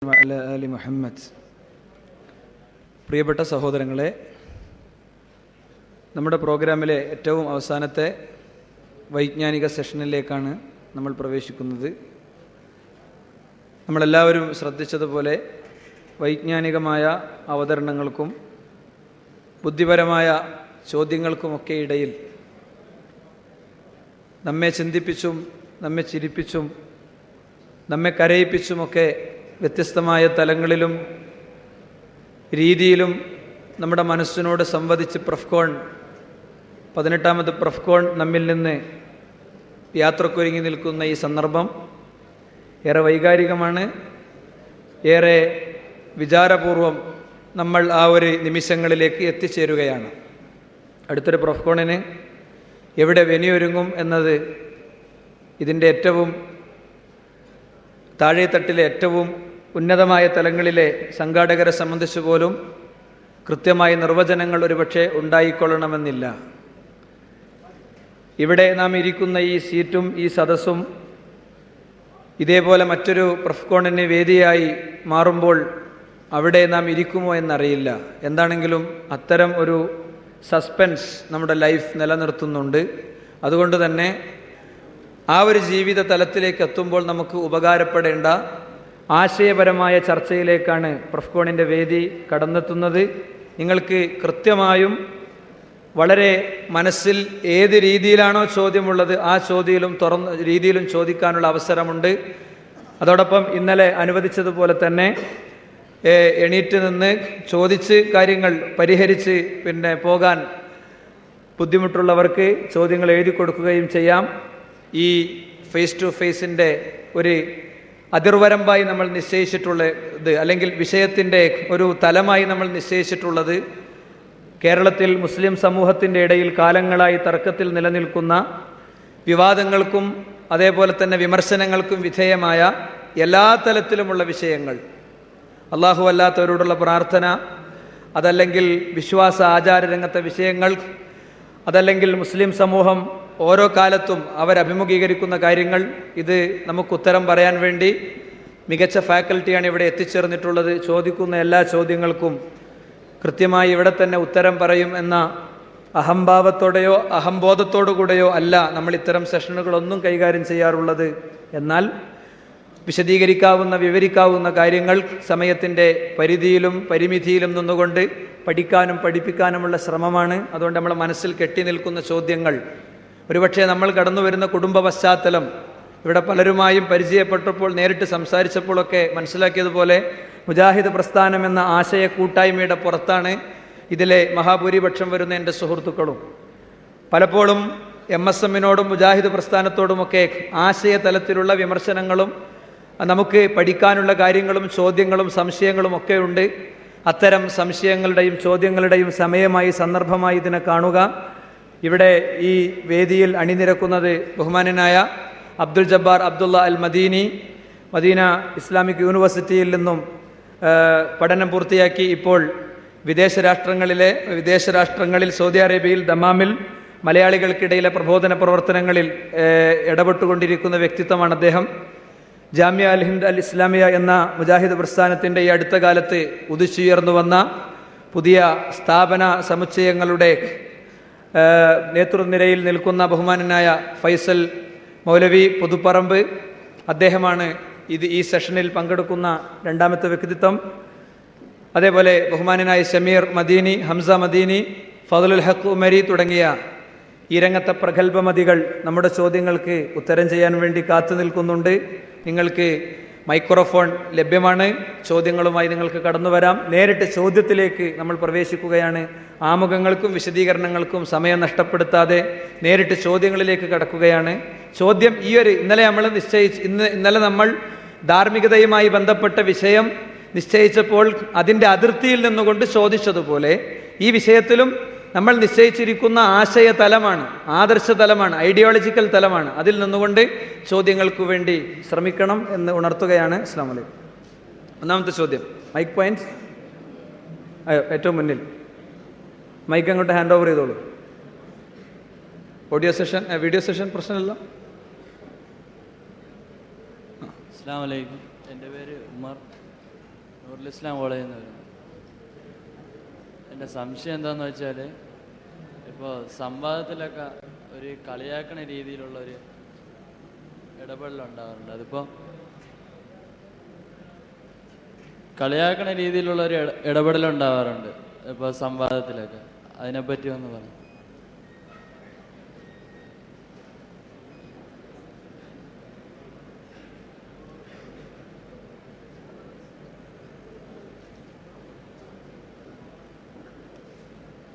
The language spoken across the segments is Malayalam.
വഅലാ ആലി മുഹമ്മദ്. പ്രിയപ്പെട്ട സഹോദരങ്ങളെ, നമ്മുടെ പ്രോഗ്രാമിലെ ഏറ്റവും അവസാനത്തെ വൈജ്ഞാനിക സെഷനിലേക്കാണ് നമ്മൾ പ്രവേശിക്കുന്നത്. നമ്മളെല്ലാവരും ശ്രദ്ധിച്ചതുപോലെ വൈജ്ഞാനികമായ അവതരണങ്ങൾക്കും ബുദ്ധിപരമായ ചോദ്യങ്ങൾക്കുമൊക്കെ ഇടയിൽ നമ്മെ ചിന്തിപ്പിച്ചും നമ്മെ ചിരിപ്പിച്ചും നമ്മെ കരയിപ്പിച്ചുമൊക്കെ വ്യത്യസ്തമായ തലങ്ങളിലും രീതിയിലും നമ്മുടെ മനസ്സിനോട് സംവദിച്ച് പ്രഫ്കോൺ 18ാമത് പ്രഫ്കോൺ നമ്മിൽ നിന്ന് യാത്രക്കൊരുങ്ങി നിൽക്കുന്ന ഈ സന്ദർഭം ഏറെ വൈകാരികമാണ്. ഏറെ വിചാരപൂർവം നമ്മൾ ആ ഒരു നിമിഷങ്ങളിലേക്ക് എത്തിച്ചേരുകയാണ്. അടുത്തൊരു പ്രഫ്കോണിന് എവിടെ വെനിയൊരുങ്ങും എന്നത് ഇതിൻ്റെ ഏറ്റവും താഴെത്തട്ടിലെ ഏറ്റവും ഉന്നതമായ തലങ്ങളിലെ സംഘാടകരെ സംബന്ധിച്ച് പോലും കൃത്യമായ നിർവചനങ്ങൾ ഒരുപക്ഷെ ഉണ്ടായിക്കൊള്ളണമെന്നില്ല. ഇവിടെ നാം ഇരിക്കുന്ന ഈ സീറ്റും ഈ സദസ്സും ഇതേപോലെ മറ്റൊരു പ്രഫ്കോണിന് വേദിയായി മാറുമ്പോൾ അവിടെ നാം ഇരിക്കുമോ എന്നറിയില്ല. എന്താണെങ്കിലും അത്തരം ഒരു സസ്പെൻസ് നമ്മുടെ ലൈഫ് നിലനിർത്തുന്നുണ്ട്. അതുകൊണ്ട് തന്നെ ആ ഒരു ജീവിത തലത്തിലേക്ക് എത്തുമ്പോൾ നമുക്ക് ഉപകാരപ്പെടേണ്ട ആശയപരമായ ചർച്ചയിലേക്കാണ് പ്രഫ്കോണിൻ്റെ വേദി കടന്നെത്തുന്നത്. നിങ്ങൾക്ക് കൃത്യമായും വളരെ മനസ്സിൽ ഏത് രീതിയിലാണോ ചോദ്യമുള്ളത് ആ രീതിയിലും ചോദിക്കാനുള്ള അവസരമുണ്ട്. അതോടൊപ്പം ഇന്നലെ അനുവദിച്ചതുപോലെ തന്നെ എണീറ്റ് നിന്ന് ചോദിച്ച് കാര്യങ്ങൾ പരിഹരിച്ച് പോകാൻ ബുദ്ധിമുട്ടുള്ളവർക്ക് ചോദ്യങ്ങൾ എഴുതി കൊടുക്കുകയും ചെയ്യാം. ഈ ഫേസ് ടു ഫേസിൻ്റെ ഒരു അതിർവരമ്പായി നമ്മൾ നിശ്ചയിച്ചിട്ടുള്ളത്, അല്ലെങ്കിൽ വിഷയത്തിൻ്റെ ഒരു തലമായി നമ്മൾ നിശ്ചയിച്ചിട്ടുള്ളത്, കേരളത്തിൽ മുസ്ലിം സമൂഹത്തിൻ്റെ ഇടയിൽ കാലങ്ങളായി തർക്കത്തിൽ നിലനിൽക്കുന്ന വിവാദങ്ങൾക്കും അതേപോലെ തന്നെ വിമർശനങ്ങൾക്കും വിധേയമായ എല്ലാ തലത്തിലുമുള്ള വിഷയങ്ങൾ, അള്ളാഹു അല്ലാത്തവരോടുള്ള പ്രാർത്ഥന, അതല്ലെങ്കിൽ വിശ്വാസ ആചാരരംഗത്തെ വിഷയങ്ങൾ, അതല്ലെങ്കിൽ മുസ്ലിം സമൂഹം ഓരോ കാലത്തും അവരഭിമുഖീകരിക്കുന്ന കാര്യങ്ങൾ, ഇത് നമുക്ക് ഉത്തരം പറയാൻ വേണ്ടി മികച്ച ഫാക്കൽറ്റിയാണ് ഇവിടെ എത്തിച്ചേർന്നിട്ടുള്ളത്. ചോദിക്കുന്ന എല്ലാ ചോദ്യങ്ങൾക്കും കൃത്യമായി ഇവിടെ തന്നെ ഉത്തരം പറയും എന്ന അഹംഭാവത്തോടെയോ അഹംബോധത്തോടു കൂടെയോ അല്ല നമ്മൾ ഇത്തരം സെഷനുകളൊന്നും കൈകാര്യം ചെയ്യാറുള്ളത്. എന്നാൽ വിശദീകരിക്കാവുന്ന വിവരിക്കാവുന്ന കാര്യങ്ങൾ സമയത്തിൻ്റെ പരിധിയിലും പരിമിതിയിലും നിന്നുകൊണ്ട് പഠിക്കാനും പഠിപ്പിക്കാനുമുള്ള ശ്രമമാണ്. അതുകൊണ്ട് നമ്മുടെ മനസ്സിൽ കെട്ടി നിൽക്കുന്ന ചോദ്യങ്ങൾ, ഒരുപക്ഷെ നമ്മൾ കടന്നു വരുന്ന കുടുംബ പശ്ചാത്തലം, ഇവിടെ പലരുമായും പരിചയപ്പെട്ടപ്പോൾ നേരിട്ട് സംസാരിച്ചപ്പോഴൊക്കെ മനസ്സിലാക്കിയതുപോലെ മുജാഹിദ് പ്രസ്ഥാനം എന്ന ആശയ കൂട്ടായ്മയുടെ പുറത്താണ് ഇതിലെ മഹാഭൂരിപക്ഷം വരുന്ന എൻ്റെ സുഹൃത്തുക്കളും. പലപ്പോഴും MSMനോടും മുജാഹിദ് പ്രസ്ഥാനത്തോടുമൊക്കെ ആശയതലത്തിലുള്ള വിമർശനങ്ങളും നമുക്ക് പഠിക്കാനുള്ള കാര്യങ്ങളും ചോദ്യങ്ങളും സംശയങ്ങളും ഒക്കെ ഉണ്ട്. അത്തരം സംശയങ്ങളുടെയും ചോദ്യങ്ങളുടെയും സമയമായി സന്ദർഭമായി ഇതിനെ കാണുക. ഇവിടെ ഈ വേദിയിൽ അണിനിരക്കുന്നത് ബഹുമാനനായ അബ്ദുൽ ജബ്ബാർ അബ്ദുള്ള അൽ മദീനി, മദീന ഇസ്ലാമിക് യൂണിവേഴ്സിറ്റിയിൽ നിന്നും പഠനം പൂർത്തിയാക്കി ഇപ്പോൾ വിദേശ രാഷ്ട്രങ്ങളിൽ സൗദി അറേബ്യയിൽ ദമാമിൽ മലയാളികൾക്കിടയിലെ പ്രബോധന പ്രവർത്തനങ്ങളിൽ ഇടപെട്ടുകൊണ്ടിരിക്കുന്ന വ്യക്തിത്വമാണ് അദ്ദേഹം. ജാമിയ അൽ ഹിന്ദ് അൽ ഇസ്ലാമിയ എന്ന മുജാഹിദ് പ്രസ്ഥാനത്തിൻ്റെ ഈ അടുത്ത കാലത്ത് ഉദിച്ചുയർന്നു വന്ന പുതിയ സ്ഥാപന സമുച്ചയങ്ങളുടെ നേതൃനിരയിൽ നിൽക്കുന്ന ബഹുമാനനായ ഫൈസൽ മൗലവി പുതുപ്പറമ്പ്, അദ്ദേഹമാണ് ഈ സെഷനിൽ പങ്കെടുക്കുന്ന രണ്ടാമത്തെ വ്യക്തിത്വം. അതേപോലെ ബഹുമാനനായ ഷമീർ മദീനി, ഹംസ മദീനി, ഫضലുൽ ഹഖ് ഉമരി തുടങ്ങിയ ഈ രംഗത്തെ പ്രഗത്ഭമതികൾ നമ്മുടെ ചോദ്യങ്ങൾക്ക് ഉത്തരം ചെയ്യാൻ വേണ്ടി കാത്തു നിൽക്കുന്നുണ്ട്. നിങ്ങൾക്ക് മൈക്രോഫോൺ ലഭ്യമാണ്. ചോദ്യങ്ങളുമായി നിങ്ങൾക്ക് കടന്നു വരാം. നേരിട്ട് ചോദ്യത്തിലേക്ക് നമ്മൾ പ്രവേശിക്കുകയാണ്. ആമുഖങ്ങൾക്കും വിശദീകരണങ്ങൾക്കും സമയം നഷ്ടപ്പെടുത്താതെ നേരിട്ട് ചോദ്യങ്ങളിലേക്ക് കടക്കുകയാണ്. ചോദ്യം ഇന്നലെ നമ്മൾ ധാർമ്മികതയുമായി ബന്ധപ്പെട്ട വിഷയം നിശ്ചയിച്ചപ്പോൾ അതിൻ്റെ അതിർത്തിയിൽ നിന്നുകൊണ്ട് ചോദിച്ചതുപോലെ ഈ വിഷയത്തിലും നമ്മൾ നിശ്ചയിച്ചിരിക്കുന്ന ആശയ തലമാണ്, ആദർശ തലമാണ്, ഐഡിയോളജിക്കൽ തലമാണ്. അതിൽ നിന്നുകൊണ്ട് ചോദ്യങ്ങൾക്ക് വേണ്ടി ശ്രമിക്കണം എന്ന് ഉണർത്തുകയാണ്. അസ്സലാമു അലൈക്കും. ഒന്നാമത്തെ ചോദ്യം, മൈക്ക് പോയിന്റ്സ് ഏറ്റവും മുന്നിൽ. മൈക്ക് അങ്ങോട്ട് ഹാൻഡ് ഓവർ ചെയ്തോളൂ. വീഡിയോ സെഷൻ പ്രശ്നമല്ല. അസ്സലാമു അലൈക്കും. എൻ്റെ പേര് ഉമർ. നൂറുൽ ഇസ്ലാം കോളേജിൽ നിന്ന് വരുന്നു. എൻ്റെ സംശയം എന്താണെന്ന് വെച്ചാൽ, ഇപ്പോൾ സംവാദത്തിലൊക്കെ ഒരു കളിയാക്കണ രീതിയിലുള്ളൊരു ഇടപെടലുണ്ടാകാറുണ്ട്. അതിപ്പോൾ കളിയാക്കണ രീതിയിലുള്ളൊരു ഇടപെടലുണ്ടാകാറുണ്ട് ഇപ്പോൾ സംവാദത്തിലൊക്കെ. അതിനെപ്പറ്റി ഒന്ന് പറഞ്ഞു.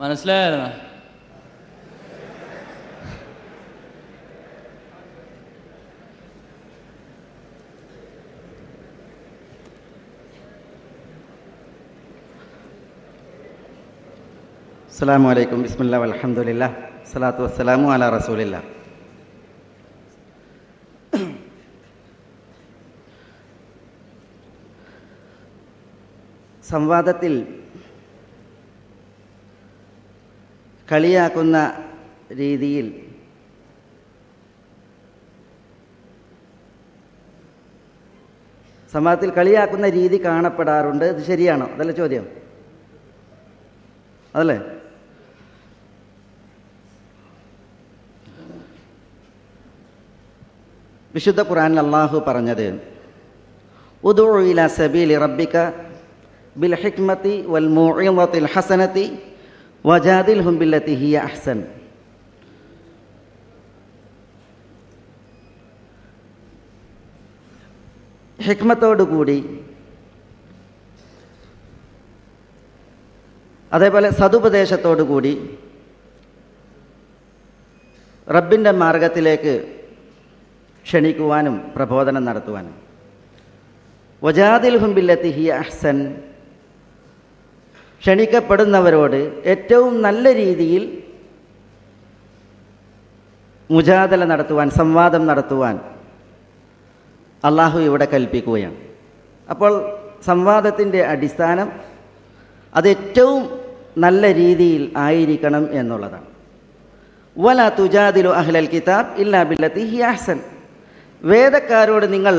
മനസ്സിലായിരുന്നോ? അസ്സലാമു അലൈക്കും. ബിസ്മില്ലാഹി വൽഹംദുലില്ലാഹ് സ്വലാത്തു വസ്സലാമു അലാ റസൂലില്ലാഹ്. സംവാദത്തിൽ കളിയാക്കുന്ന രീതിയിൽ കളിയാക്കുന്ന രീതി കാണപ്പെടാറുണ്ട്. ഇത് ശരിയാണോ? അതല്ലേ ചോദ്യം? അതല്ലേ? വിശുദ്ധ ഖുർആനിൽ അല്ലാഹു പറഞ്ഞത്, ഉദ്ഉ ഇലാ സബീലി റബ്ബിക ബിൽ ഹിക്മതി വൽ മൗഇദത്തിൽ ഹസനതി വജാദിൽഹും ബില്ലതി ഹിയ അഹ്സൻ. ഹിക്മത്തോടുകൂടി, അതേപോലെ സതുപദേശത്തോടുകൂടി റബ്ബിൻ്റെ മാർഗത്തിലേക്ക് ക്ഷണിക്കുവാനും പ്രബോധനം നടത്തുവാനും. വജാദിൽഹും ബില്ലതി ഹിയ അഹ്സൻ, ക്ഷണിക്കപ്പെടുന്നവരോട് ഏറ്റവും നല്ല രീതിയിൽ മുജാദല നടത്തുവാൻ, സംവാദം നടത്തുവാൻ അള്ളാഹു ഇവിടെ കൽപ്പിക്കുകയാണ്. അപ്പോൾ സംവാദത്തിൻ്റെ അടിസ്ഥാനം അത് ഏറ്റവും നല്ല രീതിയിൽ ആയിരിക്കണം എന്നുള്ളതാണ്. വലാ തുജാദിലു അഹ്ലൽ കിതാബ് ഇല്ലാ ബില്ലതി ഹിയ അഹ്സൻ. വേദക്കാരോട് നിങ്ങൾ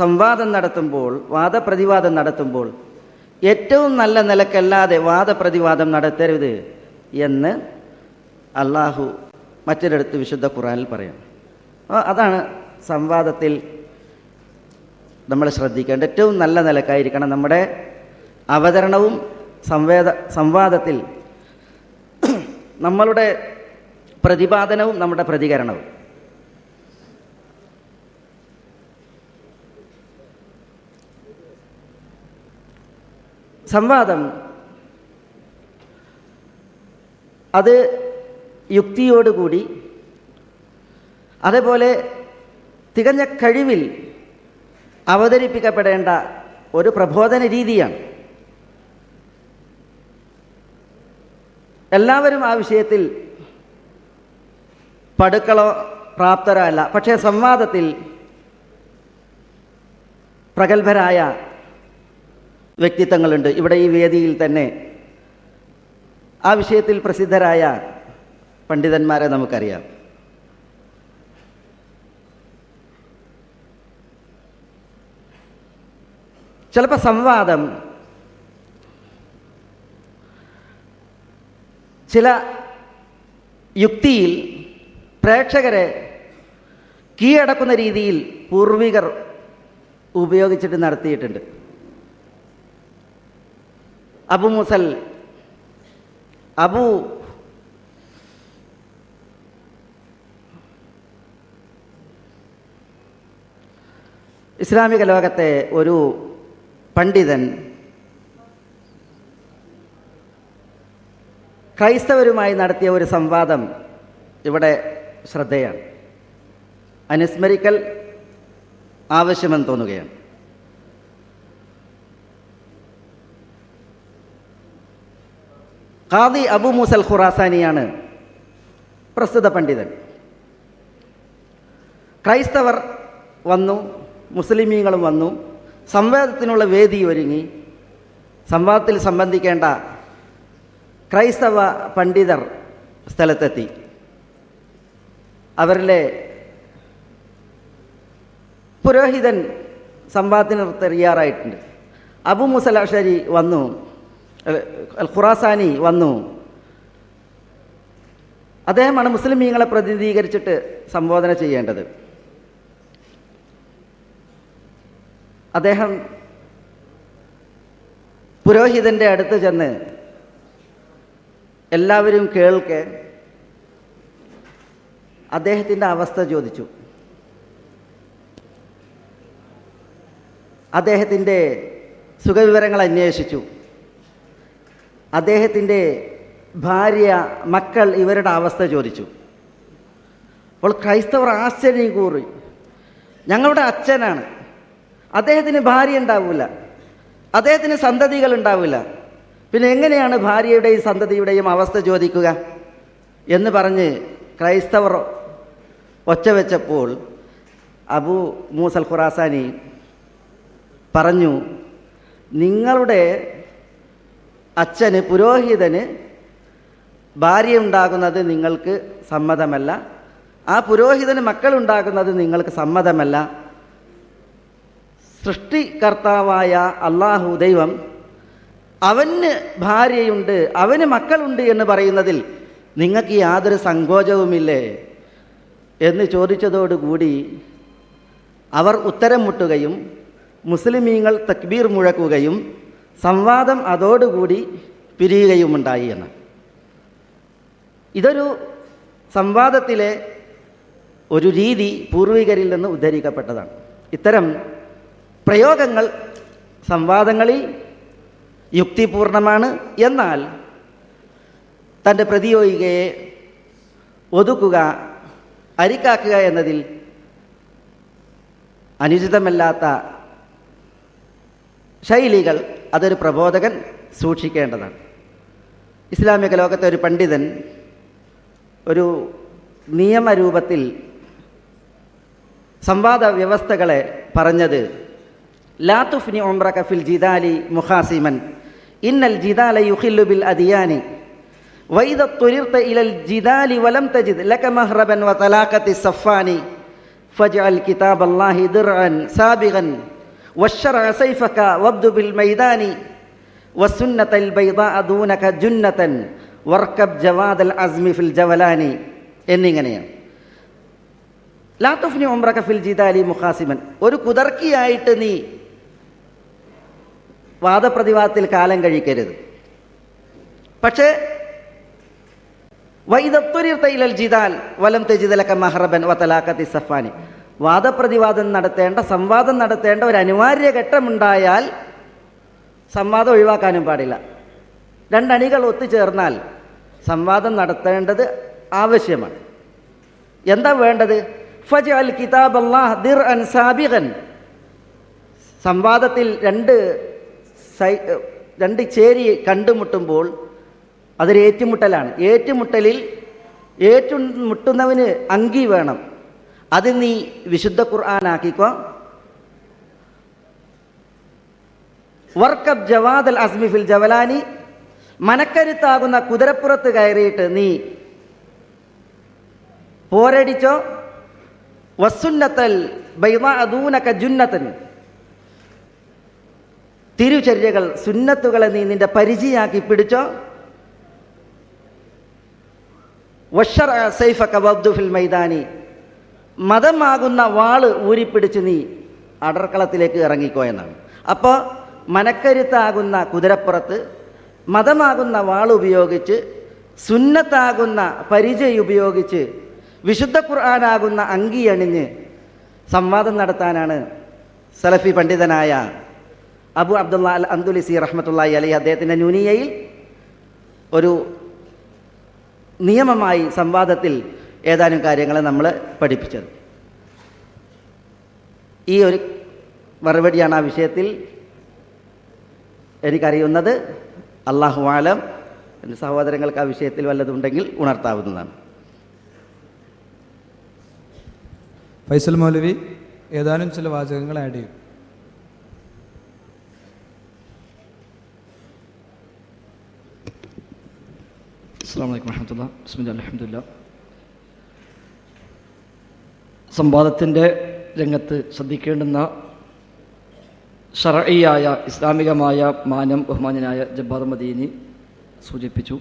സംവാദം നടത്തുമ്പോൾ, വാദപ്രതിവാദം നടത്തുമ്പോൾ ഏറ്റവും നല്ല നിലക്കല്ലാതെ വാദപ്രതിവാദം നടത്തരുത് എന്ന് അള്ളാഹു മറ്റൊരിടത്ത് വിശുദ്ധ ഖുർആനിൽ പറയും. അതാണ് സംവാദത്തിൽ നമ്മൾ ശ്രദ്ധിക്കേണ്ട. ഏറ്റവും നല്ല നിലക്കായിരിക്കണം നമ്മുടെ അവതരണവും. സംവാദത്തിൽ നമ്മളുടെ പ്രതിപാദനവും നമ്മുടെ പ്രതികരണവും. സംവാദം അത് യുക്തിയോടുകൂടി, അതേപോലെ തികഞ്ഞ കഴിവിൽ അവതരിപ്പിക്കപ്പെടേണ്ട ഒരു പ്രബോധന രീതിയാണ്. എല്ലാവരും ആ വിഷയത്തിൽ പടുക്കളോ പ്രാപ്തരോ അല്ല. പക്ഷേ സംവാദത്തിൽ പ്രഗത്ഭരായ വ്യക്തിത്വങ്ങളുണ്ട്. ഇവിടെ ഈ വേദിയിൽ തന്നെ ആ വിഷയത്തിൽ പ്രസിദ്ധരായ പണ്ഡിതന്മാരെ നമുക്കറിയാം. ചിലപ്പോൾ സംവാദം ചില യുക്തിയിൽ പ്രേക്ഷകരെ കീഴടക്കുന്ന രീതിയിൽ പൂർവികർ ഉപയോഗിച്ചിട്ട് നടത്തിയിട്ടുണ്ട്. ഇസ്ലാമിക ലോകത്തെ ഒരു പണ്ഡിതൻ ക്രൈസ്തവരുമായി നടത്തിയ ഒരു സംവാദം ഇവിടെ ശ്രദ്ധേയാണ്. അനുസ്മരിക്കൽ ആവശ്യമെന്ന് തോന്നുകയാണ്. ഖാദി അബൂ മൂസൽ ഖുറാസാനിയാണ് പ്രസ്തുത പണ്ഡിതൻ. ക്രൈസ്തവർ വന്നു, മുസ്ലിമീങ്ങളും വന്നു. സംവാദത്തിനുള്ള വേദി ഒരുങ്ങി. സംവാദത്തിൽ സംബന്ധിക്കേണ്ട ക്രൈസ്തവ പണ്ഡിതർ സ്ഥലത്തെത്തി. അവരിലെ പുരോഹിതൻ സംവാദത്തിന് തയ്യാറായിട്ടുണ്ട്. അബു മൂസൽ അശ്അരി വന്നു, അൽ ഖുറാസാനി വന്നു. അദ്ദേഹമാണ് മുസ്ലിമീങ്ങളെ പ്രതിനിധീകരിച്ചിട്ട് സംബോധന ചെയ്യേണ്ടത്. അദ്ദേഹം പുരോഹിതൻ്റെ അടുത്ത് ചെന്ന് എല്ലാവരും കേൾക്കെ അദ്ദേഹത്തിൻ്റെ അവസ്ഥ ചോദിച്ചു. അദ്ദേഹത്തിൻ്റെ സുഖവിവരങ്ങൾ അന്വേഷിച്ചു. അദ്ദേഹത്തിൻ്റെ ഭാര്യ, മക്കൾ, ഇവരുടെ അവസ്ഥ ചോദിച്ചു. അപ്പോൾ ക്രൈസ്തവർ ആശ്ചര്യം കൂറി. ഞങ്ങളുടെ അച്ഛനാണ്, അദ്ദേഹത്തിന് ഭാര്യ ഉണ്ടാവില്ല, അദ്ദേഹത്തിന് സന്തതികൾ ഉണ്ടാവില്ല, പിന്നെ എങ്ങനെയാണ് ഭാര്യയുടെയും സന്തതിയുടെയും അവസ്ഥ ചോദിക്കുക എന്ന് പറഞ്ഞ് ക്രൈസ്തവർ ഒച്ച വെച്ചപ്പോൾ അബു മൂസൽ ഖുറാസാനി പറഞ്ഞു, നിങ്ങളുടെ അച്ഛന്, പുരോഹിതന് ഭാര്യ ഉണ്ടാകുന്നത് നിങ്ങൾക്ക് സമ്മതമല്ല, ആ പുരോഹിതന് മക്കളുണ്ടാകുന്നത് നിങ്ങൾക്ക് സമ്മതമല്ല. സൃഷ്ടികർത്താവായ അള്ളാഹു ദൈവം അവന് ഭാര്യയുണ്ട്, അവന് മക്കളുണ്ട് എന്ന് പറയുന്നതിൽ നിങ്ങൾക്ക് യാതൊരു സങ്കോചവുമില്ലേ എന്ന് ചോദിച്ചതോടുകൂടി അവർ ഉത്തരം മുട്ടുകയും മുസ്ലിമീങ്ങൾ തക്ബീർ മുഴക്കുകയും സംവാദം അതോടുകൂടി പിരിയുകയുമുണ്ടായി എന്ന്. ഇതൊരു സംവാദത്തിലെ ഒരു രീതി പൂർവികരിൽ നിന്ന് ഉദ്ധരിക്കപ്പെട്ടതാണ്. ഇത്തരം പ്രയോഗങ്ങൾ സംവാദങ്ങളിൽ യുക്തിപൂർണമാണ്. എന്നാൽ തൻ്റെ പ്രതിയോഗിയെ ഒതുക്കുക, അരിക്കാക്കുക എന്നതിൽ അനുചിതമല്ലാത്ത ശൈലികൾ അതൊരു പ്രബോധകൻ സൂക്ഷിക്കേണ്ടതാണ്. ഇസ്ലാമിക ലോകത്തെ ഒരു പണ്ഡിതൻ ഒരു നിയമരൂപത്തിൽ സംവാദ വ്യവസ്ഥകളെ പറഞ്ഞത്, ലാ തുഫ്നി ഉംറക ഫിൽ ജിദാലി മുഖാസിമൻ ഇന്നൽ ജിദാല യുഖില്ലു ബിൽ അദിയാനി വൈദ തുരിർത ഇലൽ ജിദാലി വലം തജിദ് ലക മഹ്റബൻ വതലാഖത്തി സഫാനി ഫജ്അൽ കിതാബല്ലാഹി ദിർഅൻ സാബിഗൻ വശറഅ സൈഫക വബ്ദു ബിൽ മൈദാനി വസുന്നത്തൽ ബൈദാഅ ദൂനക ജുന്നതൻ വർക്കബ് ജവാദൽ അസ്മി ഫിൽ ജവലാനി എന്നിങ്ങനെയാണ്. ലാ തുഫ്നി ഉംറക ഫിൽ ജിദാലി മുഖാസിമൻ, ഒരു കുതർക്കിയായിട്ട് നീ വാദപ്രതിവാദത്തിൽ കാലം കഴിക്കരുത്. പക്ഷേ വൈദത്തുരിർത ഇലൽ ജിദാൽ വലം തജിദ് ലക മഹ്റബൻ വതലാഖത്തി സഫാനി, വാദപ്രതിവാദം നടത്തേണ്ട, സംവാദം നടത്തേണ്ട ഒരു അനിവാര്യ ഘട്ടമുണ്ടായാൽ സംവാദം ഒഴിവാക്കാനും പാടില്ല. രണ്ടണികൾ ഒത്തുചേർന്നാൽ സംവാദം നടത്തേണ്ടത് ആവശ്യമാണ്. എന്താ വേണ്ടത്? ഫജ്അൽ കിതാബല്ലാഹ് ദിർഅൻ സാബിഗൻ, സംവാദത്തിൽ രണ്ട് ചേരി കണ്ടുമുട്ടുമ്പോൾ അതൊരു ഏറ്റുമുട്ടലാണ്. ഏറ്റുമുട്ടലിൽ ഏറ്റുമുട്ടുന്നവന് അങ്കി വേണം. അത് നീ വിശുദ്ധ ഖുർആനാക്കിക്കോ. വർക്കബ് ജവാദൽ അസ്മി ഫിൽ ജവലാനി, മനക്കരുത്താകുന്ന കുതിരപ്പുറത്ത് കയറിയിട്ട് നീ പോരടിച്ചോ. വസുന്നത്തൽ ബൈദാഅ ദൂനക ജുന്നതൻ, തിരുചര്യകൾ, സുന്നത്തുകളെ നീ നിന്റെ പരിചയാക്കി പിടിച്ചോ. വശറഅ സൈഫക വബ്ദു ഫിൽ മൈദാനി, മതമാകുന്ന വാള് ഊരിപ്പിടിച്ച് നീ അടർക്കളത്തിലേക്ക് ഇറങ്ങിക്കോ എന്നാണ്. അപ്പോൾ മനക്കരുത്താകുന്ന കുതിരപ്പുറത്ത് മതമാകുന്ന വാൾ ഉപയോഗിച്ച്, സുന്നത്താകുന്ന പരിചയം ഉപയോഗിച്ച്, വിശുദ്ധ ഖുർആനാകുന്ന അങ്കി അണിഞ്ഞ് സംവാദം നടത്താനാണ് സലഫി പണ്ഡിതനായ അബു അബ്ദുള്ള അൽ അന്ദുലിസി റഹ്മത്തുള്ളാഹി അലൈഹി അദ്ദേഹത്തിൻ്റെ നൂനിയയിൽ ഒരു നിയമമായി സംവാദത്തിൽ ഏതാനും കാര്യങ്ങൾ നമ്മൾ പഠിപ്പിച്ചത്. ഈ ഒരു മറുപടിയാണ് ആ വിഷയത്തിൽ എനിക്കറിയുന്നത്. അല്ലാഹു ആലം. എൻ്റെ സഹോദരങ്ങൾക്ക് ആ വിഷയത്തിൽ വല്ലതുണ്ടെങ്കിൽ ഉണർത്താവുന്നതാണ്. ഫൈസൽ മൗലവി ഏതാനും ചില വാചകങ്ങൾ ആഡ് ചെയ്യും. അസ്സലാമു അലൈക്കും വറഹ്മത്തുള്ളാഹി. ബിസ്മില്ലാഹി അൽഹംദുലില്ലാഹ്. സംവാദത്തിൻ്റെ രംഗത്ത് ശ്രദ്ധിക്കേണ്ടുന്ന ഷർഈയായ ഇസ്ലാമികമായ മാനം ബഹുമാന്യനായ ജബ്ബാർ മദീനി സൂചിപ്പിച്ചു.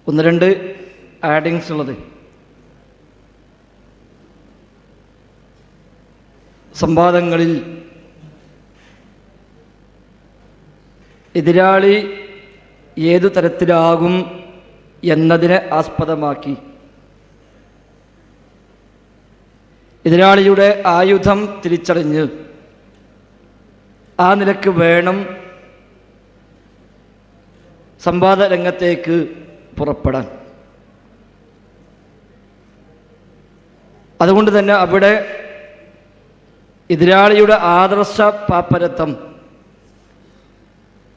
ഒന്ന് രണ്ട് ആഡിങ്സ് ഉള്ളത്. സംവാദങ്ങളിൽ എതിരാളി ഏതു തരത്തിലാകും എന്നതിനെ ആസ്പദമാക്കി എതിരാളിയുടെ ആയുധം തിരിച്ചറിഞ്ഞ് ആ നിലക്ക് വേണം സംവാദ രംഗത്തേക്ക് പുറപ്പെടാൻ. അതുകൊണ്ട് തന്നെ അവിടെ എതിരാളിയുടെ ആദർശ പാപ്പരത്വം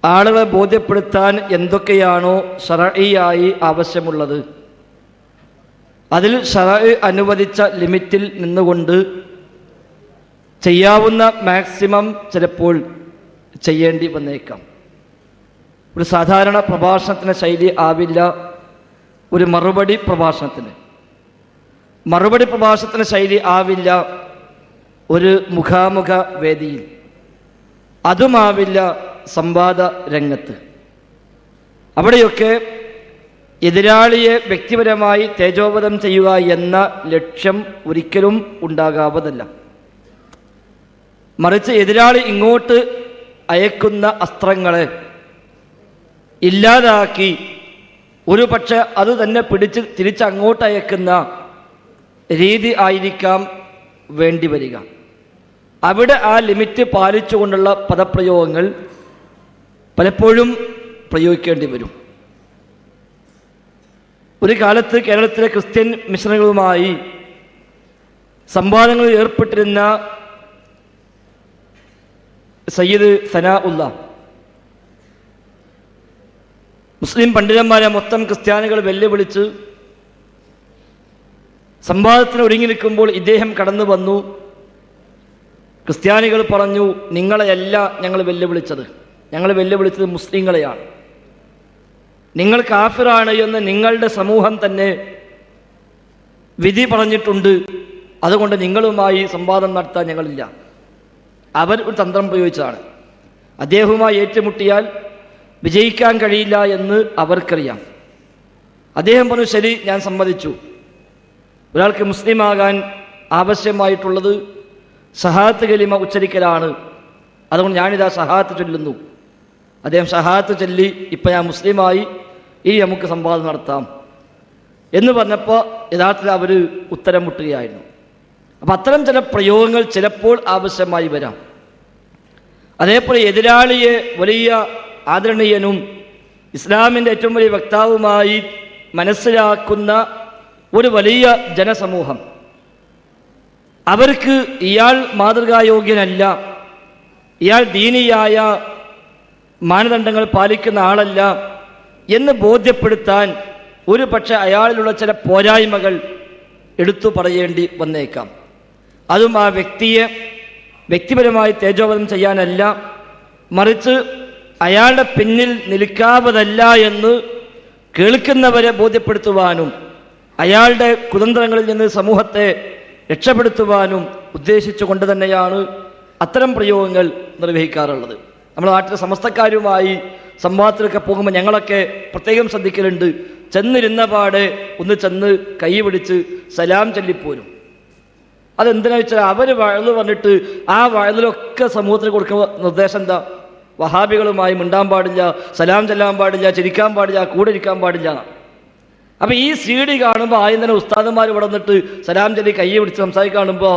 ആളുകളെ ബോധ്യപ്പെടുത്താൻ എന്തൊക്കെയാണോ ശർഈയായി ആവശ്യമുള്ളത് അതിൽ ശർഅ് അനുവദിച്ച ലിമിറ്റിൽ നിന്നുകൊണ്ട് ചെയ്യാവുന്ന മാക്സിമം ചിലപ്പോൾ ചെയ്യേണ്ടി വന്നേക്കാം. ഒരു സാധാരണ പ്രഭാഷണത്തിൻ്റെ ശൈലി ആവില്ല ഒരു മറുപടി പ്രഭാഷണത്തിന് ശൈലി ആവില്ല ഒരു മുഖാമുഖ വേദിയിൽ, അതുമാവില്ല സംവാദ രംഗത്ത്. അവിടെയൊക്കെ എതിരാളിയെ വ്യക്തിപരമായി തേജോവധം ചെയ്യുക എന്ന ലക്ഷ്യം ഒരിക്കലും ഉണ്ടാകാവതല്ല. മറിച്ച് എതിരാളി ഇങ്ങോട്ട് അയക്കുന്ന അസ്ത്രങ്ങളെ ഇല്ലാതാക്കി ഒരു പക്ഷെ അത് തന്നെ പിടിച്ച് തിരിച്ചങ്ങോട്ട് അയക്കുന്ന രീതി ആയിരിക്കാം വേണ്ടി വരിക. അവിടെ ആ ലിമിറ്റ് പാലിച്ചുകൊണ്ടുള്ള പദപ്രയോഗങ്ങൾ പലപ്പോഴും പ്രയോഗിക്കേണ്ടി വരും. ഒരു കാലത്ത് കേരളത്തിലെ ക്രിസ്ത്യൻ മിഷണറികളുമായി സംവാദങ്ങളിൽ ഏർപ്പെട്ടിരുന്ന സയ്യിദ് സനാഉല്ല മുസ്ലിം പണ്ഡിതന്മാരെ മൊത്തം ക്രിസ്ത്യാനികൾ വെല്ലുവിളിച്ച് സംവാദത്തിന് ഒരുങ്ങി നിൽക്കുമ്പോൾ ഇദ്ദേഹം കടന്നു വന്നു. ക്രിസ്ത്യാനികൾ പറഞ്ഞു, നിങ്ങളെയല്ല ഞങ്ങൾ വെല്ലുവിളിച്ചത് മുസ്ലിങ്ങളെയാണ്. നിങ്ങൾ കാഫിറാണ് എന്ന് നിങ്ങളുടെ സമൂഹം തന്നെ വിധി പറഞ്ഞിട്ടുണ്ട്. അതുകൊണ്ട് നിങ്ങളുമായി സംവാദം നടത്താൻ ഞങ്ങളില്ല. അവർ ഒരു തന്ത്രം പ്രയോഗിച്ചതാണ്. അദ്ദേഹവുമായി ഏറ്റുമുട്ടിയാൽ വിജയിക്കാൻ കഴിയില്ല എന്ന് അവർക്കറിയാം. അദ്ദേഹം പറഞ്ഞു, ശരി, ഞാൻ സമ്മതിച്ചു. ഒരാൾക്ക് മുസ്ലിമാകാൻ ആവശ്യമായിട്ടുള്ളത് ഷഹാദത്ത് കലിമ ഉച്ചരിക്കലാണ്. അതുകൊണ്ട് ഞാനിതാ ഷഹാദത്ത് ചൊല്ലുന്നു. അദ്ദേഹം ഷഹാദത്ത് ചൊല്ലി, ഇപ്പം ഞാൻ മുസ്ലിമായി, ഇനി നമുക്ക് സംവാദം നടത്താം എന്ന് പറഞ്ഞപ്പോൾ യഥാർത്ഥത്തിൽ അവർ ഉത്തരം മുട്ടുകയായിരുന്നു. അപ്പം അത്തരം ചില പ്രയോഗങ്ങൾ ചിലപ്പോൾ ആവശ്യമായി വരാം. അതേപോലെ എതിരാളിയെ വലിയ ആദരണീയനും ഇസ്ലാമിൻ്റെ ഏറ്റവും വലിയ വക്താവുമായി മനസ്സിലാക്കുന്ന ഒരു വലിയ ജനസമൂഹം, അവർക്ക് ഇയാൾ മാതൃകായോഗ്യനല്ല, ഇയാൾ ദീനിയായ മാനദണ്ഡങ്ങൾ പാലിക്കുന്ന ആളല്ല എന്ന് ബോധ്യപ്പെടുത്താൻ ഒരു പക്ഷേ അയാളിലുള്ള ചില പോരായ്മകൾ എടുത്തു പറയേണ്ടി വന്നേക്കാം. അതും ആ വ്യക്തിയെ വ്യക്തിപരമായി തേജോവധം ചെയ്യാനല്ല, മറിച്ച് അയാളുടെ പിന്നിൽ നിൽക്കാവതല്ല എന്ന് കേൾക്കുന്നവരെ ബോധ്യപ്പെടുത്തുവാനും അയാളുടെ കുതന്ത്രങ്ങളിൽ നിന്ന് സമൂഹത്തെ രക്ഷപ്പെടുത്തുവാനും ഉദ്ദേശിച്ചുകൊണ്ട് തന്നെയാണ് അത്തരം പ്രയോഗങ്ങൾ നിർവഹിക്കാറുള്ളത്. നമ്മുടെ നാട്ടിലെ സമസ്തക്കാരുമായി സംവാദത്തിലൊക്കെ പോകുമ്പോൾ ഞങ്ങളൊക്കെ പ്രത്യേകം ശ്രദ്ധിക്കലുണ്ട്. ചെന്നിരുന്ന പാടെ ഒന്ന് ചെന്ന് കൈ പിടിച്ച് സലാം ചൊല്ലിപ്പോരും. അതെന്തിനാ വെച്ചാൽ അവർ വഴന്ന് പറഞ്ഞിട്ട് ആ വഴന്നിലൊക്കെ സമൂഹത്തിന് കൊടുക്കുന്ന നിർദ്ദേശം എന്താ? വഹാബികളുമായി മിണ്ടാൻ പാടില്ല, സലാം ചെല്ലാൻ പാടില്ല, ചിരിക്കാൻ പാടില്ല, കൂടെ ഇരിക്കാൻ പാടില്ല. അപ്പം ഈ CD കാണുമ്പോൾ ആദ്യം തന്നെ ഉസ്താദന്മാർ ഇവിടെ വന്നിട്ട് സലാം ചൊല്ലി കൈ പിടിച്ച് സംസാരിക്കാൻ കാണുമ്പോൾ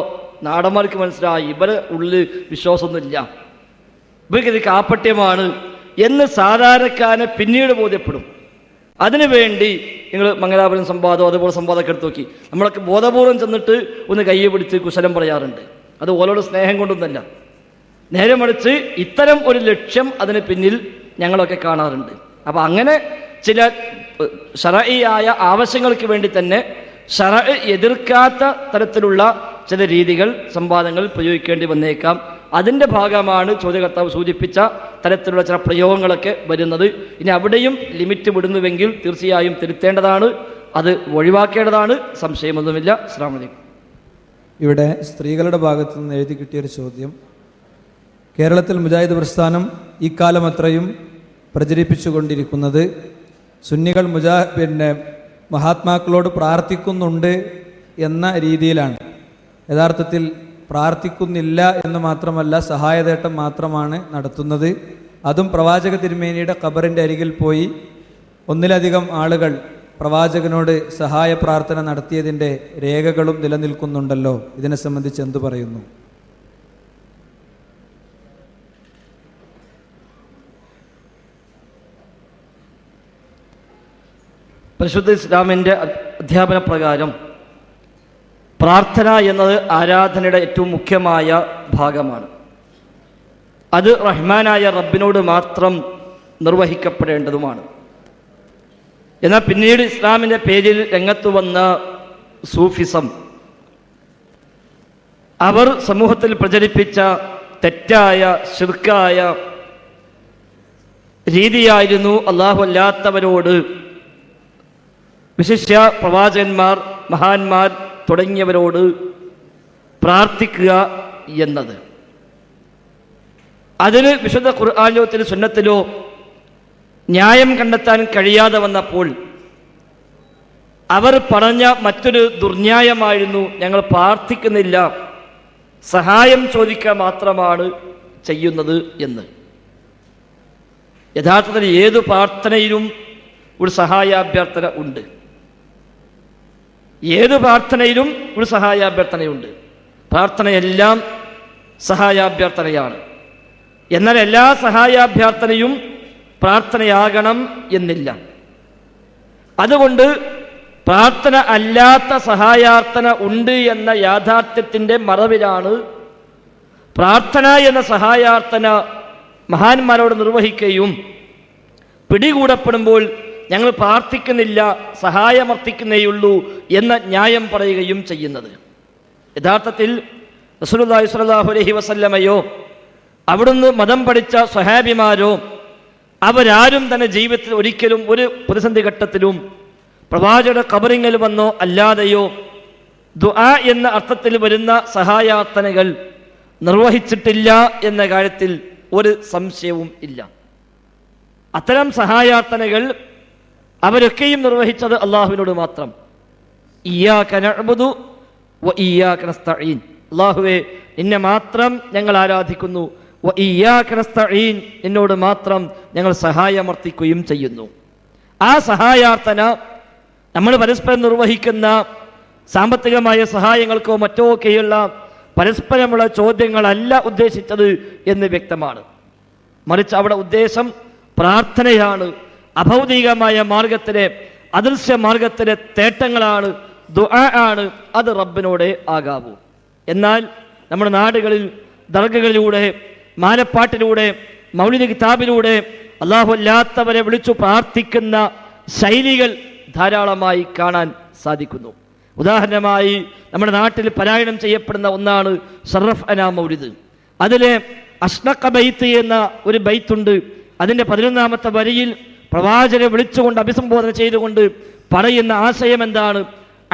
നാടന്മാർക്ക് മനസ്സിലായി ഇവരെ ഉള്ളിൽ വിശ്വാസമൊന്നുമില്ല, ഇവർക്കിത് കാപ്പട്യമാണ് എന്ന് സാധാരണക്കാരനെ പിന്നീട് ബോധ്യപ്പെടും. അതിനുവേണ്ടി നിങ്ങൾ മംഗലാപുരം സംവാദം അതുപോലെ സംവാദമൊക്കെ എടുത്ത് നോക്കി. നമ്മളൊക്കെ ബോധപൂർവം ചെന്നിട്ട് ഒന്ന് കയ്യെ പിടിച്ച് കുശലം പറയാറുണ്ട്. അത് ഓരോട് സ്നേഹം കൊണ്ടൊന്നല്ല, നേരെ മറിച്ച് ഇത്തരം ഒരു ലക്ഷ്യം അതിന് പിന്നിൽ ഞങ്ങളൊക്കെ കാണാറുണ്ട്. അപ്പം അങ്ങനെ ചില ശർഈയായ ആവശ്യങ്ങൾക്ക് വേണ്ടി തന്നെ ശർഅ് എതിർക്കാത്ത തരത്തിലുള്ള ചില രീതികൾ സംവാദങ്ങൾ പ്രയോഗിക്കേണ്ടി വന്നേക്കാം. അതിൻ്റെ ഭാഗമാണ് ചോദ്യകർത്താവ് സൂചിപ്പിച്ച തരത്തിലുള്ള ചില പ്രയോഗങ്ങളൊക്കെ വരുന്നത്. ഇനി അവിടെയും ലിമിറ്റ് വിടുന്നുവെങ്കിൽ തീർച്ചയായും തിരുത്തേണ്ടതാണ്, അത് ഒഴിവാക്കേണ്ടതാണ്, സംശയമൊന്നുമില്ല. അസ്സലാമു അലൈക്കും. ഇവിടെ സ്ത്രീകളുടെ ഭാഗത്തു നിന്ന് എഴുതി കിട്ടിയൊരു ചോദ്യം. കേരളത്തിൽ മുജാഹിദ് പ്രസ്ഥാനം ഈ കാലം അത്രയും പ്രചരിപ്പിച്ചുകൊണ്ടിരിക്കുന്നത് സുന്നികൾ മഹാത്മാക്കളോട് പ്രാർത്ഥിക്കുന്നുണ്ട് എന്ന രീതിയിലാണ്. യഥാർത്ഥത്തിൽ പ്രാർത്ഥിക്കുന്നില്ല എന്ന് മാത്രമല്ല, സഹായതേട്ടം മാത്രമാണ് നടത്തുന്നത്. അതും പ്രവാചക തിരുമേനിയുടെ ഖബറിൻ്റെ അരികിൽ പോയി ഒന്നിലധികം ആളുകൾ പ്രവാചകനോട് സഹായ പ്രാർത്ഥന നടത്തിയതിൻ്റെ രേഖകളും നിലനിൽക്കുന്നുണ്ടല്ലോ. ഇതിനെ സംബന്ധിച്ച് എന്തു പറയുന്നു? പരിശുദ്ധ ഇസ്ലാമിൻ്റെ അധ്യാപന പ്രകാരം പ്രാർത്ഥന എന്നത് ആരാധനയുടെ ഏറ്റവും മുഖ്യമായ ഭാഗമാണ്. അത് റഹ്മാനായ റബ്ബിനോട് മാത്രം നിർവഹിക്കപ്പെടേണ്ടതുമാണ്. എന്നാൽ പിന്നീട് ഇസ്ലാമിൻ്റെ പേരിൽ രംഗത്ത് വന്ന സൂഫിസം, അവർ സമൂഹത്തിൽ പ്രചരിപ്പിച്ച തെറ്റായ ശിർക്കായ രീതിയായിരുന്നു അല്ലാഹു അല്ലാത്തവരോട്, വിശിഷ്യ പ്രവാചകന്മാർ, മഹാന്മാർ തുടങ്ങിയവരോട് പ്രാർത്ഥിക്കുക എന്നത്. അതിന് വിശുദ്ധ ഖുർആനിലോ സുന്നത്തിലോ ന്യായം കണ്ടെത്താൻ കഴിയാതെ വന്നപ്പോൾ അവർ പറഞ്ഞ മറ്റൊരു ദുർന്യായമായിരുന്നു, ഞങ്ങൾ പ്രാർത്ഥിക്കുന്നില്ല, സഹായം ചോദിക്കുക മാത്രമാണ് ചെയ്യുന്നത് എന്ന്. യഥാർത്ഥത്തിൽ ഏതു പ്രാർത്ഥനയിലും ഒരു സഹായാഭ്യർത്ഥന ഉണ്ട്. ഏത് പ്രാർത്ഥനയിലും ഒരു സഹായാഭ്യർത്ഥനയുണ്ട്. പ്രാർത്ഥനയെല്ലാം സഹായാഭ്യർത്ഥനയാണ്. എന്നാൽ എല്ലാ സഹായാഭ്യർത്ഥനയും പ്രാർത്ഥനയാകണം എന്നില്ല. അതുകൊണ്ട് പ്രാർത്ഥന അല്ലാത്ത സഹായാർത്ഥന ഉണ്ട് എന്ന യാഥാർത്ഥ്യത്തിൻ്റെ മറവിലാണ് പ്രാർത്ഥന എന്ന സഹായാർത്ഥന മഹാന്മാരോട് നിർവഹിക്കുകയും പിടികൂടപ്പെടുമ്പോൾ ഞങ്ങൾ പ്രാർത്ഥിക്കുന്നില്ല, സഹായമർത്ഥിക്കുന്നേയുള്ളൂ എന്ന ന്യായം പറയുകയും ചെയ്യുന്നത്. യഥാർത്ഥത്തിൽ റസൂലുള്ളാഹി സ്വല്ലല്ലാഹു അലൈഹി വസല്ലമയോ അവിടുന്ന് മതം പഠിച്ച സ്വഹാബിമാരോ അവരാരും തന്നെ ജീവിതത്തിൽ ഒരിക്കലും ഒരു പ്രതിസന്ധി ഘട്ടത്തിലും പ്രവാചകരുടെ ഖബറിങ്കൽ വന്നോ അല്ലാതെയോ ദുആ എന്ന അർത്ഥത്തിൽ വരുന്ന സഹായാർത്ഥനകൾ നിർവഹിച്ചിട്ടില്ല എന്ന കാര്യത്തിൽ ഒരു സംശയവും ഇല്ല. അത്തരം സഹായാർത്ഥനകൾ അവരൊക്കെയും നിർവഹിച്ചത് അള്ളാഹുവിനോട് മാത്രം. ഇയ്യാക നഅ്ബുദു വ ഇയ്യാക നസ്തഈൻ, അള്ളാഹുവേ നിന്നെ മാത്രം ഞങ്ങൾ ആരാധിക്കുന്നു, വ ഇയ്യാക നസ്തഈൻ നിന്നോട് മാത്രം ഞങ്ങൾ സഹായമർത്ഥിക്കുകയും ചെയ്യുന്നു. ആ സഹായാർത്ഥന നമ്മൾ പരസ്പരം നിർവഹിക്കുന്ന സാമ്പത്തികമായ സഹായങ്ങൾക്കോ മറ്റോ ഒക്കെയുള്ള പരസ്പരമുള്ള ചോദ്യങ്ങളല്ല ഉദ്ദേശിച്ചത് എന്ന് വ്യക്തമാണ്. മറിച്ച് അവിടെ ഉദ്ദേശം പ്രാർത്ഥനയാണ്. അഭൗതികമായ മാർഗത്തിലെ, അദൃശ്യ മാർഗത്തിലെ തേട്ടങ്ങളാണ്, ദുആ ആണ്. അത് റബ്ബിനോടെ ആകാവൂ. എന്നാൽ നമ്മുടെ നാടുകളിൽ ദർഗകളിലൂടെ, മാനപ്പാട്ടിലൂടെ, മൗലിദ് കിതാബിലൂടെ അല്ലാഹു അല്ലാത്തവരെ വിളിച്ചു പ്രാർത്ഥിക്കുന്ന ശൈലികൾ ധാരാളമായി കാണാൻ സാധിക്കുന്നു. ഉദാഹരണമായി നമ്മുടെ നാട്ടിൽ പാരായണം ചെയ്യപ്പെടുന്ന ഒന്നാണ് ഷറഫ് അനാ മൗലിദ്. അതിലെ അഷ്നഖ ബൈത്ത് എന്ന ഒരു ബൈത്തുണ്ട്. അതിൻ്റെ 11ാമത്തെ വരിയിൽ പ്രവാചകനെ വിളിച്ചുകൊണ്ട് അഭിസംബോധന ചെയ്തുകൊണ്ട് പറയുന്ന ആശയം എന്താണ്?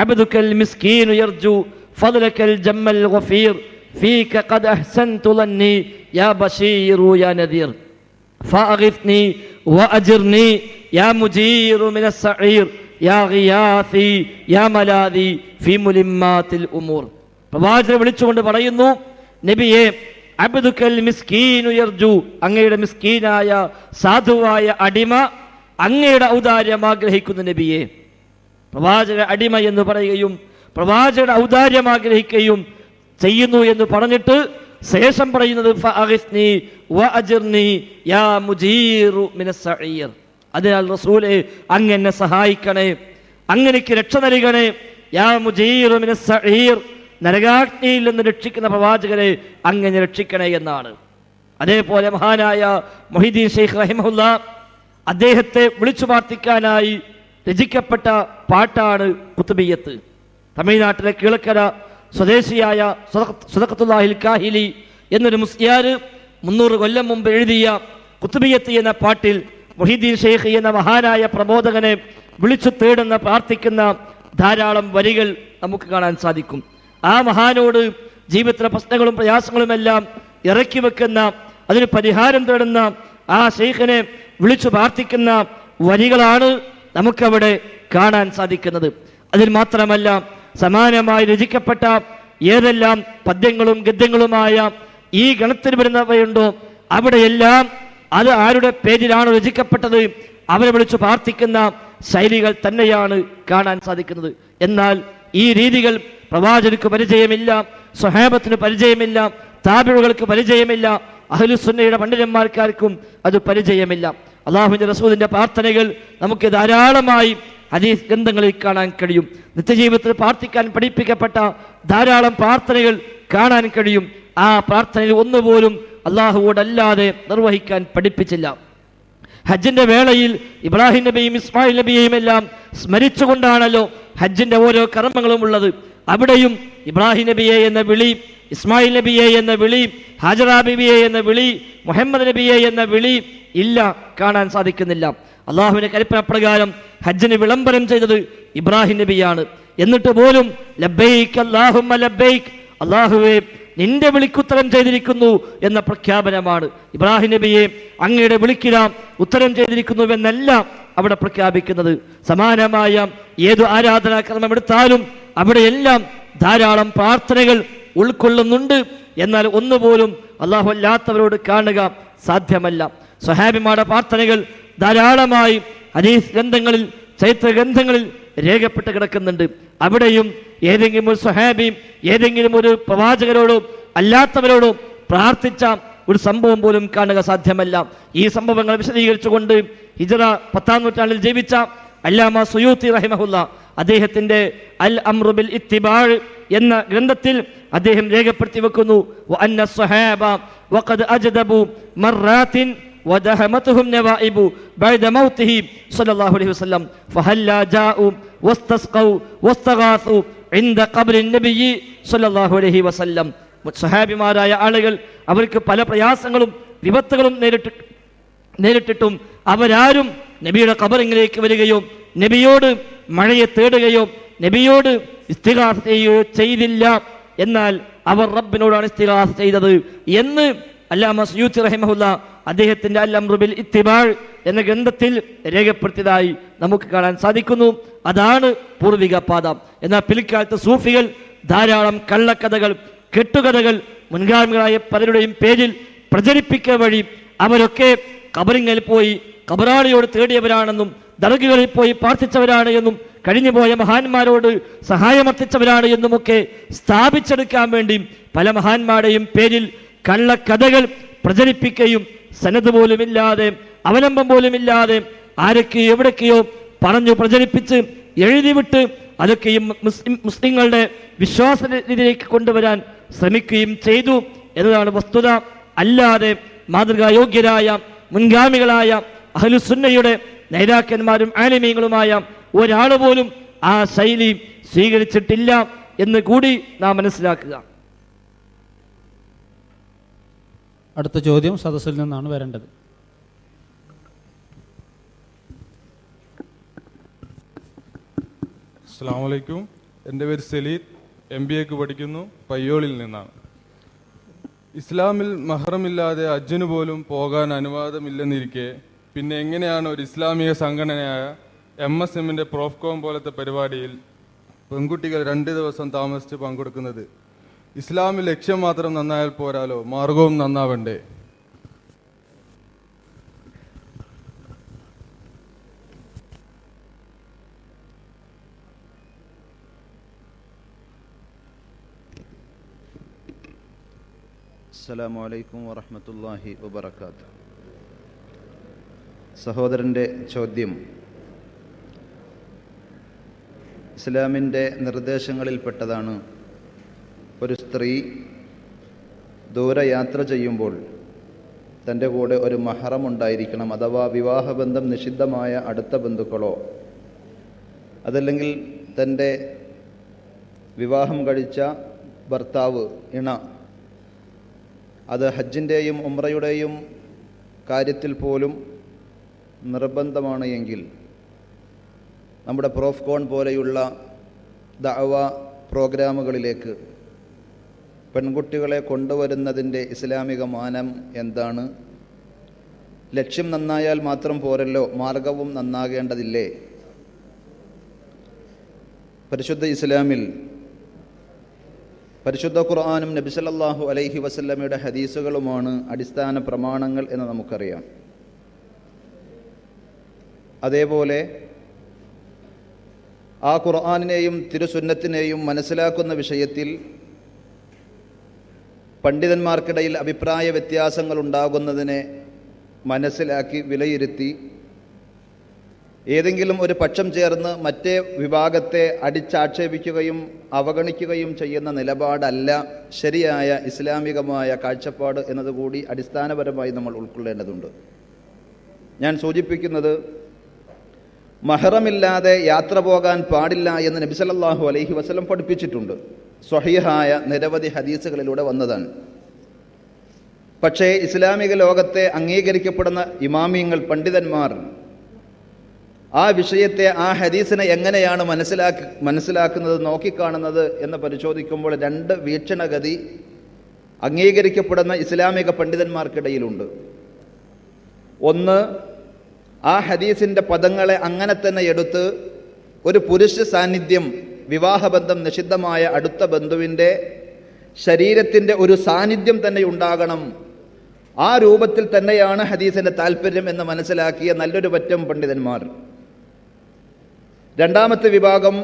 അബ്ദുക്കൽ മിസ്കീനു യർജു ഫദ്ലക്കൽ ജമ്മൽ ഗഫീർ ഫീക ഖദ് അഹ്സൻതു ലന്നി യാ ബശീറു യാ നദീർ ഫഅഗ്ഫ്നി വഅജിർനി യാ മുജീറു മിനസ് സഈർ യാ ഗിയാസി യാ മലാദി ഫീ മുലിമ്മാത്തിൽ ഉമൂർ. പ്രവാചകനെ വിളിച്ചുകൊണ്ട് പറയുന്നു, നബിയെ, അബ്ദുക്കൽ മിസ്കീനു യർജു, അങ്ങയുടെ മിസ്കീനായ സാധുവായ അടിമ അങ്ങയുടെ ഔദാര്യം ആഗ്രഹിക്കുന്നു നബിയെ. പ്രവാചക അടിമ എന്ന് പറയുകയും പ്രവാചകയുടെ ഔദാര്യം ആഗ്രഹിക്കുകയും ചെയ്യുന്നു എന്ന് പറഞ്ഞിട്ട് ശേഷം പറയുന്നത് ഫഅഗ്ഫ്നി വഅജിർനി യാ മുജീറു മിനസ് സഈർ. അതിനാൽ റസൂലേ, അങ്ങെന്നെ സഹായിക്കണേ, അങ്ങനെക്ക് രക്ഷ നൽകണേ. യാ മുജീറു മിനസ് സഈർ, നരകാഗ്നിയിൽ നിന്ന് രക്ഷിക്കുന്ന പ്രവാചകരെ അങ്ങനെ രക്ഷിക്കണേ എന്നാണ്. അതേപോലെ മഹാനായ മുഹീദ്ദീൻ ശൈഖ് റഹിമഹുല്ലാ അദ്ദേഹത്തെ വിളിച്ചു പ്രാർത്ഥിക്കാനായി രചിക്കപ്പെട്ട പാട്ടാണ് കുത്തുബിയ്യത്ത്. തമിഴ്നാട്ടിലെ കീഴക്കര സ്വദേശിയായ സദഖത്തുല്ലാഹിൽ കാഹിലി എന്നൊരു മുസ്ലിയാർ 300 കൊല്ലം മുമ്പ് എഴുതിയ കുത്തുബിയ്യത്ത് എന്ന പാട്ടിൽ മുഹീദ്ദീൻ ശൈഖ് എന്ന മഹാനായ പ്രബോധകനെ വിളിച്ചു തേടുന്ന, പ്രാർത്ഥിക്കുന്ന ധാരാളം വരികൾ നമുക്ക് കാണാൻ സാധിക്കും. ആ മഹാനോട് ജീവിതത്തിലെ പ്രശ്നങ്ങളും പ്രയാസങ്ങളുമെല്ലാം ഇറക്കി വെക്കുന്ന, അതിന് പരിഹാരം തേടുന്ന ആ ശൈഖിനെ വിളിച്ചു പ്രാർത്ഥിക്കുന്ന വരികളാണ് നമുക്കവിടെ കാണാൻ സാധിക്കുന്നത്. അതിൽ മാത്രമല്ല, സമാനമായി രചിക്കപ്പെട്ട ഏതെല്ലാം പദ്യങ്ങളും ഗദ്യങ്ങളുമായ ഈ ഗണത്തിൽ വരുന്നവയുണ്ടോ അവിടെയെല്ലാം അത് ആരുടെ പേരിലാണ് രചിക്കപ്പെട്ടത് അവരെ വിളിച്ചു പ്രാർത്ഥിക്കുന്ന ശൈലികൾ തന്നെയാണ് കാണാൻ സാധിക്കുന്നത്. എന്നാൽ ഈ രീതികൾ പ്രവാചകർക്ക് പരിചയമില്ല, സ്വഹാബത്തിന് പരിചയമില്ല, താബിഉകൾക്ക് പരിചയമില്ല, അഹ്ലുസുന്നയുടെ പണ്ഡിതന്മാർക്കാർക്കും അത് പരിചയമില്ല. അല്ലാഹുവിന്റെ റസൂലിന്റെ പ്രാർത്ഥനകൾ നമുക്ക് ധാരാളമായി ഹദീസ് ഗ്രന്ഥങ്ങളിൽ കാണാൻ കഴിയും. നിത്യജീവിതത്തിൽ പ്രാർത്ഥിക്കാൻ പഠിപ്പിക്കപ്പെട്ട ധാരാളം പ്രാർത്ഥനകൾ കാണാൻ കഴിയും. ആ പ്രാർത്ഥനയിൽ ഒന്നുപോലും അല്ലാഹുവോടല്ലാതെ നിർവഹിക്കാൻ പഠിപ്പിച്ചില്ല. ഹജ്ജിന്റെ വേളയിൽ ഇബ്രാഹിം നബിയും ഇസ്മായിൽ നബിയെയും എല്ലാം സ്മരിച്ചുകൊണ്ടാണല്ലോ ഹജ്ജിന്റെ ഓരോ കർമ്മങ്ങളും ഉള്ളത്. അവിടെയും ഇബ്രാഹിം നബിയെ എന്ന വിളി, ഇസ്മായിൽ നബിയെ എന്ന വിളി, ഹാജറ ബീവിയെ എന്ന വിളി, മുഹമ്മദ് നബിയെ എന്ന വിളി ഇല്ല, കാണാൻ സാധിക്കുന്നില്ല. അള്ളാഹുവിന്റെ കൽപ്പന പ്രകാരം ഹജ്ജിന് വിളംബരം ചെയ്തത് ഇബ്രാഹിം നബിയാണ്. എന്നിട്ട് പോലും ലബ്ബൈക് അല്ലാഹുമ്മ ലബ്ബൈക്, അള്ളാഹുവേ നിന്റെ വിളിക്കുത്തരം ചെയ്തിരിക്കുന്നു എന്ന പ്രഖ്യാപനമാണ്. ഇബ്രാഹിം നബിയെ അങ്ങയുടെ വിളിക്കിടാം ഉത്തരം ചെയ്തിരിക്കുന്നുവെന്നല്ല അവിടെ പ്രഖ്യാപിക്കുന്നത്. സമാനമായ ഏതു ആരാധനാക്രമം എടുത്താലും അവിടെയെല്ലാം ധാരാളം പ്രാർത്ഥനകൾ ഉൾക്കൊള്ളുന്നുണ്ട്. എന്നാൽ ഒന്നുപോലും അല്ലാഹു അല്ലാത്തവരോട് കാണുക സാധ്യമല്ല. സ്വഹാബിമാരുടെ പ്രാർത്ഥനകൾ ധാരാളമായി ഹദീസ് ഗ്രന്ഥങ്ങളിൽ, ചരിത്ര ഗ്രന്ഥങ്ങളിൽ രേഖപ്പെട്ട് കിടക്കുന്നുണ്ട്. അവിടെയും ഏതെങ്കിലും ഒരു സ്വഹാബി ഏതെങ്കിലും ഒരു പ്രവാചകരോടോ അല്ലാത്തവരോടോ പ്രാർത്ഥിച്ച ഒരു സംഭവം പോലും കാണുക സാധ്യമല്ല. ഈ സംഭവങ്ങൾ വിശദീകരിച്ചുകൊണ്ട് ഹിജ്റ 10-ാം നൂറ്റാണ്ടിൽ ജീവിച്ച അല്ലാമ സുയൂത്തി റഹിമഹുല്ല അദ്ദേഹത്തിന്റെ അൽ അംറു ബിൽ ഇത്തിബാഅ് എന്ന ഗ്രന്ഥത്തിൽ അദ്ദേഹം രേഖപ്പെടുത്തി വെക്കുന്നു, വഅന്ന സ്വഹാബ വഖദ് അജ്ദബു മർറാത്തിൻ വദഹമതുഹും നവാഇബു ബഅദ മൗതിഹി സ്വല്ലല്ലാഹു അലൈഹി വസല്ലം ഫഹല്ലാ ജാഉ വസ്തസ്ഖൗ വസ്തഗാസു ഇൻദ ഖബ്രിൻ നബിയ്യി സ്വല്ലല്ലാഹു അലൈഹി വസല്ലം. സ്വഹാബിമാരായ ആളുകൾ അവർക്ക് പല പ്രയാസങ്ങളും വിപത്തുകളും നേരിട്ടിട്ടും അവരാരും നബിയുടെ ഖബറിലേക്ക് വരികയോ നബിയോട് മഴയെ തേടുകയോ നബിയോട് ഇസ്തിഗാസ ചെയ്യുകയോ ചെയ്തില്ല. എന്നാൽ അവർ റബ്ബിനോടാണ് ഇസ്തിഗാസ ചെയ്തത് എന്ന് അല്ലാമ സുയൂത്തി റഹിമഹുല്ല അദ്ദേഹത്തിന്റെ അൽ അംറു ബിൽ ഇത്തിബാഅ് എന്ന ഗ്രന്ഥത്തിൽ രേഖപ്പെടുത്തിയതായി നമുക്ക് കാണാൻ സാധിക്കുന്നു. അതാണ് പൂർവിക പാത. എന്നാൽ പിൽക്കാലത്ത് സൂഫികൾ ധാരാളം കള്ളക്കഥകൾ, കെട്ടുകഥകൾ മുൻഗാമികളായ പലരുടെയും പേരിൽ പ്രചരിപ്പിക്കുക വഴി അവരൊക്കെ ഖബറിങ്ങിൽ പോയി ഖബറാളിയോട് തേടിയവരാണെന്നും ദർഗകളിൽ പോയി പ്രാർത്ഥിച്ചവരാണ് എന്നും കഴിഞ്ഞുപോയ മഹാന്മാരോട് സഹായമർത്ഥിച്ചവരാണ് എന്നുമൊക്കെ സ്ഥാപിച്ചെടുക്കാൻ വേണ്ടി പല മഹാന്മാരുടെയും പേരിൽ കള്ളക്കഥകൾ പ്രചരിപ്പിക്കുകയും സനദ് പോലുമില്ലാതെ അവലംബം പോലുമില്ലാതെ ആരൊക്കെയോ എവിടൊക്കെയോ പറഞ്ഞു പ്രചരിപ്പിച്ച് എഴുതിവിട്ട് അതൊക്കെയും മുസ്ലിങ്ങളുടെ വിശ്വാസത്തിലേക്ക് കൊണ്ടുവരാൻ ശ്രമിക്കുകയും ചെയ്തു എന്നതാണ് വസ്തുത. അല്ലാതെ മാതൃകായോഗ്യരായ മുൻഗാമികളായ അഹ്ലുസുന്നയുടെ നേതാക്കന്മാരും ആലിമീങ്ങളുമായ ഒരാൾ പോലും ആ ശൈലി സ്വീകരിച്ചിട്ടില്ല എന്ന് കൂടി നാം മനസ്സിലാക്കുക. അടുത്ത ചോദ്യം സദസ്സിൽ നിന്നാണ് വരേണ്ടത്. അസ്സലാമു അലൈക്കും. എൻ്റെ പേര് സലീദ്, MBA പഠിക്കുന്നു, പയ്യോളിൽ നിന്നാണ്. ഇസ്ലാമിൽ മഹ്റമില്ലാതെ ഹജ്ജിന് പോലും പോകാൻ അനുവാദമില്ലെന്നിരിക്കെ പിന്നെ എങ്ങനെയാണ് ഒരു ഇസ്ലാമിക സംഘടനയായ MSMന്റെ പ്രോഫ്കോം പോലത്തെ പരിപാടിയിൽ പെൺകുട്ടികൾ 2 ദിവസം താമസിച്ച് പങ്കെടുക്കുന്നത്? ഇസ്ലാമിൽ ലക്ഷ്യം മാത്രം നന്നായാൽ പോരാലോ, മാർഗവും നന്നാവണ്ടേ? അസ്സലാമു അലൈക്കും വറഹ്മത്തുള്ളാഹി വബറകാതുഹു. സഹോദരൻ്റെ ചോദ്യം ഇസ്ലാമിൻ്റെ നിർദ്ദേശങ്ങളിൽപ്പെട്ടതാണ്. ഒരു സ്ത്രീ ദൂരയാത്ര ചെയ്യുമ്പോൾ തൻ്റെ കൂടെ ഒരു മഹറം ഉണ്ടായിരിക്കണം. അഥവാ വിവാഹബന്ധം നിഷിദ്ധമായ അടുത്ത ബന്ധുക്കളോ അതല്ലെങ്കിൽ തൻ്റെ വിവാഹം കഴിച്ച ഭർത്താവ്, ഇണ, അത് ഹജ്ജിൻ്റെയും ഉംറയുടെയും കാര്യത്തിൽ പോലും നിർബന്ധമാണ് എങ്കിൽ നമ്മുടെ പ്രോഫ്കോൺ പോലെയുള്ള ദഅവ പ്രോഗ്രാമുകളിലേക്ക് പെൺകുട്ടികളെ കൊണ്ടുവരുന്നതിൻ്റെ ഇസ്ലാമിക മാനം എന്താണ്? ലക്ഷ്യം നന്നായാൽ മാത്രം പോരല്ലോ, മാർഗവും നന്നാകേണ്ടതില്ലേ? പരിശുദ്ധ ഇസ്ലാമിൽ പരിശുദ്ധ ഖുർആനും നബി സല്ലല്ലാഹു അലൈഹി വസല്ലമയുടെ ഹദീസുകളുമാണ് അടിസ്ഥാന പ്രമാണങ്ങൾ എന്ന് നമുക്കറിയാം. അതേപോലെ ആ ഖുർആനിനെയും തിരുസുന്നത്തിനെയും മനസ്സിലാക്കുന്ന വിഷയത്തിൽ പണ്ഡിതന്മാർക്കിടയിൽ അഭിപ്രായ വ്യത്യാസങ്ങൾ ഉണ്ടാകുന്നതിനെ മനസ്സിലാക്കി വിലയിരുത്തി ഏതെങ്കിലും ഒരു പക്ഷം ചേർന്ന് മറ്റേ വിഭാഗത്തെ അടിച്ചാക്ഷേപിക്കുകയും അവഗണിക്കുകയും ചെയ്യുന്ന നിലപാടല്ല ശരിയായ ഇസ്ലാമികമായ കാഴ്ചപ്പാട് എന്നതുകൂടി അടിസ്ഥാനപരമായി നമ്മൾ ഉൾക്കൊള്ളേണ്ടതുണ്ട്. ഞാൻ സൂചിപ്പിക്കുന്നത്, മഹ്റമില്ലാതെ യാത്ര പോകാൻ പാടില്ല എന്ന് നബി സല്ലല്ലാഹു അലൈഹി വസല്ലം പഠിപ്പിച്ചിട്ടുണ്ട്. സ്വഹീഹായ നിരവധി ഹദീസുകളിലൂടെ വന്നതാണ്. പക്ഷേ ഇസ്ലാമിക ലോകത്തെ അംഗീകരിക്കപ്പെടുന്ന ഇമാമിയങ്ങൾ, പണ്ഡിതന്മാർ ആ വിഷയത്തെ, ആ ഹദീസിനെ എങ്ങനെയാണ് മനസ്സിലാക്കുന്നത്, നോക്കിക്കാണുന്നത് എന്ന് പരിശോധിക്കുമ്പോൾ രണ്ട് വീക്ഷണഗതി അംഗീകരിക്കപ്പെടുന്ന ഇസ്ലാമിക പണ്ഡിതന്മാർക്കിടയിലുണ്ട്. ഒന്ന്, ആ ഹദീസിൻ്റെ പദങ്ങളെ അങ്ങനെ തന്നെ എടുത്ത് ഒരു പുരുഷ സാന്നിധ്യം, വിവാഹബന്ധം നിഷിദ്ധമായ അടുത്ത ബന്ധുവിൻ്റെ ശരീരത്തിൻ്റെ ഒരു സാന്നിധ്യം തന്നെ ഉണ്ടാകണം, ആ രൂപത്തിൽ തന്നെയാണ് ഹദീസിൻ്റെ താല്പര്യം എന്ന് മനസ്സിലാക്കിയ നല്ലൊരു പറ്റം പണ്ഡിതന്മാർ. രണ്ടാമത്തെ വിഭാഗം,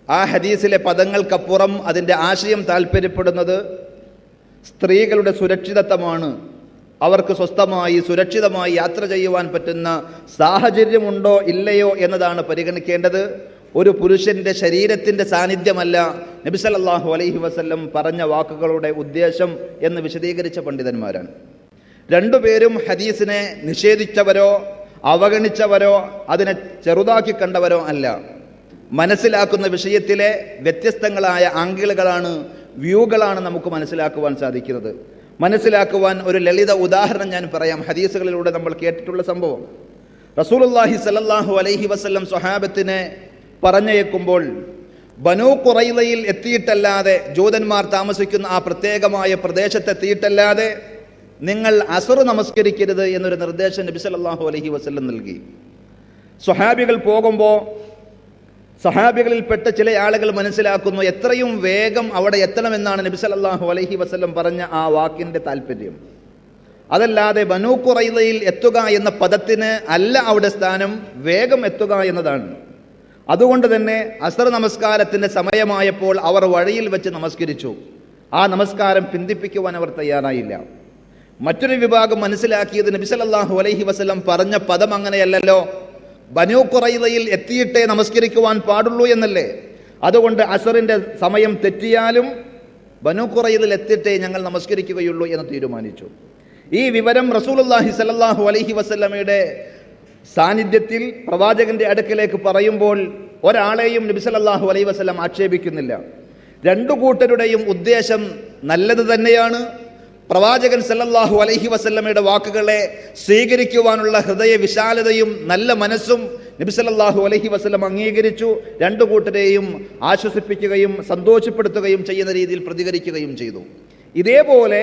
ആ ഹദീസിലെ പദങ്ങൾക്കപ്പുറം അതിൻ്റെ ആശയം താല്പര്യപ്പെടുന്നത് സ്ത്രീകളുടെ സുരക്ഷിതത്വമാണ്, അവർക്ക് സ്വസ്ഥമായി സുരക്ഷിതമായി യാത്ര ചെയ്യുവാൻ പറ്റുന്ന സാഹചര്യമുണ്ടോ ഇല്ലയോ എന്നതാണ് പരിഗണിക്കേണ്ടത്. ഒരു പുരുഷൻ്റെ ശരീരത്തിൻ്റെ സാന്നിധ്യമല്ല നബി സല്ലല്ലാഹു അലൈഹി വസല്ലം പറഞ്ഞ വാക്കുകളുടെ ഉദ്ദേശം എന്ന് വിശദീകരിച്ച പണ്ഡിതന്മാരാണ്. രണ്ടുപേരും ഹദീസിനെ നിഷേധിച്ചവരോ അവഗണിച്ചവരോ അതിനെ ചെറുതാക്കി കണ്ടവരോ അല്ല. മനസ്സിലാക്കുന്ന വിഷയത്തിലെ വ്യത്യസ്തങ്ങളായ ആംഗിളുകളാണ്, വ്യൂകളാണ് നമുക്ക് മനസ്സിലാക്കുവാൻ സാധിക്കുന്നത്. മനസ്സിലാക്കുവാൻ ഒരു ലളിത ഉദാഹരണം ഞാൻ പറയാം. ഹദീസുകളിലൂടെ നമ്മൾ കേട്ടിട്ടുള്ള സംഭവം, റസൂലുള്ളാഹി സ്വല്ലല്ലാഹു അലൈഹി വസല്ലം സ്വഹാബത്തിനെ പറഞ്ഞയക്കുമ്പോൾ ബനൂ ഖുറൈളയിൽ എത്തിയിട്ടല്ലാതെ, ജൂതന്മാർ താമസിക്കുന്ന ആ പ്രത്യേകമായ പ്രദേശത്തെത്തിയിട്ടല്ലാതെ നിങ്ങൾ അസ്ർ നമസ്കരിക്കരുത് എന്നൊരു നിർദ്ദേശം നബി സല്ലല്ലാഹു അലൈഹി വസല്ലം നൽകി. സ്വഹാബികൾ പോകുമ്പോൾ സഹാബികളിൽപ്പെട്ട ചില ആളുകൾ മനസ്സിലാക്കുന്നു, എത്രയും വേഗം അവിടെ എത്തണമെന്നാണ് നബി സല്ലല്ലാഹു അലൈഹി വസല്ലം പറഞ്ഞ ആ വാക്കിൻ്റെ താല്പര്യം. അതല്ലാതെ ബനൂ ഖുറൈളയിൽ എത്തുക എന്ന പദത്തിന് അല്ല അവിടെ സ്ഥാനം, വേഗം എത്തുക എന്നതാണ്. അതുകൊണ്ട് തന്നെ അസ്ർ നമസ്കാരത്തിൻ്റെ സമയമായപ്പോൾ അവർ വഴിയിൽ വെച്ച് നമസ്കരിച്ചു. ആ നമസ്കാരം പിന്തിപ്പിക്കുവാൻ അവർ തയ്യാറായില്ല. മറ്റൊരു വിഭാഗം മനസ്സിലാക്കിയത്, നബി സല്ലല്ലാഹു അലൈഹി വസല്ലം പറഞ്ഞ പദം അങ്ങനെയല്ലല്ലോ, ബനൂ ഖുറൈളയിൽ എത്തിയിട്ടേ നമസ്കരിക്കുവാൻ പാടുള്ളൂ എന്നല്ലേ, അതുകൊണ്ട് അസറിൻ്റെ സമയം തെറ്റിയാലും ബനൂ ഖുറൈളയിൽ എത്തിയിട്ടേ ഞങ്ങൾ നമസ്കരിക്കുകയുള്ളൂ എന്ന് തീരുമാനിച്ചു. ഈ വിവരം റസൂലുള്ളാഹി സ്വല്ലല്ലാഹു അലൈഹി വസല്ലമയുടെ സാന്നിധ്യത്തിൽ പ്രവാചകന്റെ അടുക്കലേക്ക് പറയുമ്പോൾ ഒരാളെയും നബി സല്ലല്ലാഹു അലൈഹി വസല്ലം ആക്ഷേപിക്കുന്നില്ല. രണ്ടു കൂട്ടരുടെയും ഉദ്ദേശം നല്ലത് തന്നെയാണ്. പ്രവാചകൻ സല്ലല്ലാഹു അലൈഹി വസല്ലമയുടെ വാക്കുകളെ സ്വീകരിക്കുവാനുള്ള ഹൃദയ വിശാലതയും നല്ല മനസ്സും നബി സല്ലല്ലാഹു അലൈഹി വസല്ലം അംഗീകരിച്ചു. രണ്ടു കൂട്ടരെയും ആശ്വസിപ്പിക്കുകയും സന്തോഷപ്പെടുത്തുകയും ചെയ്യുന്ന രീതിയിൽ പ്രതികരിക്കുകയും ചെയ്തു. ഇതേപോലെ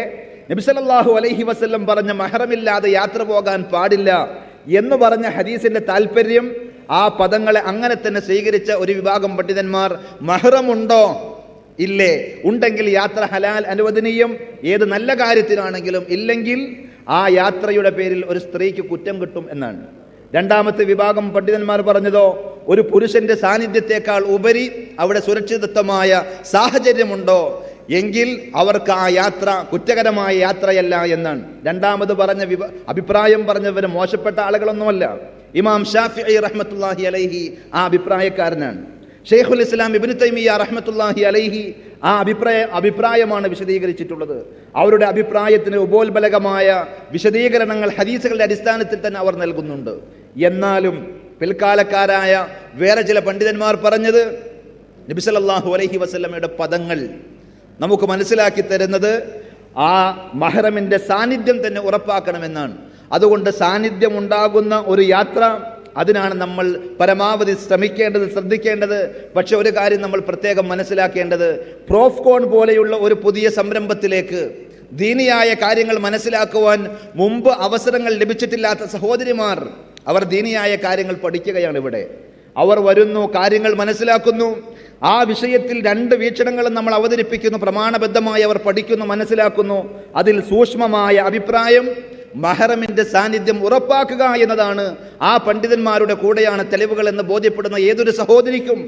നബി സല്ലല്ലാഹു അലൈഹി വസല്ലം പറഞ്ഞ മഹ്റമില്ലാതെ യാത്ര പോകാൻ പാടില്ല എന്ന് പറഞ്ഞ ഹദീസിന്റെ താല്പര്യം, ആ പദങ്ങളെ അങ്ങനെ തന്നെ സ്വീകരിച്ച ഒരു വിഭാഗം പണ്ഡിതന്മാർ, മഹ്റമുണ്ടോ ഇല്ലേ, ഉണ്ടെങ്കിൽ യാത്ര ഹലാൽ അനുവദനീയം, ഏത് നല്ല കാര്യത്തിനാണെങ്കിലും, ഇല്ലെങ്കിൽ ആ യാത്രയുടെ പേരിൽ ഒരു സ്ത്രീക്ക് കുറ്റം കിട്ടും എന്നാണ്. രണ്ടാമത്തെ വിഭാഗം പണ്ഡിതന്മാർ പറഞ്ഞതോ, ഒരു പുരുഷന്റെ സാന്നിധ്യത്തെക്കാൾ ഉപരി അവിടെ സുരക്ഷിതത്വമായ സാഹചര്യമുണ്ടോ എങ്കിൽ അവർക്ക് ആ യാത്ര കുറ്റകരമായ യാത്രയല്ല എന്നാണ്. രണ്ടാമത് പറഞ്ഞ അഭിപ്രായം പറഞ്ഞവർ മോശപ്പെട്ട ആളുകളൊന്നുമല്ല. ഇമാം ഷാഫിഈ റഹ്മത്തുള്ളാഹി അലൈഹി ആ അഭിപ്രായക്കാരനാണ്. ഷെയ്ഖുൽ ഇസ്ലാം ഇബ്നു തൈമിയ്യ റഹ്മത്തുള്ളാഹി അലൈഹി ആ അഭിപ്രായമാണ് വിശദീകരിച്ചിട്ടുള്ളത്. അവരുടെ അഭിപ്രായത്തിന് ഉപോത്ബലകമായ വിശദീകരണങ്ങൾ ഹദീസുകളുടെ അടിസ്ഥാനത്തിൽ തന്നെ അവർ നൽകുന്നുണ്ട്. എന്നാലും പിൽക്കാലക്കാരായ വേറെ ചില പണ്ഡിതന്മാർ പറഞ്ഞത്, നബി സല്ലല്ലാഹു അലൈഹി വസല്ലമയുടെ പദങ്ങൾ നമുക്ക് മനസ്സിലാക്കി തരുന്നത് ആ മഹ്റമിന്റെ സാന്നിധ്യം തന്നെ ഉറപ്പാക്കണമെന്നാണ്. അതുകൊണ്ട് സാന്നിധ്യം ഉണ്ടാകുന്ന ഒരു യാത്ര അതിനാണ് നമ്മൾ പരമാവധി ശ്രമിക്കേണ്ടത്, ശ്രദ്ധിക്കേണ്ടത്. പക്ഷെ ഒരു കാര്യം നമ്മൾ പ്രത്യേകം മനസ്സിലാക്കേണ്ടത്, പ്രോഫ്കോൺ പോലെയുള്ള ഒരു പുതിയ സംരംഭത്തിലേക്ക് ദീനിയായ കാര്യങ്ങൾ മനസ്സിലാക്കുവാൻ മുമ്പ് അവസരങ്ങൾ ലഭിച്ചിട്ടില്ലാത്ത സഹോദരിമാർ അവർ ദീനിയായ കാര്യങ്ങൾ പഠിക്കുകയാണ്. ഇവിടെ അവർ വരുന്നു, കാര്യങ്ങൾ മനസ്സിലാക്കുന്നു. ആ വിഷയത്തിൽ 2 വീക്ഷണങ്ങളും നമ്മൾ അവതരിപ്പിക്കുന്നു. പ്രമാണബദ്ധമായി അവർ പഠിക്കുന്നു, മനസ്സിലാക്കുന്നു. അതിൽ സൂക്ഷ്മമായ അഭിപ്രായം മഹറമിന്റെ സാന്നിധ്യം ഉറപ്പാക്കുക എന്നതാണ്. ആ പണ്ഡിതന്മാരുടെ കൂടെയാണ് തെളിവുകൾ എന്ന് ബോധ്യപ്പെടുന്ന ഏതൊരു സഹോദരിക്കും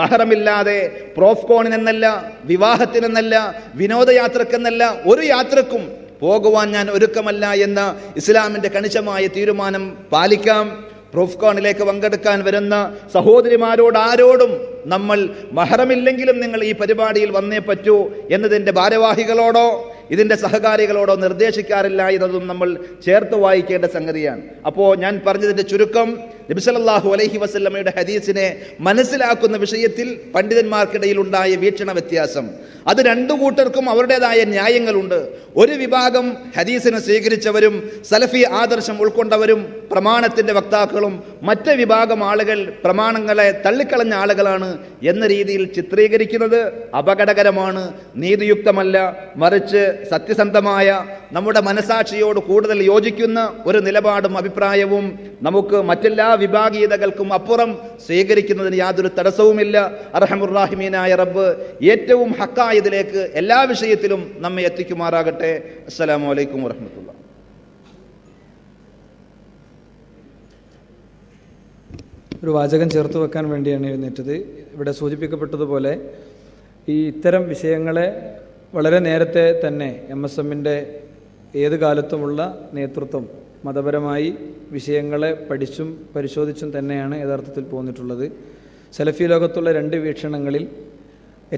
മഹറമില്ലാതെ പ്രോഫ്കോണിനെന്നല്ല, വിവാഹത്തിനെന്നല്ല, വിനോദയാത്രക്കെന്നല്ല, ഒരു യാത്രക്കും പോകുവാൻ ഞാൻ ഒരുക്കമല്ല എന്ന ഇസ്ലാമിന്റെ കണിശമായ തീരുമാനം പാലിക്കാം. പ്രോഫ്കോണിലേക്ക് പങ്കെടുക്കാൻ വരുന്ന സഹോദരിമാരോട് ആരോടും നമ്മൾ മഹറമില്ലെങ്കിലും നിങ്ങൾ ഈ പരിപാടിയിൽ വന്നേ പറ്റൂ എന്നതിൻ്റെ ഭാരവാഹികളോടോ ഇതിൻ്റെ സഹകാരികളോടോ നിർദ്ദേശിക്കാറില്ല എന്നതും നമ്മൾ ചേർത്ത് വായിക്കേണ്ട സംഗതിയാണ്. അപ്പോൾ ഞാൻ പറഞ്ഞതിൻ്റെ ചുരുക്കം, നബി സല്ലല്ലാഹു അലൈഹി വസല്ലമയുടെ ഹദീസിനെ മനസ്സിലാക്കുന്ന വിഷയത്തിൽ പണ്ഡിതന്മാർക്കിടയിൽ ഉണ്ടായ വീക്ഷണ വ്യത്യാസം, അത് 2 കൂട്ടർക്കും അവരുടേതായ ന്യായങ്ങളുണ്ട്. ഒരു വിഭാഗം ഹദീസിനെ സ്വീകരിച്ചവരും സലഫി ആദർശം ഉൾക്കൊണ്ടവരും പ്രമാണത്തിൻ്റെ വക്താക്കളും, മറ്റു വിഭാഗം ആളുകൾ പ്രമാണങ്ങളെ തള്ളിക്കളഞ്ഞ ആളുകളാണ് എന്ന രീതിയിൽ ചിത്രീകരിക്കുന്നത് അപകടകരമാണ്, നീതിയുക്തമല്ല. മറിച്ച് സത്യസന്ധമായ നമ്മുടെ മനസാക്ഷിയോട് കൂടുതൽ യോജിക്കുന്ന ഒരു നിലപാടും അഭിപ്രായവും നമുക്ക് മറ്റെല്ലാ വിഭാഗീയതകൾക്കും അപ്പുറം സ്വീകരിക്കുന്നതിന് യാതൊരു തടസ്സവുമില്ല. അർഹമുർറാഹിമീനായ റബ്ബ് ഏറ്റവും ഹക്കായതിലേക്ക് എല്ലാ വിഷയത്തിലും നമ്മെ എത്തിക്കുമാറാകട്ടെ. അസ്സലാമു അലൈക്കും വറഹ്മത്തുള്ളാഹി. ഒരു വാചകം ചേർത്ത് വെക്കാൻ വേണ്ടിയാണ് എഴുന്നേറ്റത്. ഇവിടെ സൂചിപ്പിക്കപ്പെട്ടതുപോലെ ഇത്തരം വിഷയങ്ങളെ വളരെ നേരത്തെ തന്നെ MSMൻ്റെ ഏത് കാലത്തുമുള്ള നേതൃത്വം മതപരമായി വിഷയങ്ങളെ പഠിച്ചും പരിശോധിച്ചും തന്നെയാണ് യഥാർത്ഥത്തിൽ പോന്നിട്ടുള്ളത്. സലഫി ലോകത്തുള്ള 2 വീക്ഷണങ്ങളിൽ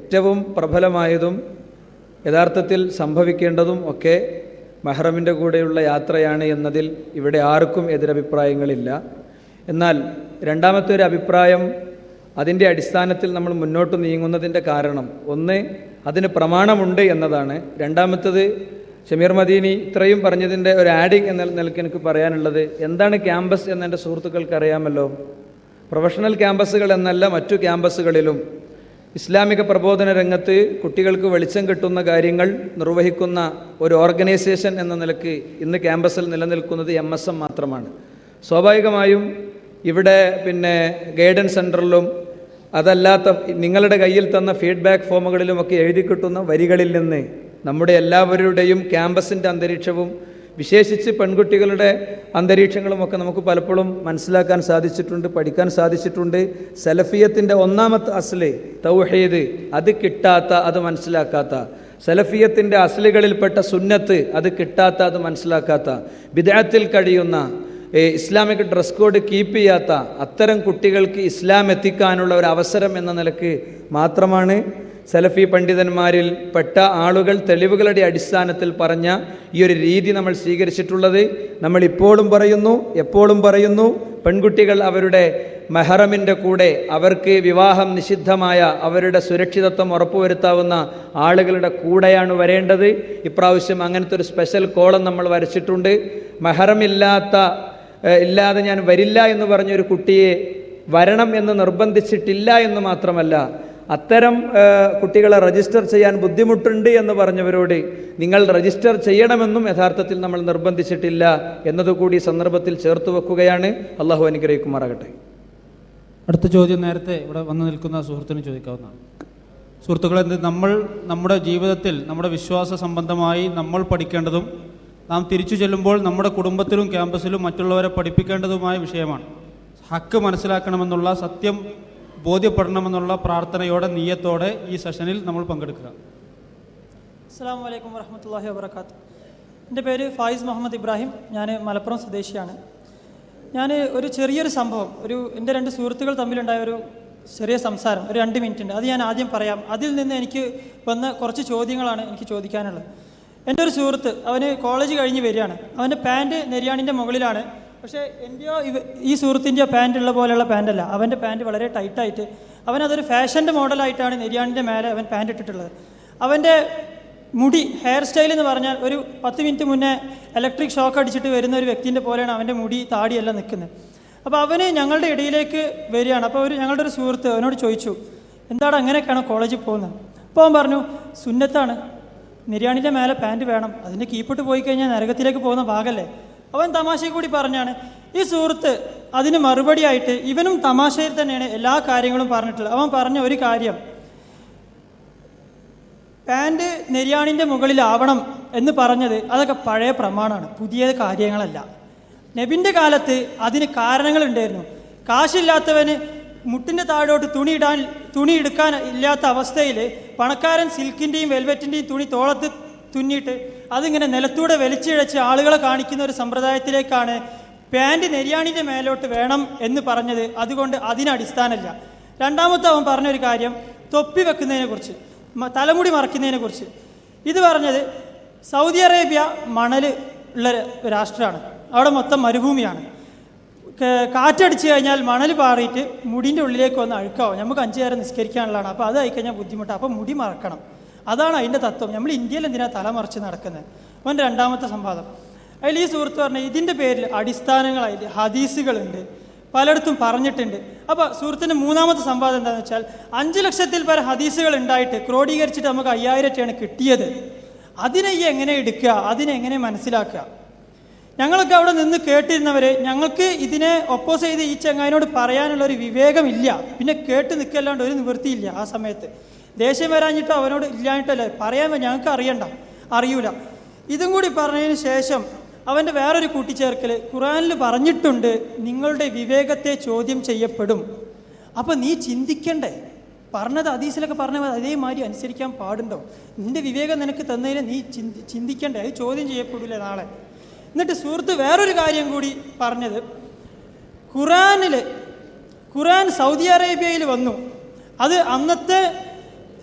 ഏറ്റവും പ്രബലമായതും യഥാർത്ഥത്തിൽ സംഭവിക്കേണ്ടതും ഒക്കെ മെഹ്റമിൻ്റെ കൂടെയുള്ള യാത്രയാണ് എന്നതിൽ ഇവിടെ ആർക്കും എതിരഭിപ്രായങ്ങളില്ല. എന്നാൽ രണ്ടാമത്തെ ഒരു അഭിപ്രായം, അതിൻ്റെ അടിസ്ഥാനത്തിൽ നമ്മൾ മുന്നോട്ട് നീങ്ങുന്നതിൻ്റെ കാരണം, ഒന്ന് അതിന് പ്രമാണമുണ്ട് എന്നതാണ്. രണ്ടാമത്തത്, ഷമീർ മദീനി ഇത്രയും പറഞ്ഞതിൻ്റെ ഒരു ആഡിങ് എന്ന നിലയ്ക്ക് എനിക്ക് പറയാനുള്ളത്, എന്താണ് ക്യാമ്പസ് എന്ന് എൻ്റെ സുഹൃത്തുക്കൾക്ക് അറിയാമല്ലോ. പ്രൊഫഷണൽ ക്യാമ്പസുകൾ എന്നല്ല, മറ്റു ക്യാമ്പസുകളിലും ഇസ്ലാമിക പ്രബോധന രംഗത്ത് കുട്ടികൾക്ക് വെളിച്ചം കിട്ടുന്ന കാര്യങ്ങൾ നിർവഹിക്കുന്ന ഒരു ഓർഗനൈസേഷൻ എന്ന നിലയ്ക്ക് ഇന്ന് ക്യാമ്പസിൽ നിലനിൽക്കുന്നത് MSM മാത്രമാണ്. സ്വാഭാവികമായും ഇവിടെ ഗൈഡൻസ് സെൻറ്ററിലും അതല്ലാത്ത നിങ്ങളുടെ കയ്യിൽ തന്ന ഫീഡ്ബാക്ക് ഫോമുകളിലുമൊക്കെ എഴുതി കിട്ടുന്ന വരികളിൽ നിന്ന് നമ്മുടെ എല്ലാവരുടെയും ക്യാമ്പസിൻ്റെ അന്തരീക്ഷവും വിശേഷിച്ച് പെൺകുട്ടികളുടെ അന്തരീക്ഷങ്ങളുമൊക്കെ നമുക്ക് പലപ്പോഴും മനസ്സിലാക്കാൻ സാധിച്ചിട്ടുണ്ട്, പഠിക്കാൻ സാധിച്ചിട്ടുണ്ട്. സലഫിയത്തിൻ്റെ ഒന്നാമത്തെ അസ്ല് തൗഹീദ്, അത് കിട്ടാത്ത, അത് മനസ്സിലാക്കാത്ത, സലഫിയത്തിൻ്റെ അസ്ലുകളിൽപ്പെട്ട സുന്നത്ത്, അത് കിട്ടാത്ത, അത് മനസ്സിലാക്കാത്ത, ബിദ്അത്തിൽ കഴിയുന്ന, ഇസ്ലാമിക് ഡ്രസ് കോഡ് കീപ്പ് ചെയ്യാത്ത അത്തരം കുട്ടികൾക്ക് ഇസ്ലാം എത്തിക്കാനുള്ള ഒരു അവസരം എന്ന നിലക്ക് മാത്രമാണ് സലഫി പണ്ഡിതന്മാരിൽ പെട്ട ആളുകൾ തെളിവുകളുടെ അടിസ്ഥാനത്തിൽ പറഞ്ഞ ഈ ഒരു രീതി നമ്മൾ സ്വീകരിച്ചിട്ടുള്ളത്. നമ്മൾ ഇപ്പോഴും പറയുന്നു, എപ്പോഴും പറയുന്നു, പെൺകുട്ടികൾ അവരുടെ മെഹറമിൻ്റെ കൂടെ അവർക്ക് വിവാഹം നിഷിദ്ധമായ അവരുടെ സുരക്ഷിതത്വം ഉറപ്പുവരുത്താവുന്ന ആളുകളുടെ കൂടെയാണ് വരേണ്ടത്. ഇപ്രാവശ്യം അങ്ങനത്തെ ഒരു സ്പെഷ്യൽ കോളം നമ്മൾ വരച്ചിട്ടുണ്ട്. ഇല്ലാതെ ഞാൻ വരില്ല എന്ന് പറഞ്ഞൊരു കുട്ടിയെ വരണം എന്ന് നിർബന്ധിച്ചിട്ടില്ല എന്ന് മാത്രമല്ല, അത്തരം കുട്ടികളെ രജിസ്റ്റർ ചെയ്യാൻ ബുദ്ധിമുട്ടുണ്ട് എന്ന് പറഞ്ഞവരോട് നിങ്ങൾ രജിസ്റ്റർ ചെയ്യണമെന്നും യഥാർത്ഥത്തിൽ നമ്മൾ നിർബന്ധിച്ചിട്ടില്ല എന്നതുകൂടി സന്ദർഭത്തിൽ ചേർത്ത് വെക്കുകയാണ്. അള്ളാഹു അനുഗ്രഹിക്കുമാറാകട്ടെ. അടുത്ത ചോദ്യം നേരത്തെ ഇവിടെ വന്നു നിൽക്കുന്ന സുഹൃത്തിന് ചോദിക്കാവുന്നതാണ്. സുഹൃത്തുക്കളെ, നമ്മൾ നമ്മുടെ ജീവിതത്തിൽ നമ്മുടെ വിശ്വാസ സംബന്ധമായി നമ്മൾ പഠിക്കേണ്ടതും നാം തിരിച്ചു ചെല്ലുമ്പോൾ നമ്മുടെ കുടുംബത്തിലും ക്യാമ്പസിലും മറ്റുള്ളവരെ പഠിപ്പിക്കേണ്ടതുമായ വിഷയമാണ്. ഹക്ക് മനസ്സിലാക്കണമെന്നുള്ള, സത്യം ബോധ്യപ്പെടണമെന്നുള്ള പ്രാർത്ഥനയോടെ, നിയ്യത്തോടെ ഈ സെഷനിൽ നമ്മൾ പങ്കെടുക്കുക. അസ്സലാമു അലൈക്കും വറഹ്മത്തുള്ളാഹി വബറകാതുഹു. എൻ്റെ പേര് ഫായിസ് മുഹമ്മദ് ഇബ്രാഹിം. ഞാൻ മലപ്പുറം സ്വദേശിയാണ്. ഞാൻ ഒരു ചെറിയൊരു സംഭവം, എൻ്റെ 2 സുഹൃത്തുക്കൾ തമ്മിലുണ്ടായ ഒരു ചെറിയ സംസാരം, ഒരു 2 മിനിറ്റ് ഉണ്ട്. അത് ഞാൻ ആദ്യം പറയാം. അതിൽ നിന്ന് എനിക്ക് വന്ന കുറച്ച് ചോദ്യങ്ങളാണ് എനിക്ക് ചോദിക്കാനുള്ളത്. എൻ്റെ ഒരു സുഹൃത്ത്, അവന് കോളേജ് കഴിഞ്ഞ് വരികയാണ്. അവൻ്റെ പാൻറ്റ് നെര്യാണിൻ്റെ മുകളിലാണ്. പക്ഷേ എൻ്റെയോ ഈ സുഹൃത്തിൻ്റെയോ പാൻറ്റ് ഉള്ള പോലെയുള്ള പാൻറ്റല്ല. അവൻ്റെ പാൻറ്റ് വളരെ ടൈറ്റായിട്ട്, അവനതൊരു ഫാഷൻ്റെ മോഡലായിട്ടാണ് നെര്യാണിൻ്റെ മേലെ അവൻ പാൻറ്റ് ഇട്ടിട്ടുള്ളത്. അവൻ്റെ മുടി, ഹെയർ സ്റ്റൈൽ എന്ന് പറഞ്ഞാൽ ഒരു 10 മിനിറ്റ് മുന്നേ ഇലക്ട്രിക് ഷോക്ക് അടിച്ചിട്ട് വരുന്ന ഒരു വ്യക്തിൻ്റെ പോലെയാണ് അവൻ്റെ മുടി, താടിയെല്ലാം നിൽക്കുന്നത്. അപ്പോൾ അവന് ഞങ്ങളുടെ ഇടയിലേക്ക് വരികയാണ്. അപ്പോൾ ഞങ്ങളുടെ ഒരു സുഹൃത്ത് അവനോട് ചോദിച്ചു, എന്താണ് അങ്ങനെയൊക്കെയാണോ കോളേജിൽ പോകുന്നത്? അപ്പോൾ അവൻ പറഞ്ഞു, സുന്നത്താണ്, നിര്യാണിൻ്റെ മേലെ പാൻറ്റ് വേണം, അതിൻ്റെ കീപ്പിട്ട് പോയി കഴിഞ്ഞാൽ നരകത്തിലേക്ക് പോകുന്ന ഭാഗമല്ലേ. അവൻ തമാശയിൽ കൂടി പറഞ്ഞാണ്. ഈ സുഹൃത്ത് അതിന് മറുപടിയായിട്ട് ഇവനും തമാശയിൽ തന്നെയാണ് എല്ലാ കാര്യങ്ങളും പറഞ്ഞിട്ടുള്ളത്. അവൻ പറഞ്ഞ ഒരു കാര്യം, പാൻറ്റ് നെര്യാണിൻ്റെ മുകളിലാവണം എന്ന് പറഞ്ഞത് അതൊക്കെ പഴയ പ്രമാണമാണ്, പുതിയ കാര്യങ്ങളല്ല. നബിൻ്റെ കാലത്ത് അതിന് കാരണങ്ങളുണ്ടായിരുന്നു. കാശില്ലാത്തവന് മുട്ടിൻ്റെ താഴോട്ട് തുണി എടുക്കാൻ ഇല്ലാത്ത അവസ്ഥയിൽ പണക്കാരൻ സിൽക്കിൻ്റെയും വെൽവെറ്റിൻ്റെയും തുണി തോളത്ത് തുന്നിയിട്ട് അതിങ്ങനെ നിലത്തൂടെ വലിച്ചിഴച്ച് ആളുകളെ കാണിക്കുന്ന ഒരു സമ്പ്രദായത്തിലേക്കാണ് പാൻറ്റ് നെര്യാണിൻ്റെ മേലോട്ട് വേണം എന്ന് പറഞ്ഞത്. അതുകൊണ്ട് അതിന് അടിസ്ഥാനമില്ല. രണ്ടാമത്തെ അവൻ പറഞ്ഞൊരു കാര്യം, തൊപ്പി വെക്കുന്നതിനെ കുറിച്ച്, തലമുടി മറയ്ക്കുന്നതിനെ കുറിച്ച്. ഇത് പറഞ്ഞത് സൗദി അറേബ്യ മണൽ ഉള്ള രാഷ്ട്രമാണ്, അവിടെ മൊത്തം മരുഭൂമിയാണ്. കാറ്റടിച്ച് കഴിഞ്ഞാൽ മണൽ പാറിയിട്ട് മുടിൻ്റെ ഉള്ളിലേക്ക് വന്ന് അഴുക്കാവും. നമുക്ക് 5 നേരം നിസ്കരിക്കാനുള്ളതാണ്. അപ്പോൾ അത് ആയിക്കഴിഞ്ഞാൽ ബുദ്ധിമുട്ടാണ്. അപ്പോൾ മുടി മറക്കണം, അതാണ് അതിൻ്റെ തത്വം. നമ്മൾ ഇന്ത്യയിൽ എന്തിനാണ് തല മറിച്ച് നടക്കുന്നത്? അവൻ്റെ രണ്ടാമത്തെ സംവാദം. അതിൽ ഈ സുഹൃത്ത് പറഞ്ഞാൽ ഇതിൻ്റെ പേരിൽ അടിസ്ഥാനങ്ങളായിട്ട് ഹദീസുകളുണ്ട്, പലയിടത്തും പറഞ്ഞിട്ടുണ്ട്. അപ്പോൾ സുഹൃത്തിൻ്റെ മൂന്നാമത്തെ സംവാദം എന്താണെന്ന് വെച്ചാൽ 5 ലക്ഷത്തിൽ പല ഹദീസുകൾ ഉണ്ടായിട്ട് ക്രോഡീകരിച്ചിട്ട് നമുക്ക് 5000 കിട്ടിയത്. അതിനെ ഈ എങ്ങനെ എടുക്കുക, അതിനെങ്ങനെ മനസ്സിലാക്കുക? ഞങ്ങളൊക്കെ അവിടെ നിന്ന് കേട്ടിരുന്നവർ, ഞങ്ങൾക്ക് ഇതിനെ ഒപ്പോസ് ചെയ്ത് ഈ ചങ്ങായിനോട് പറയാനുള്ളൊരു വിവേകമില്ല. പിന്നെ കേട്ട് നിൽക്കല്ലാണ്ട് ഒരു നിവൃത്തിയില്ല. ആ സമയത്ത് ദേഷ്യം വരാഞ്ഞിട്ടോ അവനോട് ഇല്ലാഞ്ഞിട്ടല്ലേ, പറയാൻ ഞങ്ങൾക്ക് അറിയൂല. ഇതും കൂടി പറഞ്ഞതിന് ശേഷം അവൻ്റെ വേറൊരു കൂട്ടിച്ചേർക്കൽ, ഖുർആനിൽ പറഞ്ഞിട്ടുണ്ട് നിങ്ങളുടെ വിവേകത്തെ ചോദ്യം ചെയ്യപ്പെടും. അപ്പം നീ ചിന്തിക്കണ്ടേ? പറഞ്ഞത് ഹദീസിലൊക്കെ പറഞ്ഞത് അതേമാതിരി അനുസരിക്കാൻ പാടുണ്ടോ? നിൻ്റെ വിവേകം നിനക്ക് തന്നതിന് നീ ചിന്തിക്കണ്ടേ? അത് ചോദ്യം ചെയ്യപ്പെടില്ല നാളെ. എന്നിട്ട് സുഹൃത്ത് വേറൊരു കാര്യം കൂടി പറഞ്ഞത്, ഖുർആൻ സൗദി അറേബ്യയിൽ വന്നു. അത് അന്നത്തെ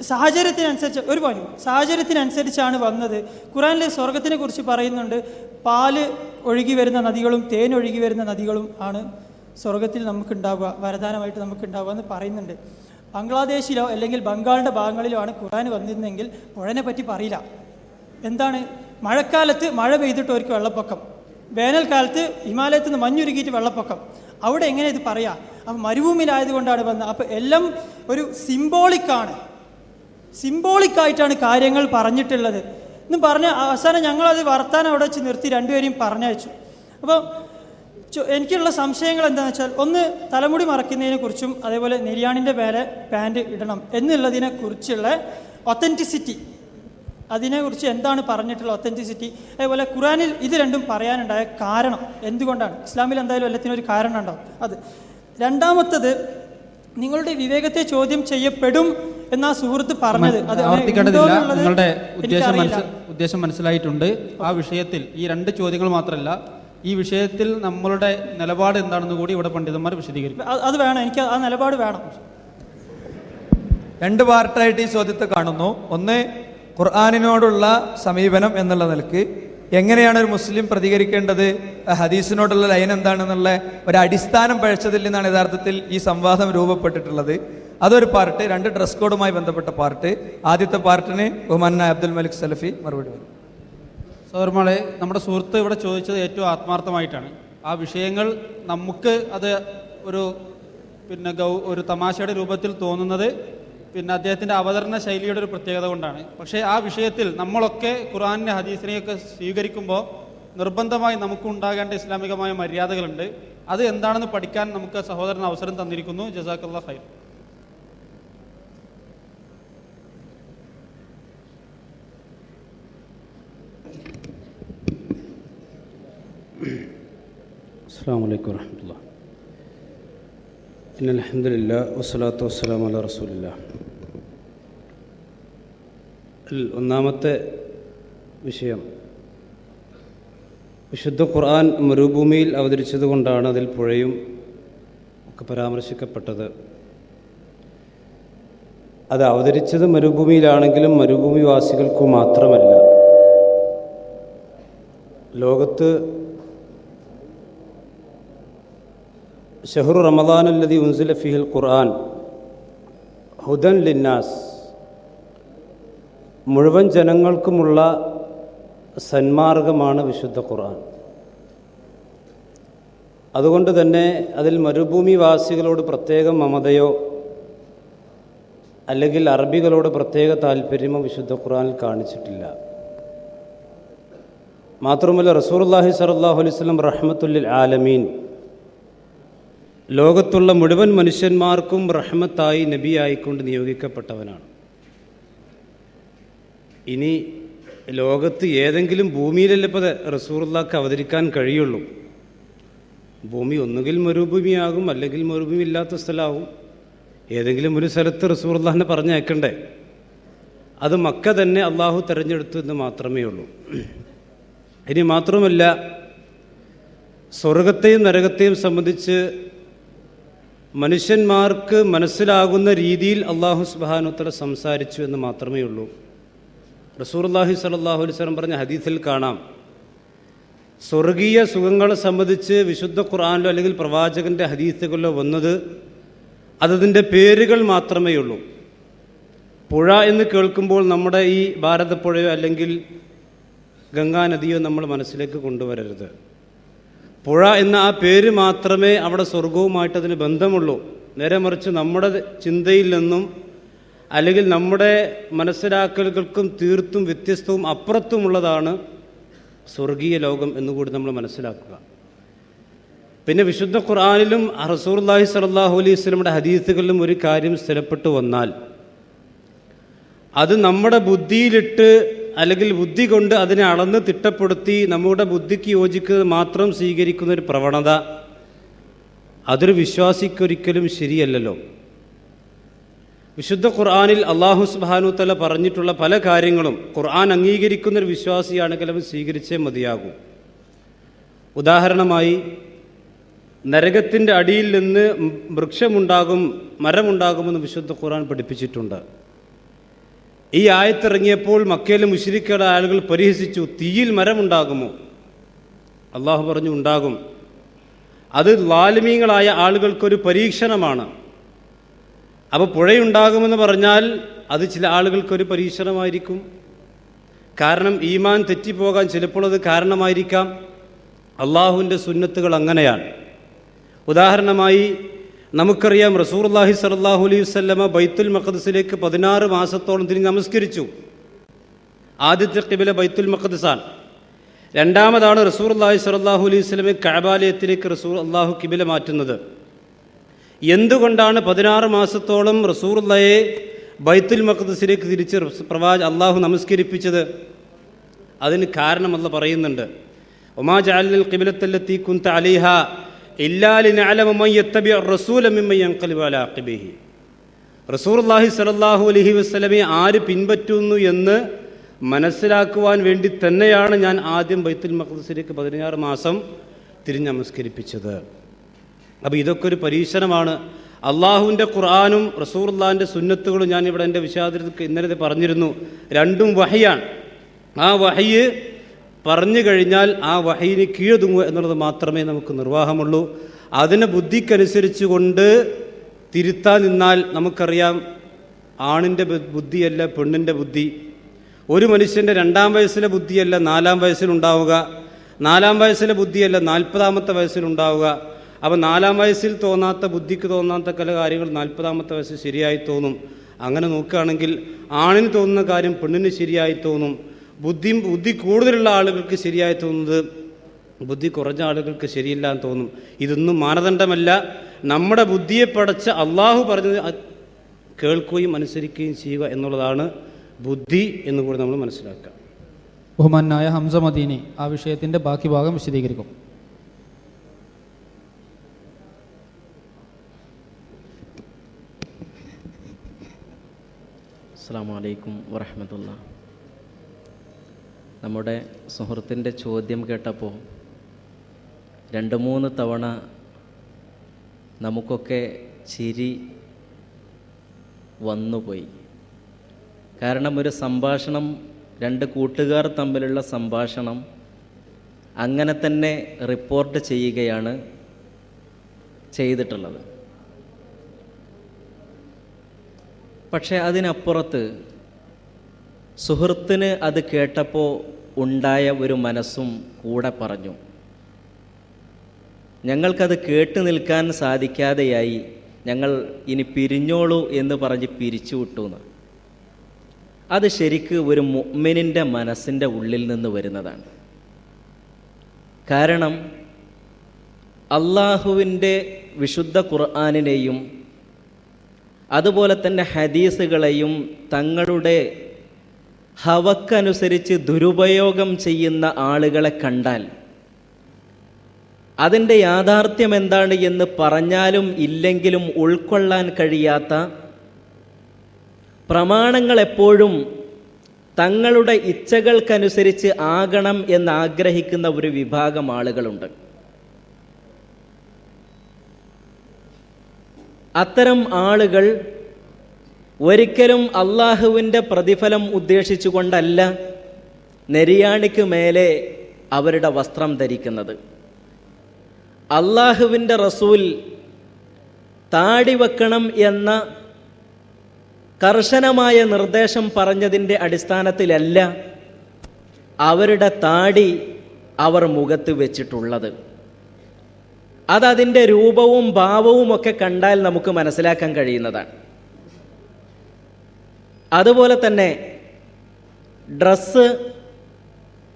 സാഹചര്യത്തിനനുസരിച്ചാണ് വന്നത്. ഖുർആനിൽ സ്വർഗത്തിനെ കുറിച്ച് പറയുന്നുണ്ട്, പാല് ഒഴുകി വരുന്ന നദികളും തേൻ ഒഴുകി വരുന്ന നദികളും ആണ് സ്വർഗത്തിൽ നമുക്കുണ്ടാവുക, വരദാനമായിട്ട് നമുക്കുണ്ടാവുക എന്ന് പറയുന്നുണ്ട്. ബംഗ്ലാദേശിലോ അല്ലെങ്കിൽ ബംഗാളിൻ്റെ ഭാഗങ്ങളിലോ ആണ് ഖുർആൻ വന്നിരുന്നെങ്കിൽ പുഴനെ പറ്റി പറയില്ല. എന്താണ്? മഴക്കാലത്ത് മഴ പെയ്തിട്ട് അവർക്ക് വെള്ളപ്പൊക്കം, വേനൽക്കാലത്ത് ഹിമാലയത്തിൽ നിന്ന് മഞ്ഞുരുകിയിട്ട് വെള്ളപ്പൊക്കം. അവിടെ എങ്ങനെ ഇത് പറയാം? അപ്പം മരുഭൂമിയിലായതുകൊണ്ടാണ് വന്നത്. അപ്പം എല്ലാം ഒരു സിംബോളിക്കായിട്ടാണ് കാര്യങ്ങൾ പറഞ്ഞിട്ടുള്ളത് എന്ന് പറഞ്ഞ അവസാനം ഞങ്ങളത് വർത്താനം അവിടെ വെച്ച് നിർത്തി രണ്ടുപേരെയും പറഞ്ഞയച്ചു. അപ്പോൾ എനിക്കുള്ള സംശയങ്ങൾ എന്താണെന്ന് വെച്ചാൽ, ഒന്ന് തലമുടി മറയ്ക്കുന്നതിനെ കുറിച്ചും അതേപോലെ നെര്യാണിൻ്റെ മേലെ പാൻറ്റ് ഇടണം എന്നുള്ളതിനെ കുറിച്ചുള്ള ഒത്തൻറ്റിസിറ്റി, അതിനെക്കുറിച്ച് എന്താണ് പറഞ്ഞിട്ടുള്ള ഒത്തൻറ്റിസിറ്റി, അതേപോലെ ഖുർആനിൽ ഇത് രണ്ടും പറയാനുണ്ടായ കാരണം എന്തുകൊണ്ടാണ്? ഇസ്ലാമിൽ എന്തായാലും എല്ലാത്തിനും ഒരു കാരണം ഉണ്ടാവും. അത് രണ്ടാമത്തത്, നിങ്ങളുടെ വിവേകത്തെ ചോദ്യം ചെയ്യപ്പെടും എന്നാ സുഹൃത്ത് പറഞ്ഞത്. അത് ആവർത്തിക്കേണ്ടതില്ല, നിങ്ങളുടെ ഉദ്ദേശം മനസ്സിലായിട്ടുണ്ട്. ആ വിഷയത്തിൽ ഈ 2 ചോദ്യങ്ങൾ മാത്രമല്ല, ഈ വിഷയത്തിൽ നമ്മളുടെ നിലപാട് എന്താണെന്ന് കൂടി ഇവിടെ പണ്ഡിതന്മാർ വിശദീകരിക്കും. അത് വേണം, എനിക്ക് ആ നിലപാട് വേണം. 2 പാർട്ടായിട്ട് ഈ ചോദ്യത്തെ കാണുന്നു. ഒന്ന്, ഖുർആനിനോടുള്ള സമീപനം എന്നുള്ള നിലക്ക് എങ്ങനെയാണ് ഒരു മുസ്ലിം പ്രതികരിക്കേണ്ടത്, ഹദീസിനോടുള്ള ലൈൻ എന്താണെന്നുള്ള ഒരു അടിസ്ഥാനം പഴച്ചതിൽ നിന്നാണ് യഥാർത്ഥത്തിൽ ഈ സംവാദം രൂപപ്പെട്ടിട്ടുള്ളത്. അതൊരു പാർട്ട്. 2 ഡ്രസ് കോഡുമായി ബന്ധപ്പെട്ട പാർട്ട്. ആദ്യത്തെ പാർട്ടിന് ബഹുമാനായ അബ്ദുൽ മലിക് സലഫി മറുപടി പറയും. സഹോദരന്മാരെ, നമ്മുടെ സുഹൃത്ത് ഇവിടെ ചോദിച്ചത് ഏറ്റവും ആത്മാർത്ഥമായിട്ടാണ്. ആ വിഷയങ്ങൾ നമുക്ക് അത് ഒരു തമാശയുടെ രൂപത്തിൽ തോന്നുന്നത് അദ്ദേഹത്തിൻ്റെ അവതരണ ശൈലിയുടെ ഒരു പ്രത്യേകത കൊണ്ടാണ്. പക്ഷേ ആ വിഷയത്തിൽ നമ്മളൊക്കെ ഖുർആനിനെ ഹദീസിനെയൊക്കെ സ്വീകരിക്കുമ്പോൾ നിർബന്ധമായി നമുക്കുണ്ടാകേണ്ട ഇസ്ലാമികമായ മര്യാദകളുണ്ട്. അത് എന്താണെന്ന് പഠിക്കാൻ നമുക്ക് സഹോദരൻ അവസരം തന്നിരിക്കുന്നു. ജസാക്കല്ലാഹ് ഖൈർ. അസ്സലാമു അലൈക്കും വറഹ്മത്തുള്ളാഹി. ഇന്നൽ ഹംദുലില്ലാഹി വസ്സലാത്തു വസ്സലാമു അലാ റസൂലില്ലാഹ്. ഒന്നാമത്തെ വിഷയം, വിശുദ്ധ ഖുർആൻ മരുഭൂമിയിൽ അവതരിച്ചതുകൊണ്ടാണ് അതിൽ പുഴയും ഒക്കെ പരാമർശിക്കപ്പെട്ടത്. അത് അവതരിച്ചത് മരുഭൂമിയിലാണെങ്കിലും മരുഭൂമിവാസികൾക്കു മാത്രമല്ല, ലോകത്ത് ഷഹ്റു റമദാൻ അല്ലദീ ഉൻസില ഫീഹിൽ ഖുർആൻ ഹുദൻ ലിന്നാസ്, മുഴുവൻ ജനങ്ങൾക്കുമുള്ള സന്മാർഗമാണ് വിശുദ്ധ ഖുർആൻ. അതുകൊണ്ട് തന്നെ അതിൽ മരുഭൂമിവാസികളോട് പ്രത്യേക മമതയോ അല്ലെങ്കിൽ അറബികളോട് പ്രത്യേക താല്പര്യമോ വിശുദ്ധ ഖുർആനിൽ കാണിച്ചിട്ടില്ല. മാത്രമല്ല റസൂലുള്ളാഹി സ്വല്ലല്ലാഹു അലൈഹി വസല്ലം റഹ്മത്തുല്ലിൽ ആലമീൻ, ലോകത്തുള്ള മുഴുവൻ മനുഷ്യന്മാർക്കും റഹ്മത്തായി നബിയായിക്കൊണ്ട് നിയോഗിക്കപ്പെട്ടവനാണ്. ഇനി ലോകത്ത് ഏതെങ്കിലും ഭൂമിയിലല്ല ഇപ്പോൾ റസൂലുള്ളാഹിക്ക് അവതരിക്കാൻ കഴിയുള്ളൂ. ഭൂമി ഒന്നുകിൽ മരുഭൂമിയാകും, അല്ലെങ്കിൽ മരുഭൂമി ഇല്ലാത്ത സ്ഥലമാകും. ഏതെങ്കിലും ഒരു സ്ഥലത്ത് റസൂലുള്ളാഹിനെ പറഞ്ഞയക്കണ്ടേ? അത് മക്ക തന്നെ അള്ളാഹു തിരഞ്ഞെടുത്തു എന്ന് മാത്രമേ ഉള്ളൂ. ഇനി മാത്രമല്ല, സ്വർഗത്തെയും നരകത്തെയും സംബന്ധിച്ച് മനുഷ്യന്മാർക്ക് മനസ്സിലാകുന്ന രീതിയിൽ അള്ളാഹു സുബ്ഹാനഹു വ തആല സംസാരിച്ചു എന്ന് മാത്രമേ ഉള്ളൂ. റസൂലുള്ളാഹി സ്വല്ലല്ലാഹു അലൈഹി വസല്ലം പറഞ്ഞ ഹദീസിൽ കാണാം, സ്വർഗീയ സുഖങ്ങളെ സംബന്ധിച്ച് വിശുദ്ധ ഖുർആനിലോ അല്ലെങ്കിൽ പ്രവാചകൻ്റെ ഹദീസുകളിലോ വന്നത് അതതിൻ്റെ പേരുകൾ മാത്രമേ ഉള്ളൂ. പുഴ എന്ന് കേൾക്കുമ്പോൾ നമ്മുടെ ഈ ഭാരതപ്പുഴയോ അല്ലെങ്കിൽ ഗംഗാനദിയോ നമ്മൾ മനസ്സിലേക്ക് കൊണ്ടുവരരുത്. പുഴ എന്ന ആ പേര് മാത്രമേ അവിടെ സ്വർഗവുമായിട്ട് അതിന് ബന്ധമുള്ളൂ. നേരെ മറിച്ച് നമ്മുടെ ചിന്തയിൽ നിന്നും അല്ലെങ്കിൽ നമ്മുടെ മനസ്സിലാക്കലുകൾക്കും തീർത്തും വ്യത്യസ്തവും അപ്പുറത്തുമുള്ളതാണ് സ്വർഗീയ ലോകം എന്നുകൂടി നമ്മൾ മനസ്സിലാക്കുക. പിന്നെ വിശുദ്ധ ഖുർആനിലും റസൂലുള്ളാഹി സ്വല്ലല്ലാഹു അലൈഹി വസല്ലമയുടെ ഹദീസുകളിലും ഒരു കാര്യം സ്ഥിരപ്പെട്ടു വന്നാൽ അത് നമ്മുടെ ബുദ്ധിയിലിട്ട് അല്ലെങ്കിൽ ബുദ്ധി കൊണ്ട് അതിനെ അളന്ന് തിട്ടപ്പെടുത്തി നമ്മുടെ ബുദ്ധിക്ക് യോജിക്കുന്നത് മാത്രം സ്വീകരിക്കുന്ന ഒരു പ്രവണത അതൊരു വിശ്വാസിക്കൊരിക്കലും ശരിയല്ലല്ലോ. വിശുദ്ധ ഖുർആനിൽ അല്ലാഹു സുബ്ഹാനഹു വ തആല പറഞ്ഞിട്ടുള്ള പല കാര്യങ്ങളും ഖുർആൻ അംഗീകരിക്കുന്നൊരു വിശ്വാസിയാണെങ്കിൽ അവൻ സ്വീകരിച്ചേ മതിയാകൂ. ഉദാഹരണമായി, നരകത്തിൻ്റെ അടിയിൽ നിന്ന് വൃക്ഷമുണ്ടാകും, മരമുണ്ടാകുമെന്ന് വിശുദ്ധ ഖുർആൻ പഠിപ്പിച്ചിട്ടുണ്ട്. ഈ ആയത്തിറങ്ങിയപ്പോൾ മക്കയിലെ മുശ്രിക്കുകളുടെ ആളുകൾ പരിഹസിച്ചു, തീയിൽ മരമുണ്ടാകുമോ? അള്ളാഹു പറഞ്ഞു, ഉണ്ടാകും. അത് ളാലിമീങ്ങളായ ആളുകൾക്കൊരു പരീക്ഷണമാണ്. അപ്പോൾ പുഴയുണ്ടാകുമെന്ന് പറഞ്ഞാൽ അത് ചില ആളുകൾക്കൊരു പരീക്ഷണമായിരിക്കും. കാരണം ഈമാൻ തെറ്റിപ്പോകാൻ ചിലപ്പോൾ അത് കാരണമായിരിക്കാം. അള്ളാഹുവിൻ്റെ സുന്നത്തുകൾ അങ്ങനെയാണ്. ഉദാഹരണമായി നമുക്കറിയാം, റസൂലുള്ളാഹി സ്വല്ലല്ലാഹു അലൈഹി വസല്ലമ ബൈത്തുൽ മഖ്ദിസിലേക്ക് 16 മാസത്തോളം തിരിഞ്ഞ് നമസ്കരിച്ചു. ആദ്യത്തെ ഖിബല ബൈത്തുൽ മഖ്ദിസാണ്. രണ്ടാമതാണ് റസൂലുള്ളാഹി സ്വല്ലല്ലാഹു അലൈഹി വസല്ലമ കഅബാലയത്തിലേക്ക് അള്ളാഹു ഖിബല മാറ്റുന്നത്. എന്തുകൊണ്ടാണ് 16 മാസത്തോളം റസൂലുള്ളാഹിയെ ബൈത്തുൽ മഖ്ദിസിലേക്ക് തിരിച്ച് അള്ളാഹു നമസ്കരിപ്പിച്ചത്? അതിന് കാരണം അല്ലാഹു പറയുന്നുണ്ട്, വമാ ജഅൽനൽ ഖിബ്ലത്തല്ലത്തി കുൻത അലൈഹാ ഇല്ലാ ലിനഅലമ മൻ യത്തബിഉ റസൂല മിമ്മൻ യൻഖലിബു അലാ അഖിബിഹി. റസൂലുള്ളാഹി സ്വല്ലല്ലാഹു അലൈഹി വസല്ലമയെ ആര് പിൻപറ്റുന്നു എന്ന് മനസ്സിലാക്കുവാൻ വേണ്ടി തന്നെയാണ് ഞാൻ ആദ്യം ബൈത്തുൽ മഖ്ദിസിലേക്ക് 16 മാസം തിരിഞ്ഞ് നമസ്കരിപ്പിച്ചത്. അപ്പോൾ ഇതൊക്കെ ഒരു പരീക്ഷണമാണ്. അള്ളാഹുവിൻ്റെ ഖുർആനും റസൂലുള്ളാഹിൻ്റെ സുന്നത്തുകളും ഞാനിവിടെ എൻ്റെ വിശാദത്തിൽ ഇന്നലെ പറഞ്ഞിരുന്നു, രണ്ടും വഹയാണ്. ആ വഹയ് പറഞ്ഞു കഴിഞ്ഞാൽ ആ വഹയിന് കീഴൊതുങ്ങുക എന്നുള്ളത് മാത്രമേ നമുക്ക് നിർവാഹമുള്ളൂ. അതിനെ ബുദ്ധിക്കനുസരിച്ച് കൊണ്ട് തിരുത്താൻ നിന്നാൽ നമുക്കറിയാം, ആണിൻ്റെ ബുദ്ധിയല്ല പെണ്ണിൻ്റെ ബുദ്ധി. ഒരു മനുഷ്യൻ്റെ 2-ാം വയസ്സിലെ ബുദ്ധിയല്ല 4-ാം വയസ്സിലുണ്ടാവുക, 4-ാം വയസ്സിലെ ബുദ്ധിയല്ല 40-ാമത്തെ വയസ്സിലുണ്ടാവുക. അപ്പോൾ 4-ാം വയസ്സിൽ തോന്നാത്ത ബുദ്ധിക്ക് തോന്നാത്ത പല കാര്യങ്ങൾ 40-ാമത്തെ വയസ്സിൽ ശരിയായി തോന്നും. അങ്ങനെ നോക്കുകയാണെങ്കിൽ ആണിന് തോന്നുന്ന കാര്യം പെണ്ണിന് ശരിയായി തോന്നും. ബുദ്ധി കൂടുതലുള്ള ആളുകൾക്ക് ശരിയായി തോന്നുന്നത് ബുദ്ധി കുറഞ്ഞ ആളുകൾക്ക് ശരിയില്ല എന്ന് തോന്നും. ഇതൊന്നും മാനദണ്ഡമല്ല. നമ്മുടെ ബുദ്ധിയെ പടച്ച അള്ളാഹു പറഞ്ഞത് കേൾക്കുകയും അനുസരിക്കുകയും ചെയ്യുക എന്നുള്ളതാണ് ബുദ്ധി എന്നുകൂടി നമ്മൾ മനസ്സിലാക്കുക. ബഹുമാനായ ഹംസ മദീനി ആ വിഷയത്തിൻ്റെ ബാക്കി ഭാഗം വിശദീകരിക്കും. അസ്സലാമു അലൈക്കും വറഹ്മത്തുള്ളാഹി. നമ്മുടെ സുഹൃത്തിൻ്റെ ചോദ്യം കേട്ടപ്പോൾ 2-3 തവണ നമുക്കൊക്കെ ചിരി വന്നുപോയി. കാരണം ഒരു സംഭാഷണം, 2 കൂട്ടുകാർ തമ്മിലുള്ള സംഭാഷണം അങ്ങനെ തന്നെ റിപ്പോർട്ട് ചെയ്യുകയാണ് ചെയ്തിട്ടുള്ളത്. പക്ഷേ അതിനപ്പുറത്ത് സുഹൃത്തിന് അത് കേട്ടപ്പോൾ ഉണ്ടായ ഒരു മനസ്സും കൂടെ പറഞ്ഞു. ഞങ്ങൾക്കത് കേട്ടു നിൽക്കാൻ സാധിക്കാതെയായി. ഞങ്ങൾ ഇനി പിരിഞ്ഞോളൂ എന്ന് പറഞ്ഞ് പിരിച്ചുവിട്ടു എന്ന്. അത് ശരിക്ക് ഒരു മുഅ്മിനിൻ്റെ മനസ്സിൻ്റെ ഉള്ളിൽ നിന്ന് വരുന്നതാണ്. കാരണം അള്ളാഹുവിൻ്റെ വിശുദ്ധ ഖുർആനിനെയും അതുപോലെ തന്നെ ഹദീസുകളെയും തങ്ങളുടെ ഹവക്കനുസരിച്ച് ദുരുപയോഗം ചെയ്യുന്ന ആളുകളെ കണ്ടാൽ അതിൻ്റെ യാഥാർത്ഥ്യം എന്താണ് എന്ന് പറഞ്ഞാലും ഇല്ലെങ്കിലും ഉൾക്കൊള്ളാൻ കഴിയാത്ത, പ്രമാണങ്ങൾ എപ്പോഴും തങ്ങളുടെ ഇച്ഛകൾക്കനുസരിച്ച് ആകണം എന്നാഗ്രഹിക്കുന്ന ഒരു വിഭാഗം ആളുകളുണ്ട്. അത്തരം ആളുകൾ ഒരിക്കലും അള്ളാഹുവിൻ്റെ പ്രതിഫലം ഉദ്ദേശിച്ചുകൊണ്ടല്ല നെരിയാണിക്ക് മേലെ അവരുടെ വസ്ത്രം ധരിക്കുന്നത്. അള്ളാഹുവിൻ്റെ റസൂൽ താടി വെക്കണം എന്ന കർശനമായ നിർദ്ദേശം പറഞ്ഞതിൻ്റെ അടിസ്ഥാനത്തിലല്ല അവരുടെ താടി അവർ മുഖത്ത് വെച്ചിട്ടുള്ളത്. അതതിൻ്റെ രൂപവും ഭാവവും ഒക്കെ കണ്ടാൽ നമുക്ക് മനസ്സിലാക്കാൻ കഴിയുന്നതാണ്. അതുപോലെ തന്നെ ഡ്രസ്സ്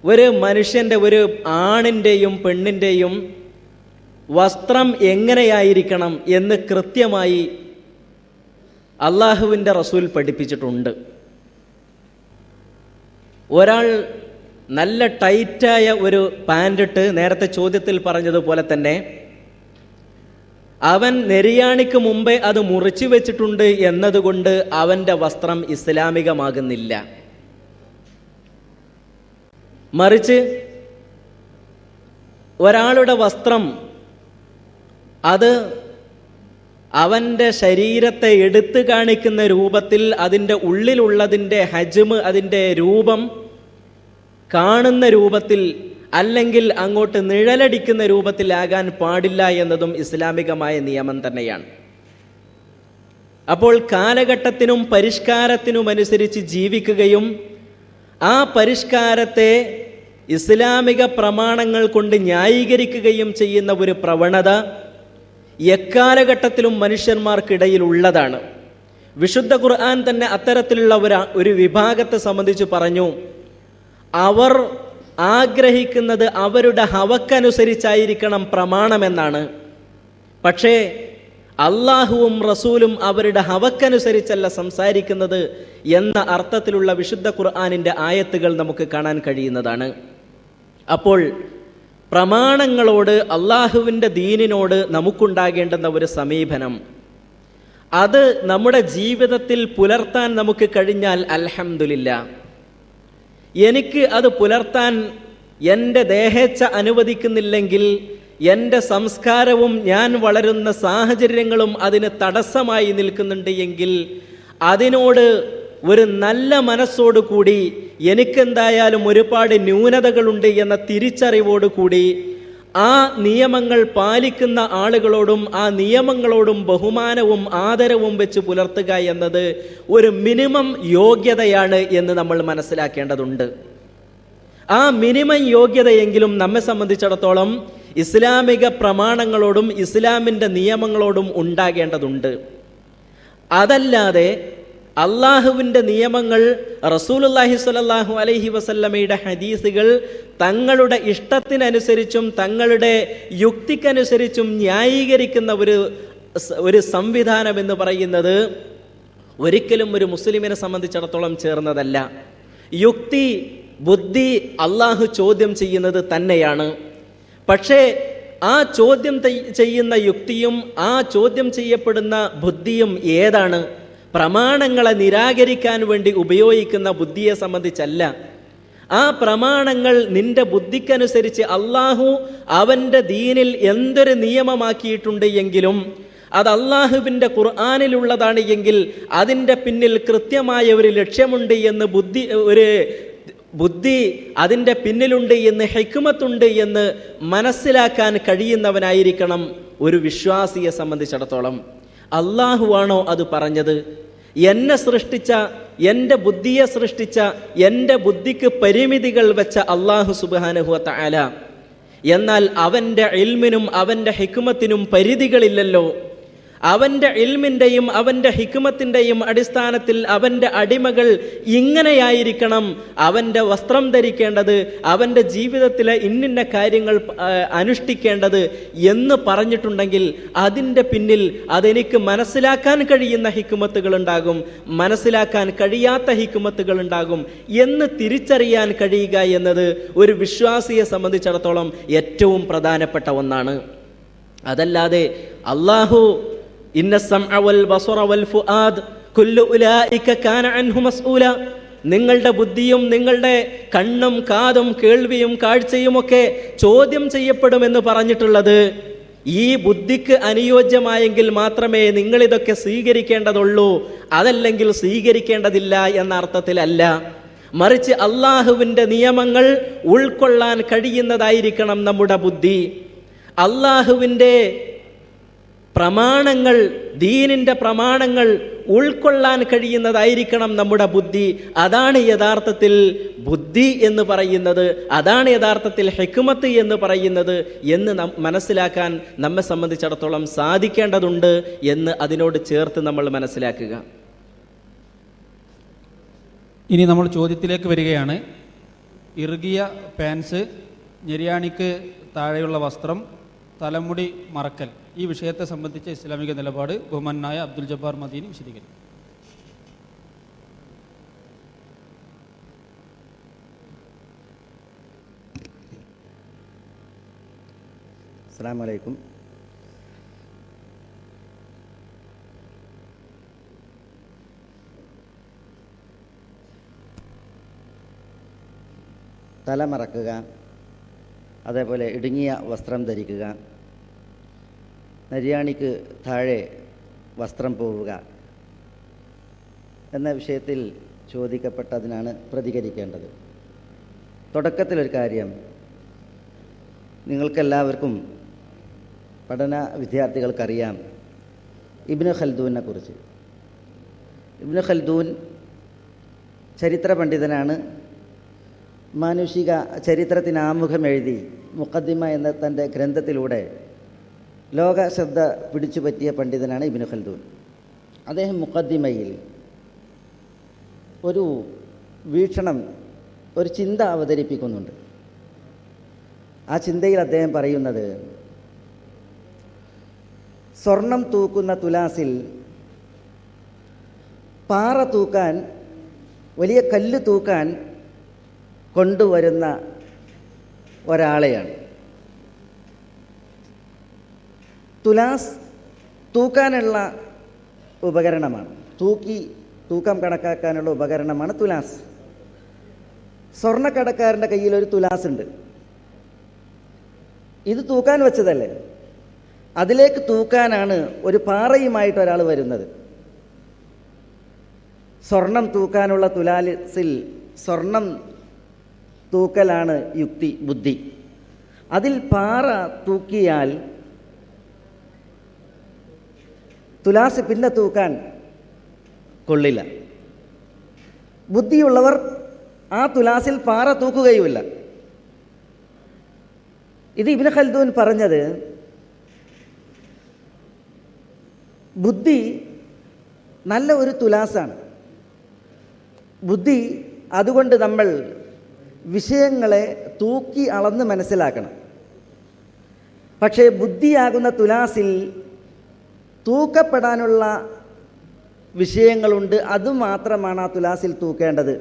ഒരു മനുഷ്യൻ്റെ, ഒരു ആണിൻ്റെയും പെണ്ണിൻ്റെയും വസ്ത്രം എങ്ങനെയായിരിക്കണം എന്ന് കൃത്യമായി അള്ളാഹുവിൻ്റെ റസൂൽ പഠിപ്പിച്ചിട്ടുണ്ട്. ഒരാൾ നല്ല ടൈറ്റായ ഒരു പാൻറ്റിട്ട്, നേരത്തെ ചോദ്യത്തിൽ പറഞ്ഞതുപോലെ തന്നെ അവൻ നെരിയാണിക്ക് മുമ്പേ അത് മുറിച്ചു വെച്ചിട്ടുണ്ട് എന്നതുകൊണ്ട് അവൻ്റെ വസ്ത്രം ഇസ്ലാമികമാകുന്നില്ല. മറിച്ച് ഒരാളുടെ വസ്ത്രം അത് അവൻ്റെ ശരീരത്തെ എടുത്തു കാണിക്കുന്ന രൂപത്തിൽ, അതിൻ്റെ ഉള്ളിലുള്ളതിൻ്റെ ഹജ്മ്, അതിൻ്റെ രൂപം കാണുന്ന രൂപത്തിൽ, അല്ലെങ്കിൽ അങ്ങോട്ട് നിഴലടിക്കുന്ന രൂപത്തിലാകാൻ പാടില്ല എന്നതും ഇസ്ലാമികമായ നിയമം തന്നെയാണ്. അപ്പോൾ കാലഘട്ടത്തിനും പരിഷ്കാരത്തിനുമനുസരിച്ച് ജീവിക്കുകയും ആ പരിഷ്കാരത്തെ ഇസ്ലാമിക പ്രമാണങ്ങൾ കൊണ്ട് ന്യായീകരിക്കുകയും ചെയ്യുന്ന ഒരു പ്രവണത എക്കാലഘട്ടത്തിലും മനുഷ്യന്മാർക്കിടയിൽ ഉള്ളതാണ്. വിശുദ്ധ ഖുർആൻ തന്നെ അത്തരത്തിലുള്ള ഒരു വിഭാഗത്തെ സംബന്ധിച്ച് പറഞ്ഞു, അവർ ആഗ്രഹിക്കുന്നത് അവരുടെ ഹവക്കനുസരിച്ചായിരിക്കണം പ്രമാണമെന്നാണ്. പക്ഷേ അള്ളാഹുവും റസൂലും അവരുടെ ഹവക്കനുസരിച്ചല്ല സംസാരിക്കുന്നത് എന്ന അർത്ഥത്തിലുള്ള വിശുദ്ധ ഖുർആനിൻ്റെ ആയത്തുകൾ നമുക്ക് കാണാൻ കഴിയുന്നതാണ്. അപ്പോൾ പ്രമാണങ്ങളോട്, അള്ളാഹുവിൻ്റെ ദീനിനോട് നമുക്കുണ്ടാകേണ്ടുന്ന ഒരു സമീപനം, അത് നമ്മുടെ ജീവിതത്തിൽ പുലർത്താൻ നമുക്ക് കഴിഞ്ഞാൽ അൽഹംദുലില്ലാ. എനിക്ക് അത് പുലർത്താൻ എൻ്റെ ദേഹേച്ഛ അനുവദിക്കുന്നില്ലെങ്കിൽ, എൻ്റെ സംസ്കാരവും ഞാൻ വളരുന്ന സാഹചര്യങ്ങളും അതിന് തടസ്സമായി നിൽക്കുന്നുണ്ട് എങ്കിൽ അതിനോട് ഒരു നല്ല മനസ്സോടുകൂടി, എനിക്കെന്തായാലും ഒരുപാട് ന്യൂനതകളുണ്ട് എന്ന തിരിച്ചറിവോടുകൂടി ആ നിയമങ്ങൾ പാലിക്കുന്ന ആളുകളോടും ആ നിയമങ്ങളോടും ബഹുമാനവും ആദരവും വെച്ച് പുലർത്തുക എന്നത് ഒരു മിനിമം യോഗ്യതയാണ് എന്ന് നമ്മൾ മനസ്സിലാക്കേണ്ടതുണ്ട്. ആ മിനിമം യോഗ്യതയെങ്കിലും നമ്മെ സംബന്ധിച്ചിടത്തോളം ഇസ്ലാമിക പ്രമാണങ്ങളോടും ഇസ്ലാമിൻ്റെ നിയമങ്ങളോടും ഉണ്ടാകേണ്ടതുണ്ട്. അതല്ലാതെ അള്ളാഹുവിൻ്റെ നിയമങ്ങൾ, റസൂലുള്ളാഹി സ്വല്ലല്ലാഹു അലൈഹി വസല്ലമയുടെ ഹദീസുകൾ തങ്ങളുടെ ഇഷ്ടത്തിനനുസരിച്ചും തങ്ങളുടെ യുക്തിക്കനുസരിച്ചും ന്യായീകരിക്കുന്ന ഒരു സംവിധാനം എന്ന് പറയുന്നത് ഒരിക്കലും ഒരു മുസ്ലിമിനെ സംബന്ധിച്ചിടത്തോളം ചേർന്നതല്ല. യുക്തി, ബുദ്ധി അള്ളാഹു ചോദ്യം ചെയ്യുന്നത് തന്നെയാണ്. പക്ഷേ ആ ചോദ്യം ചെയ്യുന്ന യുക്തിയും ആ ചോദ്യം ചെയ്യപ്പെടുന്ന ബുദ്ധിയും ഏതാണ്? പ്രമാണങ്ങളെ നിരാകരിക്കാൻ വേണ്ടി ഉപയോഗിക്കുന്ന ബുദ്ധിയെ സംബന്ധിച്ചല്ല. ആ പ്രമാണങ്ങൾ നിന്റെ ബുദ്ധിക്കനുസരിച്ച് അള്ളാഹു അവൻ്റെ ദീനിൽ എന്തൊരു നിയമമാക്കിയിട്ടുണ്ട് എങ്കിലും അത് അള്ളാഹുവിൻ്റെ ഖുർആനിലുള്ളതാണ് എങ്കിൽ അതിൻ്റെ പിന്നിൽ കൃത്യമായ ഒരു ലക്ഷ്യമുണ്ട് എന്ന് ബുദ്ധി അതിൻ്റെ പിന്നിലുണ്ട് എന്ന്, ഹിക്മത്തുണ്ട് എന്ന് മനസ്സിലാക്കാൻ കഴിയുന്നവനായിരിക്കണം ഒരു വിശ്വാസിയെ സംബന്ധിച്ചിടത്തോളം. അള്ളാഹുവാണോ അത് പറഞ്ഞത്? എന്നെ സൃഷ്ടിച്ച, എൻ്റെ ബുദ്ധിയെ സൃഷ്ടിച്ച, എൻ്റെ ബുദ്ധിക്ക് പരിമിതികൾ വെച്ച അള്ളാഹു സുബ്ഹാനഹു വ തആല എന്നാൽ അവൻ്റെ ഇൽമിനും അവൻ്റെ ഹിക്മത്തിനും പരിധികളില്ലല്ലോ. അവൻ്റെ ഇൽമിൻ്റെയും അവൻ്റെ ഹിക്മത്തിൻ്റെയും അടിസ്ഥാനത്തിൽ അവൻ്റെ അടിമകൾ ഇങ്ങനെയായിരിക്കണം, അവൻ്റെ വസ്ത്രം ധരിക്കേണ്ടത്, അവൻ്റെ ജീവിതത്തിലെ ഇന്നിന്ന കാര്യങ്ങൾ അനുഷ്ഠിക്കേണ്ടത് എന്ന് പറഞ്ഞിട്ടുണ്ടെങ്കിൽ അതിൻ്റെ പിന്നിൽ അതെനിക്ക് മനസ്സിലാക്കാൻ കഴിയുന്ന ഹിക്മത്തുകളുണ്ടാകും, മനസ്സിലാക്കാൻ കഴിയാത്ത ഹിക്മത്തുകളുണ്ടാകും എന്ന് തിരിച്ചറിയാൻ കഴിയുക എന്നത് ഒരു വിശ്വാസിയെ സംബന്ധിച്ചിടത്തോളം ഏറ്റവും പ്രധാനപ്പെട്ട ഒന്നാണ്. അതല്ലാതെ അല്ലാഹു ഇന്ന സമഅ വൽ ബസറ വൽ ഫുആദ് കുല്ലു ഉലൈക കാന അൻഹു മസ്ഊല, നിങ്ങളുടെ ബുദ്ധിയും നിങ്ങളുടെ കണ്ണും കാതും കേൾവിയും കാഴ്ചയുമൊക്കെ ചോദ്യം ചെയ്യപ്പെടുമെന്ന് പറഞ്ഞിട്ടുള്ളത് ഈ ബുദ്ധിക്ക് അനുയോജ്യമായെങ്കിൽ മാത്രമേ നിങ്ങളിതൊക്കെ സ്വീകരിക്കേണ്ടതുള്ളൂ, അതല്ലെങ്കിൽ സ്വീകരിക്കേണ്ടതില്ല എന്ന അർത്ഥത്തിലല്ല. മറിച്ച് അള്ളാഹുവിൻ്റെ നിയമങ്ങൾ ഉൾക്കൊള്ളാൻ കഴിയുന്നതായിരിക്കണം നമ്മുടെ ബുദ്ധി. അള്ളാഹുവിൻ്റെ പ്രമാണങ്ങൾ, ദീനിൻ്റെ പ്രമാണങ്ങൾ ഉൾക്കൊള്ളാൻ കഴിയുന്നതായിരിക്കണം നമ്മുടെ ബുദ്ധി. അതാണ് യഥാർത്ഥത്തിൽ ബുദ്ധി എന്ന് പറയുന്നത്, അതാണ് യഥാർത്ഥത്തിൽ ഹിക്മത്ത് എന്ന് പറയുന്നത് എന്ന് മനസ്സിലാക്കാൻ നമ്മെ സംബന്ധിച്ചിടത്തോളം സാധിക്കേണ്ടതുണ്ട് എന്ന് അതിനോട് ചേർത്ത് നമ്മൾ മനസ്സിലാക്കുക. ഇനി നമ്മൾ ചോദ്യത്തിലേക്ക് വരികയാണ്. ഇറുകിയ പാൻസ്, ഞെരിയാണിക്ക് താഴെയുള്ള വസ്ത്രം, തലമുടി മറക്കൽ, ഈ വിഷയത്തെ സംബന്ധിച്ച ഇസ്ലാമിക നിലപാട് ബഹുമാനായ അബ്ദുൽ ജബ്ബാർ മദീനി വിശദീകരിക്കും. അസ്സലാമു അലൈക്കും. തല മറക്കുക, അതേപോലെ ഇടുങ്ങിയ വസ്ത്രം ധരിക്കുക, നരിയാണിക്ക് താഴെ വസ്ത്രം പോവുക എന്ന വിഷയത്തിൽ ചോദിക്കപ്പെട്ടതിനാണ് പ്രതികരിക്കേണ്ടത്. തുടക്കത്തിലൊരു കാര്യം, നിങ്ങൾക്കെല്ലാവർക്കും പഠന വിദ്യാർത്ഥികൾക്കറിയാം ഇബ്നു ഖൽദൂനെ കുറിച്ച്. ഇബ്നു ഖൽദൂൻ ചരിത്ര പണ്ഡിതനാണ്. മാനുഷിക ചരിത്രത്തിന് ആമുഖം എഴുതി മുഖദ്ദിമ എന്ന തൻ്റെ ഗ്രന്ഥത്തിലൂടെ ലോക ശ്രദ്ധ പിടിച്ചുപറ്റിയ പണ്ഡിതനാണ് ഇബ്നു ഖൽദൂൻ. അദ്ദേഹം മുഖദ്ദിമയിൽ ഒരു വീക്ഷണം, ഒരു ചിന്ത അവതരിപ്പിക്കുന്നുണ്ട്. ആ ചിന്തയിൽ അദ്ദേഹം പറയുന്നത്, സ്വർണം തൂക്കുന്ന തുലാസിൽ പാറ തൂക്കാൻ, വലിയ കല്ല് തൂക്കാൻ കൊണ്ടുവരുന്ന ഒരാളെയാണ്. തുലാസ് തൂക്കാനുള്ള ഉപകരണമാണ്, തൂക്കം കണക്കാക്കാനുള്ള ഉപകരണമാണ് തുലാസ്. സ്വർണ്ണക്കടക്കാരൻ്റെ കയ്യിൽ ഒരു തുലാസ് ഉണ്ട്. ഇത് തൂക്കാൻ വെച്ചതല്ലേ, അതിലേക്ക് തൂക്കാനാണ് ഒരു പാറയുമായിട്ട് ഒരാൾ വരുന്നത്. സ്വർണം തൂക്കാനുള്ള തുലാസിൽ സ്വർണം തൂക്കലാണ് യുക്തി, ബുദ്ധി. അതിൽ പാറ തൂക്കിയാൽ തുലാസ് പിന്നെ തൂക്കാൻ കൊള്ളില്ല. ബുദ്ധിയുള്ളവർ ആ തുലാസിൽ പാറ തൂക്കുകയുമില്ല. ഇത് ഇബ്നു ഖൽദൂൻ പറഞ്ഞത്, ബുദ്ധി നല്ല ഒരു തുലാസാണ്. ബുദ്ധി, അതുകൊണ്ട് നമ്മൾ വിഷയങ്ങളെ തൂക്കി അളന്ന് മനസ്സിലാക്കണം. പക്ഷേ ബുദ്ധിയാകുന്ന തുലാസിൽ തൂക്കപ്പെടാനുള്ള വിഷയങ്ങളുണ്ട്, അതുമാത്രമാണ് ആ തുലാസിൽ തൂക്കേണ്ടത്.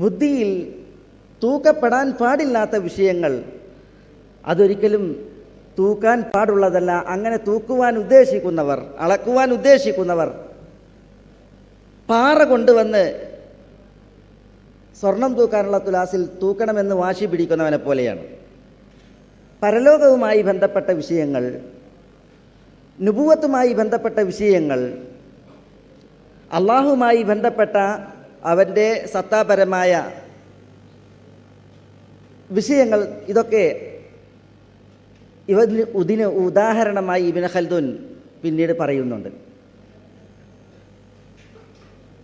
ബുദ്ധിയിൽ തൂക്കപ്പെടാൻ പാടില്ലാത്ത വിഷയങ്ങൾ അതൊരിക്കലും തൂക്കാൻ പാടുള്ളതല്ല. അങ്ങനെ തൂക്കുവാൻ ഉദ്ദേശിക്കുന്നവർ, അളക്കുവാൻ ഉദ്ദേശിക്കുന്നവർ പാറ കൊണ്ടുവന്ന് സ്വർണം തൂക്കാനുള്ള തുലാസിൽ തൂക്കണമെന്ന് വാശി പിടിക്കുന്നവനെ പോലെയാണ്. പരലോകവുമായി ബന്ധപ്പെട്ട വിഷയങ്ങൾ, നുബുവത്തുമായി ബന്ധപ്പെട്ട വിഷയങ്ങൾ, അള്ളാഹുമായി ബന്ധപ്പെട്ട അവൻ്റെ സത്താപരമായ വിഷയങ്ങൾ, ഇതൊക്കെ ഇതിന് ഉദാഹരണമായി ഇബ്നു ഖൽദൂൻ പിന്നീട് പറയുന്നുണ്ട്.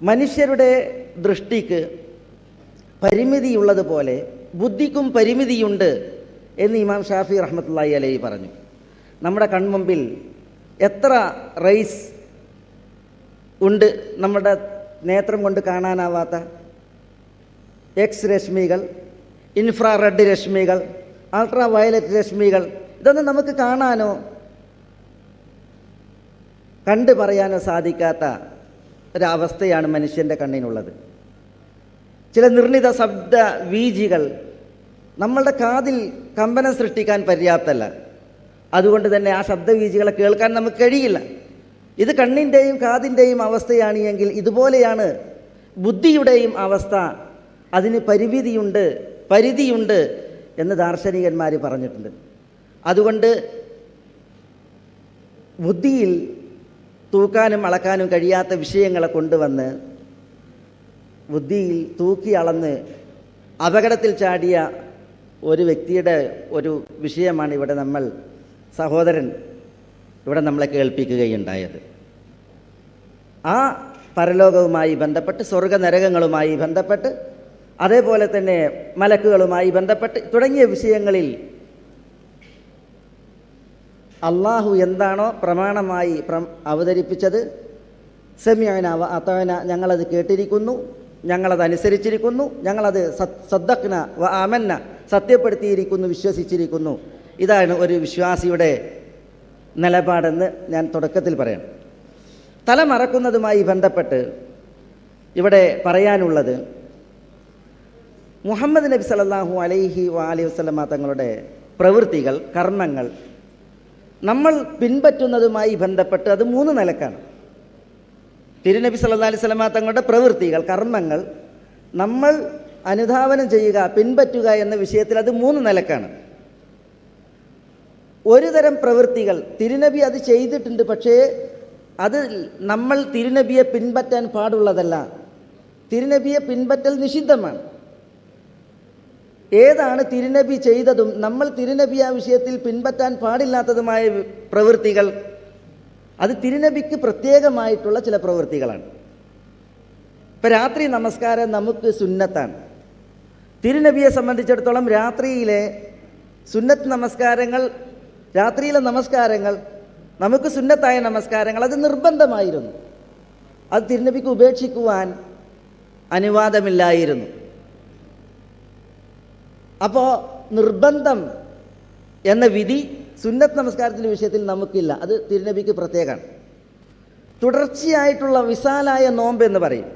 മനുഷ്യരുടെ ദൃഷ്ടിക്ക് പരിമിതിയുള്ളതുപോലെ ബുദ്ധിക്കും പരിമിതിയുണ്ട് എന്ന് ഇമാം ഷാഫി റഹ്മത്തുള്ളാഹി അലൈഹി പറഞ്ഞു. നമ്മുടെ കൺമുമ്പിൽ എത്ര റൈസ് ഉണ്ട് നമ്മുടെ നേത്രം കൊണ്ട് കാണാനാവാത്ത? എക്സ് രശ്മികൾ, ഇൻഫ്രാറെഡ് രശ്മികൾ, അൾട്രാ വയലറ്റ് രശ്മികൾ, ഇതൊന്നും നമുക്ക് കാണാനോ കണ്ടു പറയാനോ സാധിക്കാത്ത ഒരവസ്ഥയാണ് മനുഷ്യൻ്റെ കണ്ണിനുള്ളത്. ചില നിർണിത ശബ്ദ വീജികൾ നമ്മളുടെ കാതിൽ കമ്പനം സൃഷ്ടിക്കാൻ പര്യാപ്തമല്ല. അതുകൊണ്ട് തന്നെ ആ ശബ്ദവീജികളെ കേൾക്കാൻ നമുക്ക് കഴിയില്ല. ഇത് കണ്ണിൻ്റെയും കാതിൻ്റെയും അവസ്ഥയാണ് എങ്കിൽ ഇതുപോലെയാണ് ബുദ്ധിയുടെയും അവസ്ഥ. അതിന് പരിധിയുണ്ട് എന്ന് ദാർശനികന്മാർ പറഞ്ഞിട്ടുണ്ട്. അതുകൊണ്ട് ബുദ്ധിയിൽ തൂക്കാനും അളക്കാനും കഴിയാത്ത വിഷയങ്ങളെ കൊണ്ടുവന്ന് ബുദ്ധിയിൽ തൂക്കി അളന്ന് അപകടത്തിൽ ചാടിയ ഒരു വ്യക്തിയുടെ ഒരു വിഷയമാണ് ഇവിടെ സഹോദരൻ ഇവിടെ നമ്മളെ കേൾപ്പിക്കുകയുണ്ടായത്. ആ പരലോകവുമായി ബന്ധപ്പെട്ട്, സ്വർഗനരകങ്ങളുമായി ബന്ധപ്പെട്ട്, അതേപോലെ തന്നെ മലക്കുകളുമായി ബന്ധപ്പെട്ട് തുടങ്ങിയ വിഷയങ്ങളിൽ അള്ളാഹു എന്താണോ പ്രമാണമായി അവതരിപ്പിച്ചത്, സമിഅന വ അതഅന, ഞങ്ങളത് കേട്ടിരിക്കുന്നു, ഞങ്ങളത് അനുസരിച്ചിരിക്കുന്നു, ഞങ്ങളത് സദ്ദഖ്ന വ ആമന്ന, സത്യപ്പെടുത്തിയിരിക്കുന്നു, വിശ്വസിച്ചിരിക്കുന്നു. ഇതാണ് ഒരു വിശ്വാസിയുടെ നിലപാടെന്ന് ഞാൻ തുടക്കത്തിൽ പറയാം. തല മറക്കുന്നതുമായി ബന്ധപ്പെട്ട് ഇവിടെ പറയാനുള്ളത്, മുഹമ്മദ് നബി സല്ലല്ലാഹു അലൈഹി വസല്ലമ തങ്ങളുടെ പ്രവൃത്തികൾ, കർമ്മങ്ങൾ നമ്മൾ പിൻപറ്റുന്നതുമായി ബന്ധപ്പെട്ട് അത് 3 നിലക്കാണ്. തിരുനബി സല്ലല്ലാഹു അലൈഹി വസല്ലമ തങ്ങളുടെ പ്രവൃത്തികൾ, കർമ്മങ്ങൾ നമ്മൾ അനുധാവനം ചെയ്യുക, പിൻപറ്റുക എന്ന വിഷയത്തിൽ അത് 3 നിലക്കാണ്. ഒരു തരം പ്രവൃത്തികൾ തിരുനബി അത് ചെയ്തിട്ടുണ്ട്, പക്ഷേ അത് നമ്മൾ തിരുനബിയെ പിൻപറ്റാൻ പാടുള്ളതല്ല. തിരുനബിയെ പിൻപറ്റൽ നിഷിദ്ധമാണ്. ഏതാണ് തിരുനബി ചെയ്തതും നമ്മൾ തിരുനബി ആ വിഷയത്തിൽ പിൻപറ്റാൻ പാടില്ലാത്തതുമായ പ്രവൃത്തികൾ? അത് തിരുനബിക്ക് പ്രത്യേകമായിട്ടുള്ള ചില പ്രവൃത്തികളാണ്. ഇപ്പം രാത്രി നമസ്കാരം നമുക്ക് സുന്നത്താണ്. തിരുനബിയെ സംബന്ധിച്ചിടത്തോളം രാത്രിയിലെ സുന്നത്ത് നമസ്കാരങ്ങൾ, രാത്രിയിലെ നമസ്കാരങ്ങൾ, നമുക്ക് സുന്നത്തായ നമസ്കാരങ്ങൾ അത് നിർബന്ധമായിരുന്നു. അത് തിരുനബിക്ക് ഉപേക്ഷിക്കുവാൻ അനുവാദമില്ലായിരുന്നു. അപ്പോൾ നിർബന്ധം എന്ന വിധി സുന്നത്ത് നമസ്കാരത്തിൻ്റെ വിഷയത്തിൽ നമുക്കില്ല. അത് തിരുനബിക്ക് പ്രത്യേകമാണ്. തുടർച്ചയായിട്ടുള്ള വിശാലായ നോമ്പ് എന്ന് പറയും.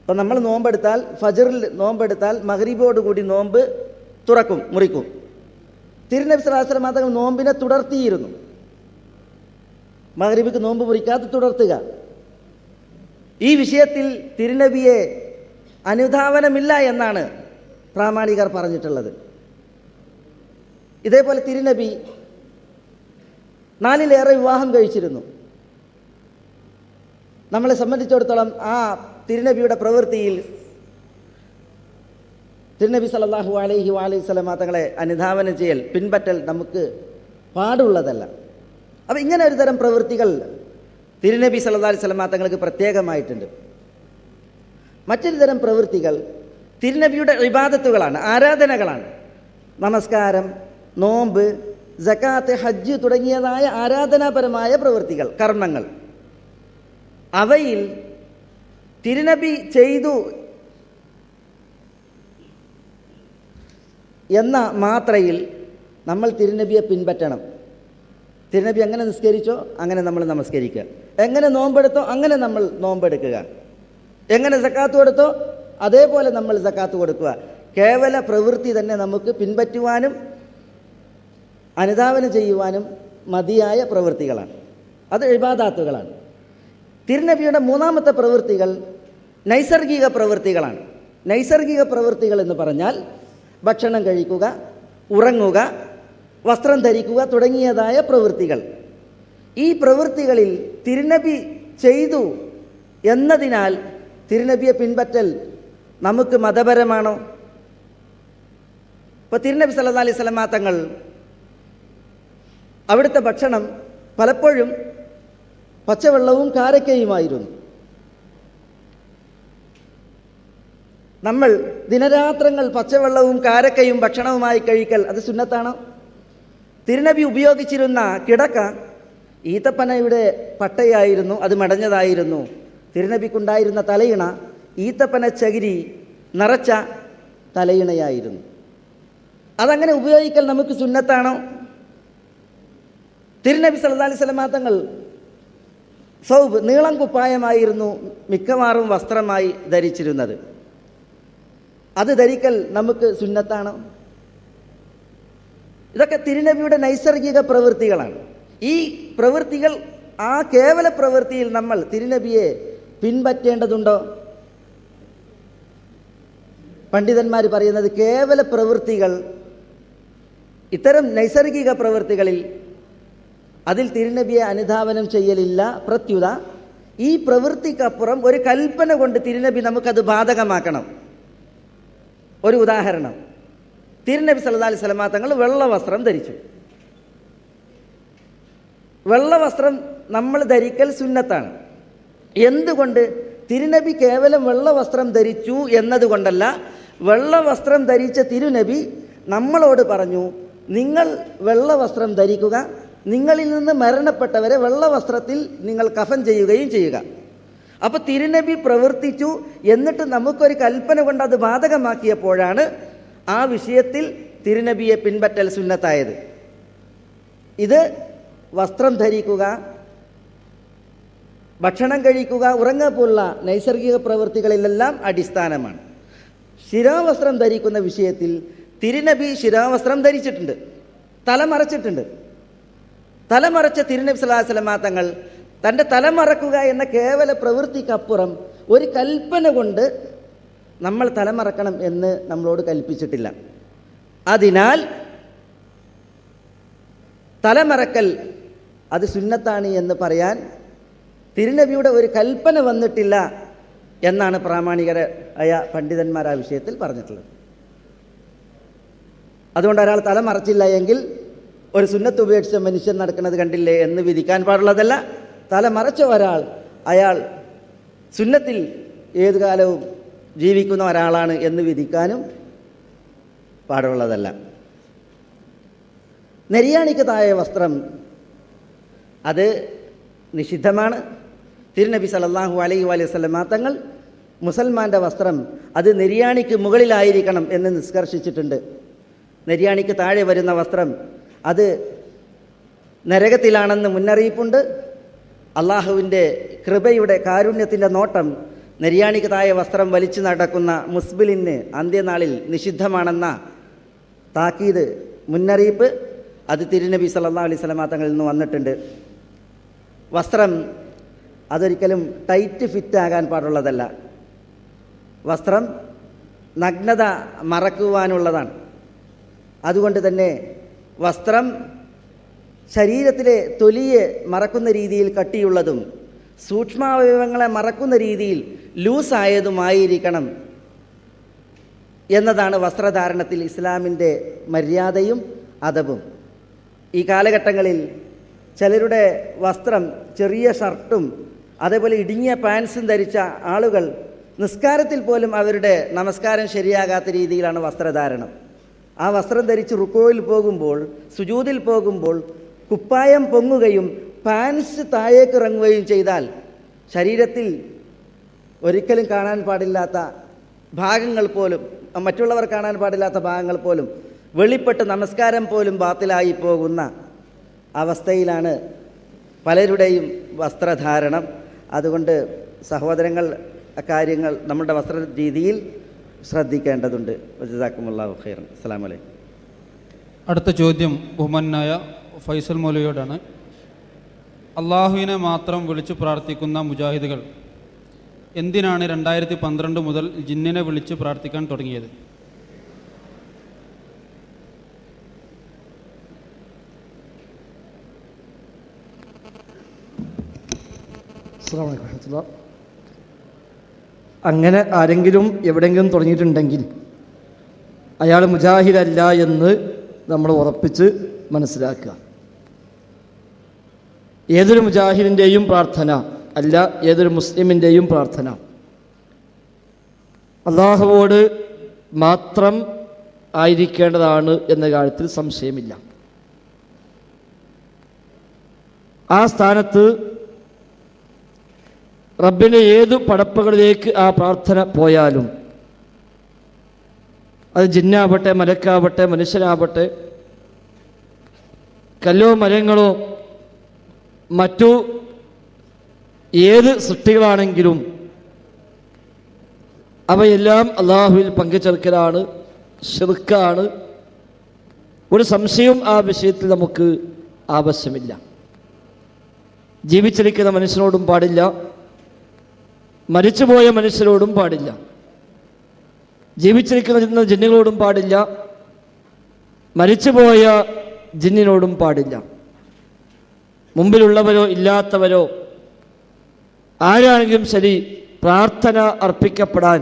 അപ്പം നമ്മൾ നോമ്പെടുത്താൽ, ഫജറിൽ നോമ്പെടുത്താൽ മഗ്രിബോടുകൂടി നോമ്പ് മുറിക്കും. തിരുനബി സ്വല്ലല്ലാഹു അലൈഹി വസല്ലം തങ്ങൾ നോമ്പിനെ തുടർത്തിയിരുന്നു. മഗ്രിബിക്ക് നോമ്പ് മുറിക്കാതെ തുടർത്തുക. ഈ വിഷയത്തിൽ തിരുനബിയെ അനുധാവനമില്ല എന്നാണ് പ്രാമാണികർ പറഞ്ഞിട്ടുള്ളത്. ഇതേപോലെ തിരുനബി 4-ലേറെ വിവാഹം കഴിച്ചിരുന്നു. നമ്മളെ സംബന്ധിച്ചിടത്തോളം ആ തിരുനബിയുടെ പ്രവൃത്തിയിൽ തിരുനബി സല്ലല്ലാഹു അലൈഹി വസല്ലം തങ്ങളെ അനുധാവനം ചെയ്യൽ, പിൻപറ്റൽ നമുക്ക് പാടുള്ളതല്ല. അപ്പോൾ ഇങ്ങനെ ഒരു തരം പ്രവൃത്തികൾ തിരുനബി സല്ലല്ലാഹു അലൈഹി വസല്ലം തങ്ങൾക്ക് പ്രത്യേകമായിട്ടുണ്ട്. മറ്റൊരു തരം പ്രവൃത്തികൾ തിരുനബിയുടെ ഇബാദത്തുകളാണ്, ആരാധനകളാണ്. നമസ്കാരം, നോമ്പ്, സകാത്ത്, ഹജ്ജ് തുടങ്ങിയതായ ആരാധനാപരമായ പ്രവൃത്തികൾ, കർമ്മങ്ങൾ. അവയിൽ തിരുനബി ചെയ്തു എന്ന മാത്രയിൽ നമ്മൾ തിരുനബിയെ പിൻപറ്റണം. തിരുനബി എങ്ങനെ നിസ്കരിച്ചോ അങ്ങനെ നമ്മൾ നമസ്കരിക്കുക, എങ്ങനെ നോമ്പെടുത്തോ അങ്ങനെ നമ്മൾ നോമ്പെടുക്കുക, എങ്ങനെ സക്കാത്ത് കൊടുത്തോ അതേപോലെ നമ്മൾ സക്കാത്ത് കൊടുക്കുക. കേവല പ്രവൃത്തി തന്നെ നമുക്ക് പിൻപറ്റുവാനും അനുധാവനം ചെയ്യുവാനും മതിയായ പ്രവൃത്തികളാണ്. അത് ഇബാദാത്തുകളാണ്. തിരുനബിയുടെ 3ാമത്തെ പ്രവൃത്തികൾ നൈസർഗിക പ്രവൃത്തികളാണ്. നൈസർഗിക പ്രവൃത്തികൾ എന്ന് പറഞ്ഞാൽ ഭക്ഷണം കഴിക്കുക, ഉറങ്ങുക, വസ്ത്രം ധരിക്കുക തുടങ്ങിയതായ പ്രവൃത്തികൾ. ഈ പ്രവൃത്തികളിൽ തിരുനബി ചെയ്തു എന്നതിനാൽ തിരുനബിയെ പിൻപറ്റൽ നമുക്ക് മതപരമാണോ? ഇപ്പോൾ തിരുനബി സല്ലല്ലാഹു അലൈഹി വസല്ലം തങ്ങൾ അവിടുത്തെ ഭക്ഷണം പലപ്പോഴും പച്ചവെള്ളവും കാരക്കയുമായിരുന്നു. നമ്മൾ ദിനരാത്രങ്ങൾ പച്ചവെള്ളവും കാരക്കയും ഭക്ഷണവുമായി കഴിക്കൽ അത് സുന്നത്താണോ? തിരുനബി ഉപയോഗിച്ചിരുന്ന കിടക്ക ഈത്തപ്പനയുടെ പട്ടയായിരുന്നു, അത് മെടഞ്ഞതായിരുന്നു. തിരുനബിക്കുണ്ടായിരുന്ന തലയിണ ഈത്തപ്പന ചകിരി നിറച്ച തലയിണയായിരുന്നു. അതങ്ങനെ ഉപയോഗിക്കൽ നമുക്ക് സുന്നത്താണോ? തിരുനബി സല്ലല്ലാഹു അലൈഹി വസല്ലം തങ്ങൾ സൗബ് നീളം കുപ്പായമായിരുന്നു മിക്കവാറും വസ്ത്രമായി ധരിച്ചിരുന്നത്. അത് ധരിക്കൽ നമുക്ക് സുന്നത്താണോ? ഇതൊക്കെ തിരുനബിയുടെ നൈസർഗിക പ്രവൃത്തികളാണ്. ഈ പ്രവൃത്തികൾ, ആ കേവല പ്രവൃത്തിയിൽ നമ്മൾ തിരുനബിയെ പിൻപറ്റേണ്ടതുണ്ടോ? പണ്ഡിതന്മാർ പറയുന്നത് കേവല പ്രവൃത്തികൾ, ഇത്തരം നൈസർഗിക പ്രവൃത്തികളിൽ അതിൽ തിരുനബിയെ അനുധാവനം ചെയ്യലില്ല. പ്രത്യുത ഈ പ്രവൃത്തിക്കപ്പുറം ഒരു കൽപ്പന കൊണ്ട് തിരുനബി നമുക്കത് ബാധകമാക്കണം. ഒരു ഉദാഹരണം, തിരുനബി സല്ലല്ലാഹു അലൈഹി വസല്ലം തങ്ങൾ വെള്ള വസ്ത്രം ധരിച്ചു. വെള്ള വസ്ത്രം നമ്മൾ ധരിക്കൽ സുന്നത്താണ്. എന്തുകൊണ്ട്? തിരുനബി കേവലം വെള്ള വസ്ത്രം ധരിച്ചു എന്നതുകൊണ്ടല്ല. വെള്ള വസ്ത്രം ധരിച്ച തിരുനബി നമ്മളോട് പറഞ്ഞു, നിങ്ങൾ വെള്ള വസ്ത്രം ധരിക്കുക, നിങ്ങളിൽ നിന്ന് മരണപ്പെട്ടവരെ വെള്ള വസ്ത്രത്തിൽ നിങ്ങൾ കഫൻ ചെയ്യുകയും ചെയ്യുക. അപ്പോൾ തിരുനബി പ്രവർത്തിച്ചു, എന്നിട്ട് നമുക്കൊരു കൽപ്പന കൊണ്ട് അത് ബാധകമാക്കിയപ്പോഴാണ് ആ വിഷയത്തിൽ തിരുനബിയെ പിൻപറ്റൽ സുന്നത്തായത്. ഇത് വസ്ത്രം ധരിക്കുക, ഭക്ഷണം കഴിക്കുക, ഉറങ്ങുക പോലുള്ള നൈസർഗിക പ്രവൃത്തികളിലെല്ലാം അടിസ്ഥാനമാണ്. ശിരാവസ്ത്രം ധരിക്കുന്ന വിഷയത്തിൽ തിരുനബി ശിരാവസ്ത്രം ധരിച്ചിട്ടുണ്ട്, തലമറച്ചിട്ടുണ്ട്. തലമറച്ച തിരുനബി സല്ലല്ലാഹു അലൈഹി വസല്ലം തങ്ങൾ തൻ്റെ തലമറക്കുക എന്ന കേവല പ്രവൃത്തിക്കപ്പുറം ഒരു കൽപ്പന കൊണ്ട് നമ്മൾ തലമറക്കണം എന്ന് നമ്മളോട് കൽപ്പിച്ചിട്ടില്ല. അതിനാൽ തലമറക്കൽ അത് സുന്നത്താണ് എന്ന് പറയാൻ തിരുനബിയുടെ ഒരു കൽപ്പന വന്നിട്ടില്ല എന്നാണ് പ്രാമാണികരായ പണ്ഡിതന്മാർ ആ വിഷയത്തിൽ പറഞ്ഞിട്ടുള്ളത്. അതുകൊണ്ട് ഒരാൾ തലമറച്ചില്ല എങ്കിൽ ഒരു സുന്നത്ത് ഉപേക്ഷിച്ച മനുഷ്യൻ നടക്കുന്നത് കണ്ടില്ലേ എന്ന് വിധിക്കാൻ പാടുള്ളതല്ല. തലമറച്ച ഒരാൾ, അയാൾ സുന്നത്തിൽ ഏതു കാലവും ജീവിക്കുന്ന ഒരാളാണ് എന്ന് വിധിക്കാനും പാടുള്ളതല്ല. നെരിയാണിക്ക് താഴെ വസ്ത്രം അത് നിഷിദ്ധമാണ്. തിരുനബി സല്ലല്ലാഹു അലൈഹി വസല്ലം തങ്ങൾ മുസൽമാൻ്റെ വസ്ത്രം അത് നെരിയാണിക്ക് മുകളിലായിരിക്കണം എന്ന് നിഷ്കർഷിച്ചിട്ടുണ്ട്. നെരിയാണിക്ക് താഴെ വരുന്ന വസ്ത്രം അത് നരകത്തിലാണെന്ന് മുന്നറിയിപ്പുണ്ട്. അള്ളാഹുവിൻ്റെ കൃപയുടെ കാരുണ്യത്തിൻ്റെ നോട്ടം നെരിയാണിക്ക് താഴെ വസ്ത്രം വലിച്ചു നടക്കുന്ന മുസ്ബിലിന് അന്ത്യനാളിൽ നിഷിദ്ധമാണെന്ന താക്കീത്, മുന്നറിയിപ്പ് അത് തിരുനബി സല്ലല്ലാഹു അലൈഹി വസല്ലം തങ്ങളിൽ നിന്ന് വന്നിട്ടുണ്ട്. വസ്ത്രം അതൊരിക്കലും ടൈറ്റ് ഫിറ്റാകാൻ പാടുള്ളതല്ല. വസ്ത്രം നഗ്നത മറക്കുവാനുള്ളതാണ്. അതുകൊണ്ട് തന്നെ വസ്ത്രം ശരീരത്തിലെ തൊലിയെ മറക്കുന്ന രീതിയിൽ കട്ടിയുള്ളതും സൂക്ഷ്മാവയവങ്ങളെ മറക്കുന്ന രീതിയിൽ ലൂസായതുമായിരിക്കണം എന്നതാണ് വസ്ത്രധാരണത്തിൽ ഇസ്ലാമിൻ്റെ മര്യാദയും അദബും. ഈ കാലഘട്ടങ്ങളിൽ ചിലരുടെ വസ്ത്രം ചെറിയ ഷർട്ടും അതേപോലെ ഇടുങ്ങിയ പാൻസും ധരിച്ച ആളുകൾ നിസ്കാരത്തിൽ പോലും അവരുടെ നമസ്കാരം ശരിയാകാത്ത രീതിയിലാണ് വസ്ത്രധാരണം. ആ വസ്ത്രം ധരിച്ച് റുക്കോയിൽ പോകുമ്പോൾ, സുജൂദിൽ പോകുമ്പോൾ കുപ്പായം പൊങ്ങുകയും പാൻസ് താഴേക്ക് ഇറങ്ങുകയും ചെയ്താൽ ശരീരത്തിൽ ഒരിക്കലും കാണാൻ പാടില്ലാത്ത ഭാഗങ്ങൾ പോലും, മറ്റുള്ളവർ കാണാൻ പാടില്ലാത്ത ഭാഗങ്ങൾ പോലും വെളിപ്പെട്ട് നമസ്കാരം പോലും ബാത്തിലായി പോകുന്ന അവസ്ഥയിലാണ് പലരുടെയും വസ്ത്രധാരണം. അതുകൊണ്ട് സഹോദരങ്ങൾ അക്കാര്യങ്ങൾ നമ്മുടെ വസ്ത്ര രീതിയിൽ ശ്രദ്ധിക്കേണ്ടതുണ്ട്. ജസാക്കുമുല്ലാഹു ഖൈറൻ. അസ്സലാമു അലൈക്കും. അടുത്ത ചോദ്യം ബഹുമാനായ ഫൈസൽ മൗലവിയോടാണ്. അള്ളാഹുവിനെ മാത്രം വിളിച്ചു പ്രാർത്ഥിക്കുന്ന മുജാഹിദുകൾ എന്തിനാണ് 2012 മുതൽ ജിന്നിനെ വിളിച്ച് പ്രാർത്ഥിക്കാൻ തുടങ്ങിയത്? അസ്സലാമു അലൈക്കും വറഹ്മത്തുള്ളാഹി. അങ്ങനെ ആരെങ്കിലും എവിടെയെങ്കിലും തുടങ്ങിയിട്ടുണ്ടെങ്കിൽ അയാൾ മുജാഹിദല്ല എന്ന് നമ്മൾ ഉറപ്പിച്ച് മനസ്സിലാക്കുക. ഏതൊരു മുജാഹിദിൻ്റെയും പ്രാർത്ഥന അല്ല, ഏതൊരു മുസ്ലിമിൻ്റെയും പ്രാർത്ഥന അള്ളാഹുവോട് മാത്രം ആയിരിക്കേണ്ടതാണ് എന്ന കാര്യത്തിൽ സംശയമില്ല. ആ സ്ഥാനത്ത് റബ്ബിൻ്റെ ഏതു പടപ്പുകളിലേക്ക് ആ പ്രാർത്ഥന പോയാലും, അത് ജിന്നാവട്ടെ, മലക്കാവട്ടെ, മനുഷ്യനാവട്ടെ, കല്ലോ മരങ്ങളോ മറ്റു ഏത് സൃഷ്ടികളാണെങ്കിലും അവയെല്ലാം അള്ളാഹുവിൽ പങ്കുചേർക്കലാണ്, ശിർക്കാണ്. ഒരു സംശയവും ആ വിഷയത്തിൽ നമുക്ക് ആവശ്യമില്ല. ജീവിച്ചിരിക്കുന്ന മനുഷ്യനോടും പാടില്ല, മരിച്ചുപോയ മനുഷ്യരോടും പാടില്ല, ജീവിച്ചിരിക്കുന്ന ജിന്നുകളോടും പാടില്ല, മരിച്ചുപോയ ജിന്നിനോടും പാടില്ല. മുമ്പിലുള്ളവരോ ഇല്ലാത്തവരോ ആരാണെങ്കിലും ശരി, പ്രാർത്ഥന അർപ്പിക്കപ്പെടാൻ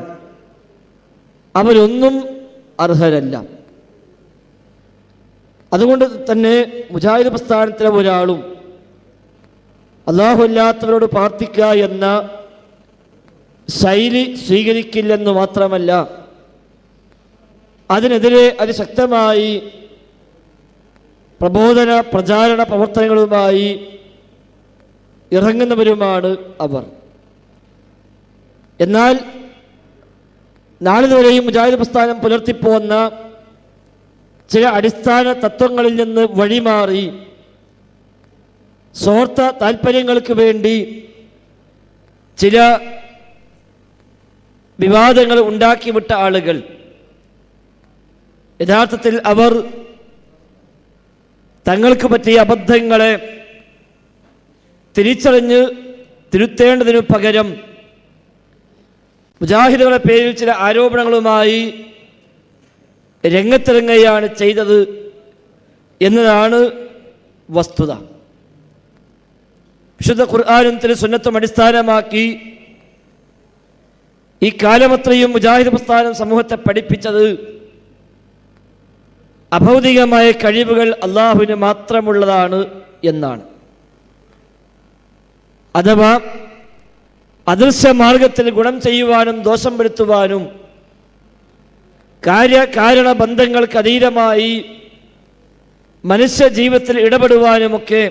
അവരൊന്നും അർഹരല്ല. അതുകൊണ്ട് തന്നെ മുജാഹിദ് പ്രസ്ഥാനത്തിലെ ഒരാളും അല്ലാഹു അല്ലാത്തവരോട് പ്രാർത്ഥിക്കുക എന്ന ശൈലി സ്വീകരിക്കില്ലെന്ന് മാത്രമല്ല, അതിനെതിരെ അതിശക്തമായി പ്രബോധന പ്രചാരണ പ്രവർത്തനങ്ങളുമായി ഇറങ്ങുന്നവരുമാണ് അവർ. എന്നാൽ നാളിതുവരെയും മുജാഹിദ് പ്രസ്ഥാനം പുലർത്തിപ്പോന്ന ചില അടിസ്ഥാന തത്വങ്ങളിൽ നിന്ന് വഴിമാറി സ്വാർത്ഥ താല്പര്യങ്ങൾക്ക് വേണ്ടി ചില വിവാദങ്ങൾ ഉണ്ടാക്കിവിട്ട ആളുകൾ, യഥാർത്ഥത്തിൽ അവർ തങ്ങൾക്ക് പറ്റിയ അബദ്ധങ്ങളെ തിരിച്ചറിഞ്ഞ് തിരുത്തേണ്ടതിനു പകരം മുജാഹിദുകളുടെ പേരിൽ ചില ആരോപണങ്ങളുമായി രംഗത്തിറങ്ങുകയാണ് ചെയ്തത് എന്നതാണ് വസ്തുത. വിശുദ്ധ ഖുർആനും തിരുസുന്നത്തും അടിസ്ഥാനമാക്കി ഈ കാലമത്രയും മുജാഹിദ് പ്രസ്ഥാനം സമൂഹത്തെ പഠിപ്പിച്ചത് അഭൗതികമായ കഴിവുകൾ അള്ളാഹുവിന് മാത്രമുള്ളതാണ് എന്നാണ്. അഥവാ അദൃശ്യ മാർഗത്തിൽ ഗുണം ചെയ്യുവാനും ദോഷം വരുത്തുവാനും കാര്യകാരണ ബന്ധങ്ങൾക്ക് അതീതമായി മനുഷ്യ ജീവിതത്തിൽ ഇടപെടുവാനുമൊക്കെ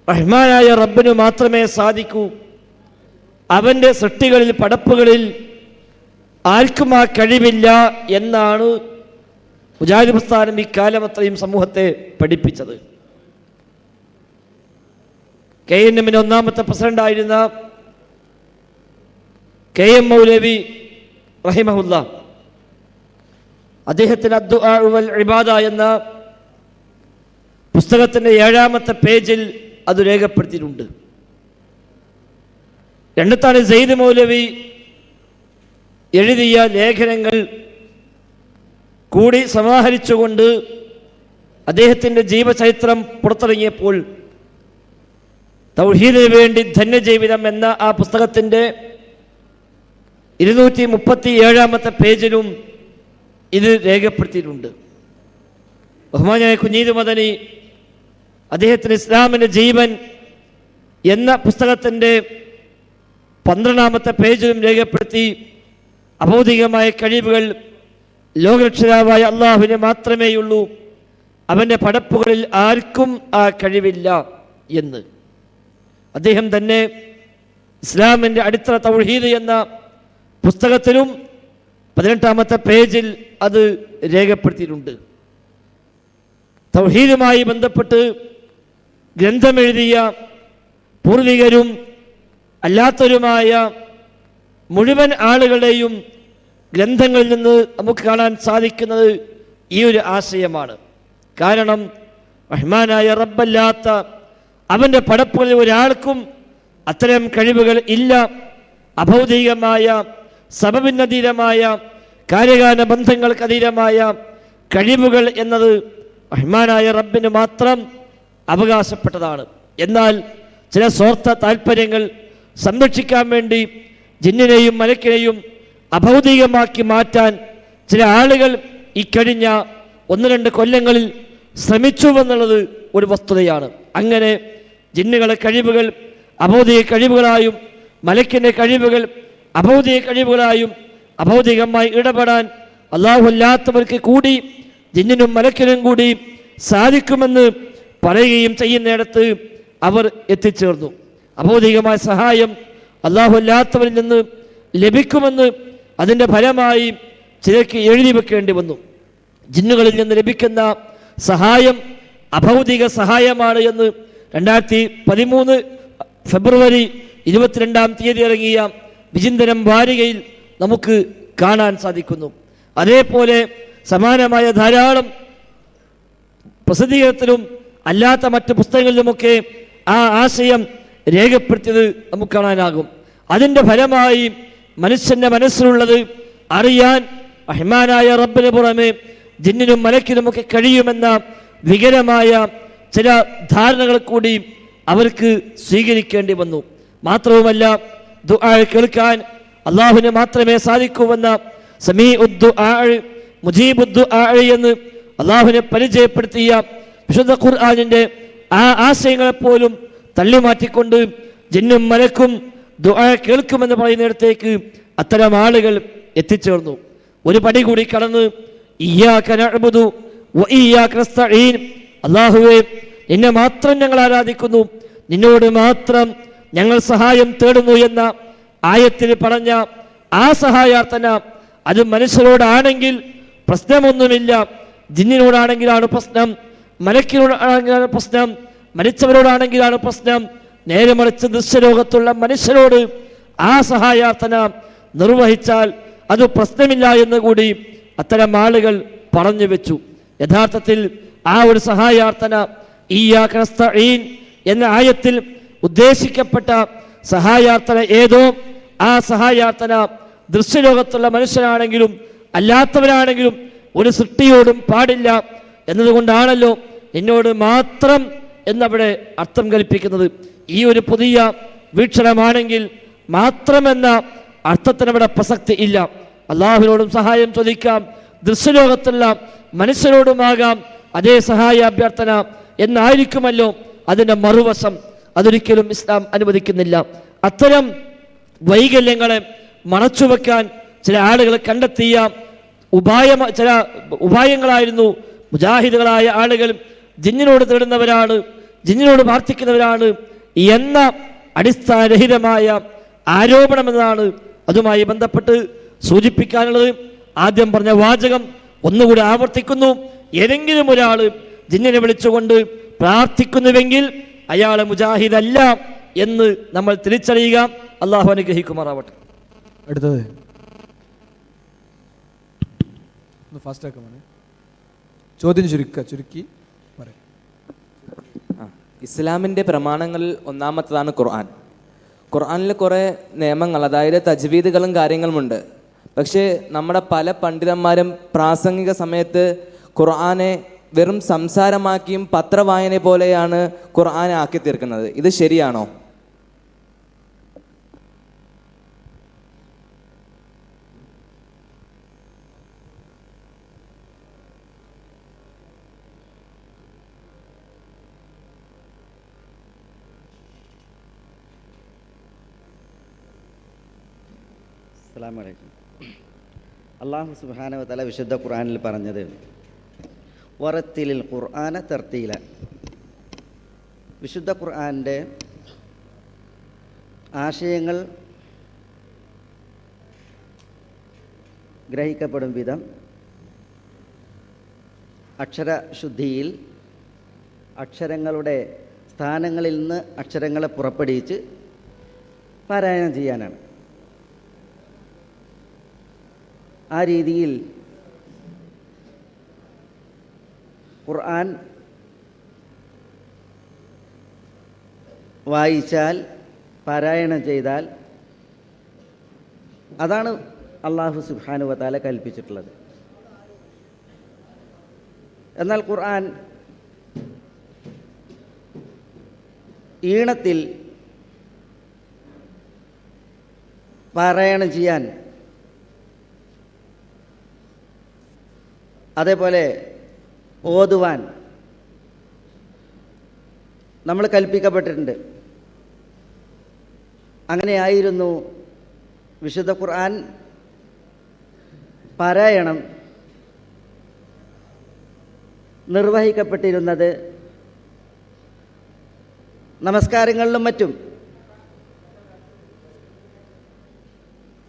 റഹ്മാനായ റബ്ബിന് മാത്രമേ സാധിക്കൂ. അവൻ്റെ സൃഷ്ടികളിൽ, പടപ്പുകളിൽ ആർക്കും ആ കഴിവില്ല എന്നാണ് മുജാഹിദ് പ്രസ്ഥാനം ഈ കാലമത്രയും സമൂഹത്തെ പഠിപ്പിച്ചത്. KNM ഒന്നാമത്തെ പ്രസിഡന്റായിരുന്ന KM മൗലവി റഹിമഹുല്ല അദ്ദേഹത്തിന് അദ്ദുആ വൽ ഇബാദ എന്ന പുസ്തകത്തിൻ്റെ 7ാമത്തെ പേജിൽ അത് രേഖപ്പെടുത്തിയിട്ടുണ്ട്. രണ്ടത്താണ് സെയ്ദ് മൗലവി എഴുതിയ ലേഖനങ്ങൾ കൂടി സമാഹരിച്ചുകൊണ്ട് അദ്ദേഹത്തിൻ്റെ ജീവചരിത്രം പുറത്തിറങ്ങിയപ്പോൾ തൗഹീദിന് വേണ്ടി ധന്യജീവിതം എന്ന ആ പുസ്തകത്തിൻ്റെ 237ാമത്തെ പേജിലും ഇത് രേഖപ്പെടുത്തിയിട്ടുണ്ട്. ബഹുമാനായ കുഞ്ഞീദ് മദനി അദ്ദേഹത്തിന് ഇസ്ലാമിൻ്റെ ജീവൻ എന്ന പുസ്തകത്തിൻ്റെ 12ാമത്തെ പേജിലും രേഖപ്പെടുത്തി അഭൗതികമായ കഴിവുകൾ ലോകരക്ഷിതാവായ അള്ളാഹുവിന് മാത്രമേയുള്ളൂ, അവൻ്റെ പടപ്പുകളിൽ ആർക്കും ആ കഴിവില്ല എന്ന്. അദ്ദേഹം തന്നെ ഇസ്ലാമിൻ്റെ അടിത്തറ തൗഹീദ് എന്ന പുസ്തകത്തിലും 18ാമത്തെ പേജിൽ അത് രേഖപ്പെടുത്തിയിട്ടുണ്ട്. തൗഹീദുമായി ബന്ധപ്പെട്ട് ഗ്രന്ഥമെഴുതിയ പൂർവികരും അല്ലാത്തവരുമായ മുഴുവൻ ആളുകളുടെയും ഗ്രന്ഥങ്ങളിൽ നിന്ന് നമുക്ക് കാണാൻ സാധിക്കുന്നത് ഈ ഒരു ആശയമാണ്. കാരണം റഹ്മാനായ റബ്ബല്ലാത്ത അവൻ്റെ പടപ്പുകളിൽ ഒരാൾക്കും അത്തരം കഴിവുകൾ ഇല്ല. അഭൗതികമായ സബബിനതീതമായ കാര്യകാരണ ബന്ധങ്ങൾക്ക് അതീതമായ കഴിവുകൾ എന്നത് റഹ്മാനായ റബ്ബിന് മാത്രം അവകാശപ്പെട്ടതാണ്. എന്നാൽ ചില സ്വാർത്ഥ താല്പര്യങ്ങൾ സംരക്ഷിക്കാൻ വേണ്ടി ജിന്നിനെയും മലക്കിനെയും അഭൗതികമാക്കി മാറ്റാൻ ചില ആളുകൾ ഇക്കഴിഞ്ഞ 1-2 കൊല്ലങ്ങളിൽ ശ്രമിച്ചുവെന്നുള്ളത് ഒരു വസ്തുതയാണ്. അങ്ങനെ ജിന്നുകളെ കഴിവുകൾ അഭൗതിക കഴിവുകളായും മലക്കിൻ്റെ കഴിവുകൾ അഭൗതിക കഴിവുകളായും അഭൗതികമായി ഇടപെടാൻ അള്ളാഹു അല്ലാത്തവർക്ക് കൂടി ജിന്നിനും മലക്കിനും കൂടി സാധിക്കുമെന്ന് പറയുകയും ചെയ്യുന്നിടത്ത് അവർ എത്തിച്ചേർന്നു. അഭൗതികമായ സഹായം അള്ളാഹു അല്ലാത്തവരിൽ നിന്ന് ലഭിക്കുമെന്ന് അതിൻ്റെ ഫലമായി ചിലർക്ക് എഴുതി വെക്കേണ്ടി വന്നു. ജിന്നുകളിൽ നിന്ന് ലഭിക്കുന്ന സഹായം അഭൗതിക സഹായമാണ് എന്ന് 2013 ഫെബ്രുവരി 22 ഇറങ്ങിയ വിചിന്തനം വാരികയിൽ നമുക്ക് കാണാൻ സാധിക്കുന്നു. അതേപോലെ സമാനമായ ധാരാളം പ്രസിദ്ധീകരണത്തിലും അല്ലാത്ത മറ്റ് പുസ്തകങ്ങളിലുമൊക്കെ ആ ആശയം രേഖപ്പെടുത്തിയത് നമുക്ക് കാണാനാകും. അതിൻ്റെ ഫലമായി മനുഷ്യൻ്റെ മനസ്സിലുള്ളത് അറിയാൻ റഹ്മാനായ റബ്ബിന് പുറമെ ജിന്നിനും മലക്കിനുമൊക്കെ കഴിയുമെന്ന വികലമായ ചില ധാരണകൾ കൂടി അവർക്ക് സ്വീകരിക്കേണ്ടി വന്നു. മാത്രവുമല്ല, ദുആ കേൾക്കാൻ അള്ളാഹുവിന് മാത്രമേ സാധിക്കൂവെന്ന സമീഉദ് ദുആ മുജീബുദ് ദുആ എന്ന് അള്ളാഹുവിനെ പരിചയപ്പെടുത്തിയ വിശുദ്ധ ഖുർആനിൻ്റെ ആ ആശയങ്ങളെപ്പോലും തള്ളിമാറ്റിക്കൊണ്ട് ജിന്നും മലക്കും ദുആ കേൾക്കുമെന്ന് പറയുന്നിടത്തേക്ക് അത്തരം ആളുകൾ എത്തിച്ചേർന്നു. ഒരു പടി കൂടി കടന്ന് ഇയ്യാക നഅ്ബുദു വ ഇയ്യാക നസ്തഈൻ, അല്ലാഹുവേ നിന്നെ മാത്രം ഞങ്ങൾ ആരാധിക്കുന്നു, നിന്നോട് മാത്രം ഞങ്ങൾ സഹായം തേടുന്നു എന്ന ആയത്തിൽ പറഞ്ഞ ആ സഹായാർത്ഥന അത് മനുഷ്യരോടാണെങ്കിൽ പ്രശ്നമൊന്നുമില്ല, ജിന്നിനോടാണെങ്കിലാണ് പ്രശ്നം, മലക്കിനോടാണെങ്കിലാണ് പ്രശ്നം, മരിച്ചവരോടാണെങ്കിലാണ് പ്രശ്നം. നേരെ മറിച്ച് ദൃശ്യലോകത്തുള്ള മനുഷ്യരോട് ആ സഹായാർത്ഥന നിർവഹിച്ചാൽ അത് പ്രശ്നമില്ല എന്ന് കൂടി അത്തരം ആളുകൾ പറഞ്ഞു വെച്ചു. യഥാർത്ഥത്തിൽ ആ ഒരു സഹായാർത്ഥന ഇയ്യാക നസ്തഈൻ എന്ന ആയത്തിൽ ഉദ്ദേശിക്കപ്പെട്ട സഹായാർത്ഥന ഏതോ ആ സഹായാർത്ഥന ദൃശ്യലോകത്തുള്ള മനുഷ്യനാണെങ്കിലും അല്ലാത്തവരാണെങ്കിലും ഒരു സൃഷ്ടിയോടും പാടില്ല എന്നതുകൊണ്ടാണല്ലോ എന്നോട് മാത്രം എന്നവിടെ അർത്ഥം കൽപ്പിക്കുന്നത്. ഈ ഒരു പുതിയ വീക്ഷണമാണെങ്കിൽ മാത്രമെന്ന അർത്ഥത്തിനവിടെ പ്രസക്തി ഇല്ല. അള്ളാഹുവിനോടും സഹായം ചോദിക്കാം, ദൃശ്യലോകത്തുള്ള മനുഷ്യരോടുമാകാം അതേ സഹായ അഭ്യർത്ഥന എന്നായിരിക്കുമല്ലോ അതിൻ്റെ മറുവശം. അതൊരിക്കലും ഇസ്ലാം അനുവദിക്കുന്നില്ല. അത്തരം വൈകല്യങ്ങളെ മറച്ചുവെക്കാൻ ചില ആളുകൾ കണ്ടെത്തിയ ചില ഉപായങ്ങളായിരുന്നു മുജാഹിദുകളായ ആളുകൾ ജിന്നിനോട് തേടുന്നവരാണ്, ജിന്നിനോട് പ്രാർത്ഥിക്കുന്നവരാണ് എന്ന അടിസ്ഥാനരഹിതമായ ആരോപണമെന്നാണ് അതുമായി ബന്ധപ്പെട്ട് സൂചിപ്പിക്കാനുള്ളത്. ആദ്യം പറഞ്ഞ വാചകം ഒന്നുകൂടി ആവർത്തിക്കുന്നു. ഏതെങ്കിലും ഒരാൾ ജിന്നിനെ വിളിച്ചുകൊണ്ട് പ്രാർത്ഥിക്കുന്നുവെങ്കിൽ അയാളെ മുജാഹിദല്ല എന്ന് നമ്മൾ തിരിച്ചറിയുക. അള്ളാഹു അനുഗ്രഹിക്കുമാറാവട്ടെ. അടുത്തത് ഫാസ്റ്റ് ആക്കാൻ ചോദ്യം ചുരുക്കി പറയാം. ഇസ്ലാമിൻ്റെ പ്രമാണങ്ങളിൽ ഒന്നാമത്തതാണ് ഖുർആൻ. ഖുർആനിൽ കുറേ നിയമങ്ങൾ, അതായത് തജ്വീദുകളും കാര്യങ്ങളുമുണ്ട്. പക്ഷേ നമ്മുടെ പല പണ്ഡിതന്മാരും പ്രാസംഗിക സമയത്ത് ഖുർആനെ വെറും സംസാരമാക്കിയും പത്രവായന പോലെയാണ് ഖുർആനെ ആക്കി തീർക്കുന്നത്. ഇത് ശരിയാണോ? അസ്സലാമു അലൈക്കും. അല്ലാഹു സുബ്ഹാനഹു വ തആല വിശുദ്ധ ഖുർആനിൽ പറഞ്ഞത് വറത്തിലിൽ ഖുർആന തർത്തീല. വിശുദ്ധ ഖുർആൻ്റെ ആശയങ്ങൾ ഗ്രഹിക്കപ്പെടും വിധം അക്ഷരശുദ്ധിയിൽ അക്ഷരങ്ങളുടെ സ്ഥാനങ്ങളിൽ നിന്ന് അക്ഷരങ്ങളെ പുറപ്പെടുവിച്ച് പാരായണം ചെയ്യാനാണ്. ആ രീതിയിൽ ഖുർആൻ വായിച്ചാൽ, പാരായണം ചെയ്താൽ അതാണ് അല്ലാഹു സുബ്ഹാനഹു വ തആല കൽപ്പിച്ചിട്ടുള്ളത്. എന്നാൽ ഖുർആൻ ഈണത്തിൽ പാരായണം ചെയ്യാൻ, അതേപോലെ ഓതുവാൻ നമ്മൾ കൽപ്പിക്കപ്പെട്ടിട്ടുണ്ട്. അങ്ങനെയായിരുന്നു വിശുദ്ധ ഖുർആൻ പാരായണം നിർവഹിക്കപ്പെട്ടിരുന്നത് നമസ്കാരങ്ങളിലും മറ്റും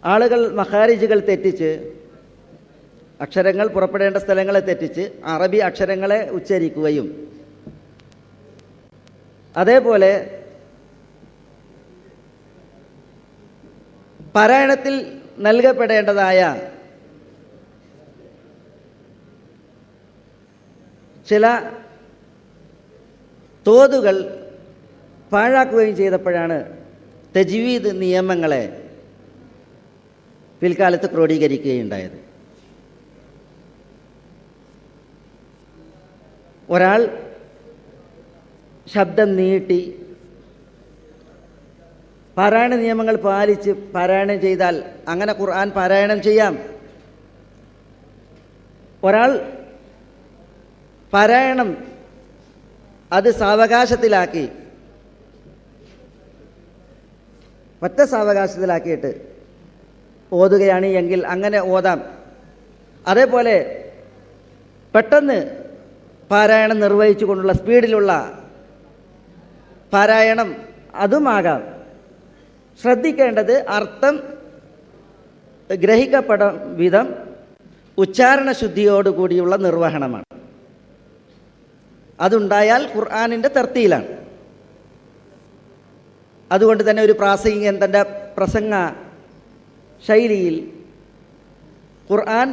ആളുകൾ മഖാരിജുകൾ തെറ്റിച്ച്, അക്ഷരങ്ങൾ പുറപ്പെടേണ്ട സ്ഥലങ്ങളെ തെറ്റിച്ച് അറബി അക്ഷരങ്ങളെ ഉച്ചരിക്കുകയും അതേപോലെ പാരായണത്തിൽ നൽകപ്പെടേണ്ടതായ ചില തോതുകൾ പാഴാക്കുകയും ചെയ്തപ്പോഴാണ് തജ്വീദ് നിയമങ്ങളെ പിൽക്കാലത്ത് ക്രോഡീകരിക്കുകയുണ്ടായത്. ഒരാൾ ശബ്ദം നീട്ടി പാരായണ നിയമങ്ങൾ പാലിച്ച് പാരായണം ചെയ്താൽ അങ്ങനെ ഖുർആൻ പാരായണം ചെയ്യാം. ഒരാൾ പാരായണം അത് സാവകാശത്തിലാക്കി, ഒറ്റ സാവകാശത്തിലാക്കിയിട്ട് ഓതുകയാണ് എങ്കിൽ അങ്ങനെ ഓതാം. അതേപോലെ പെട്ടെന്ന് പാരായണം നിർവഹിച്ചു കൊണ്ടുള്ള സ്പീഡിലുള്ള പാരായണം അതുമാകാം. ശ്രദ്ധിക്കേണ്ടത് അർത്ഥം ഗ്രഹിക്കപ്പെടും വിധം ഉച്ചാരണ ശുദ്ധിയോടുകൂടിയുള്ള നിർവഹണമാണ്. അതുണ്ടായാൽ ഖുർആനിൻ്റെ തർത്തീലാണ്. അതുകൊണ്ട് തന്നെ ഒരു പ്രാസംഗികൻ തൻ്റെ പ്രസംഗ ശൈലിയിൽ ഖുർആൻ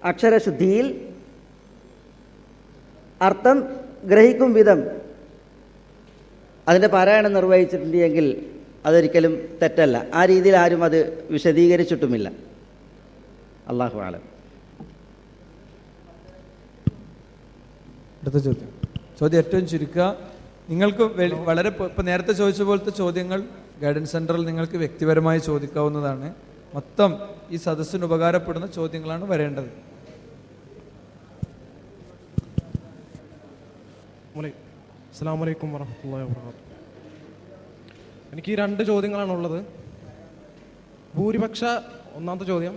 അക്ഷരശുദ്ധിയിൽ അർത്ഥം ഗ്രഹിക്കും വിധം അതിൻ്റെ പാരായണം നിർവഹിച്ചിട്ടുണ്ടെങ്കിൽ അതൊരിക്കലും തെറ്റല്ല. ആ രീതിയിൽ ആരും അത് വിശദീകരിച്ചിട്ടുമില്ല. അല്ലാഹു അലം. അടുത്ത ചോദ്യം ഏറ്റവും ചുരുക്കുക. നിങ്ങൾക്ക് വളരെ ഇപ്പം നേരത്തെ ചോദിച്ച പോലത്തെ ചോദ്യങ്ങൾ ഗൈഡൻസ് സെൻറ്ററിൽ നിങ്ങൾക്ക് വ്യക്തിപരമായി ചോദിക്കാവുന്നതാണ്. മൊത്തം ഈ സദസ്സിന് ഉപകാരപ്പെടുന്ന ചോദ്യങ്ങളാണ് വരേണ്ടത്. അസ്സലാമു അലൈക്കും വറഹ്മത്തുള്ളാഹി വബറകാതുഹു. എനിക്ക് ഈ 2 ചോദ്യങ്ങളാണുള്ളത്. ഒന്നാമത്തെ ചോദ്യം,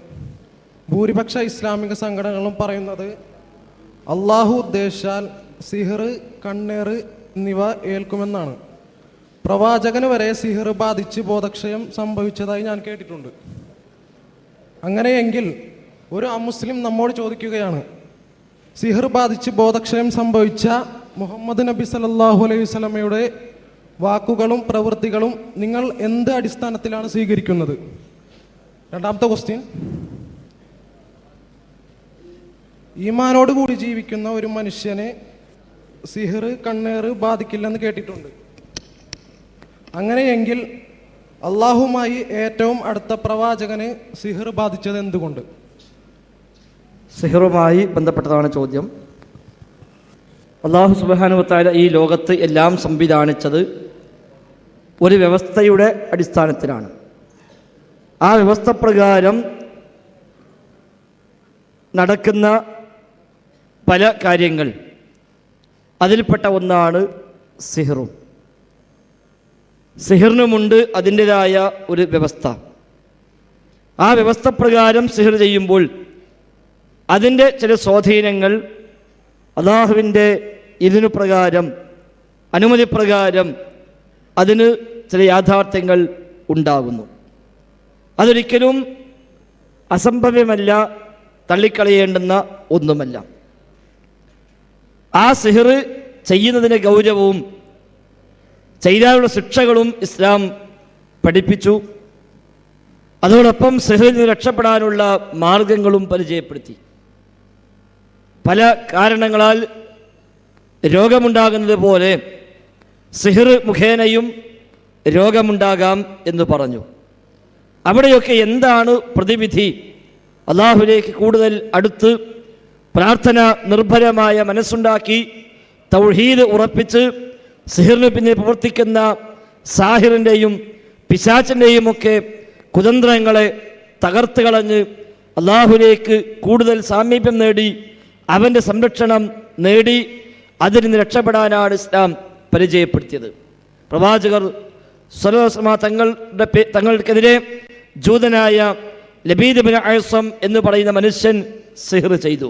ഭൂരിപക്ഷ ഇസ്ലാമിക സംഘടനകളും പറയുന്നത് അള്ളാഹു ഉദ്ദേശിച്ചാൽ സിഹർ, കണ്ണേറ് എന്നിവ ഏൽക്കുമെന്നാണ്. പ്രവാചകന് വരെ സിഹർ ബാധിച്ച് ബോധക്ഷയം സംഭവിച്ചതായി ഞാൻ കേട്ടിട്ടുണ്ട്. അങ്ങനെയെങ്കിൽ ഒരു അമുസ്ലിം നമ്മോട് ചോദിക്കുകയാണ്, സിഹർ ബാധിച്ച് ബോധക്ഷയം സംഭവിച്ച മുഹമ്മദ് നബി സല്ലല്ലാഹു അലൈഹി വസല്ലമയുടെ വാക്കുകളും പ്രവൃത്തികളും നിങ്ങൾ എന്ത് അടിസ്ഥാനത്തിലാണ് സ്വീകരിക്കുന്നത്? രണ്ടാമത്തെ ക്വസ്റ്റ്യൻ, ഈമാനോടുകൂടി ജീവിക്കുന്ന ഒരു മനുഷ്യനെ സിഹർ, കണ്ണേറ് ബാധിക്കില്ലെന്ന് കേട്ടിട്ടുണ്ട്. അങ്ങനെയെങ്കിൽ അള്ളാഹുമായി ഏറ്റവും അടുത്ത പ്രവാചകന് സിഹർ ബാധിച്ചത് എന്തുകൊണ്ട്? സിഹറുമായി ബന്ധപ്പെട്ടതാണ് ചോദ്യം. അള്ളാഹു സുബ്ഹാനഹു വ തആല ഈ ലോകത്ത് എല്ലാം സംവിധാനിച്ചത് ഒരു വ്യവസ്ഥയുടെ അടിസ്ഥാനത്തിലാണ്. ആ വ്യവസ്ഥ പ്രകാരം നടക്കുന്ന പല കാര്യങ്ങൾ, അതിൽപ്പെട്ട ഒന്നാണ് സിഹറും. സിഹറിനുമുണ്ട് അതിൻ്റെതായ ഒരു വ്യവസ്ഥ. ആ വ്യവസ്ഥ പ്രകാരം സിഹർ ചെയ്യുമ്പോൾ അതിൻ്റെ ചില സ്വാധീനങ്ങൾ അള്ളാഹുവിൻ്റെ ഇതിനു പ്രകാരം, അനുമതി പ്രകാരം അതിന് ചില യാഥാർത്ഥ്യങ്ങൾ ഉണ്ടാകുന്നു. അതൊരിക്കലും അസംഭവ്യമല്ല, തള്ളിക്കളയേണ്ടുന്ന ഒന്നുമല്ല. ആ സിഹർ ചെയ്യുന്നതിൻ്റെ ഗൗരവവും ചെയ്താലുള്ള ശിക്ഷകളും ഇസ്ലാം പഠിപ്പിച്ചു. അതോടൊപ്പം സിഹറിൽ നിന്ന് രക്ഷപ്പെടാനുള്ള മാർഗങ്ങളും പരിചയപ്പെടുത്തി. പല കാരണങ്ങളാൽ രോഗമുണ്ടാകുന്നത് പോലെ സിഹർ മുഖേനയും രോഗമുണ്ടാകാം എന്ന് പറഞ്ഞു. അവിടെയൊക്കെ എന്താണ് പ്രതിവിധി? അള്ളാഹുവിലേക്ക് കൂടുതൽ അടുത്ത് പ്രാർത്ഥന നിർഭരമായ മനസ്സുണ്ടാക്കി തൗഹീദ് ഉറപ്പിച്ച് സിഹറിന് പിന്നിൽ പ്രവർത്തിക്കുന്ന സാഹിറിൻ്റെയും പിശാചിൻ്റെയും ഒക്കെ കുതന്ത്രങ്ങളെ തകർത്ത് കളഞ്ഞ് അള്ളാഹുവിലേക്ക് കൂടുതൽ സാമീപ്യം നേടി അവൻ്റെ സംരക്ഷണം നേടി അതിൽ നിന്ന് രക്ഷപ്പെടാനാണ് ഇസ്ലാം പരിചയപ്പെടുത്തിയത്. പ്രവാചകർ സ്വല്ലല്ലാഹു അലൈഹി വസല്ലം തങ്ങൾക്കെതിരെ ജൂതനായ ലബീദ് ബിൻ അഅ്സം എന്ന് പറയുന്ന മനുഷ്യൻ സിഹ്ർ ചെയ്തു.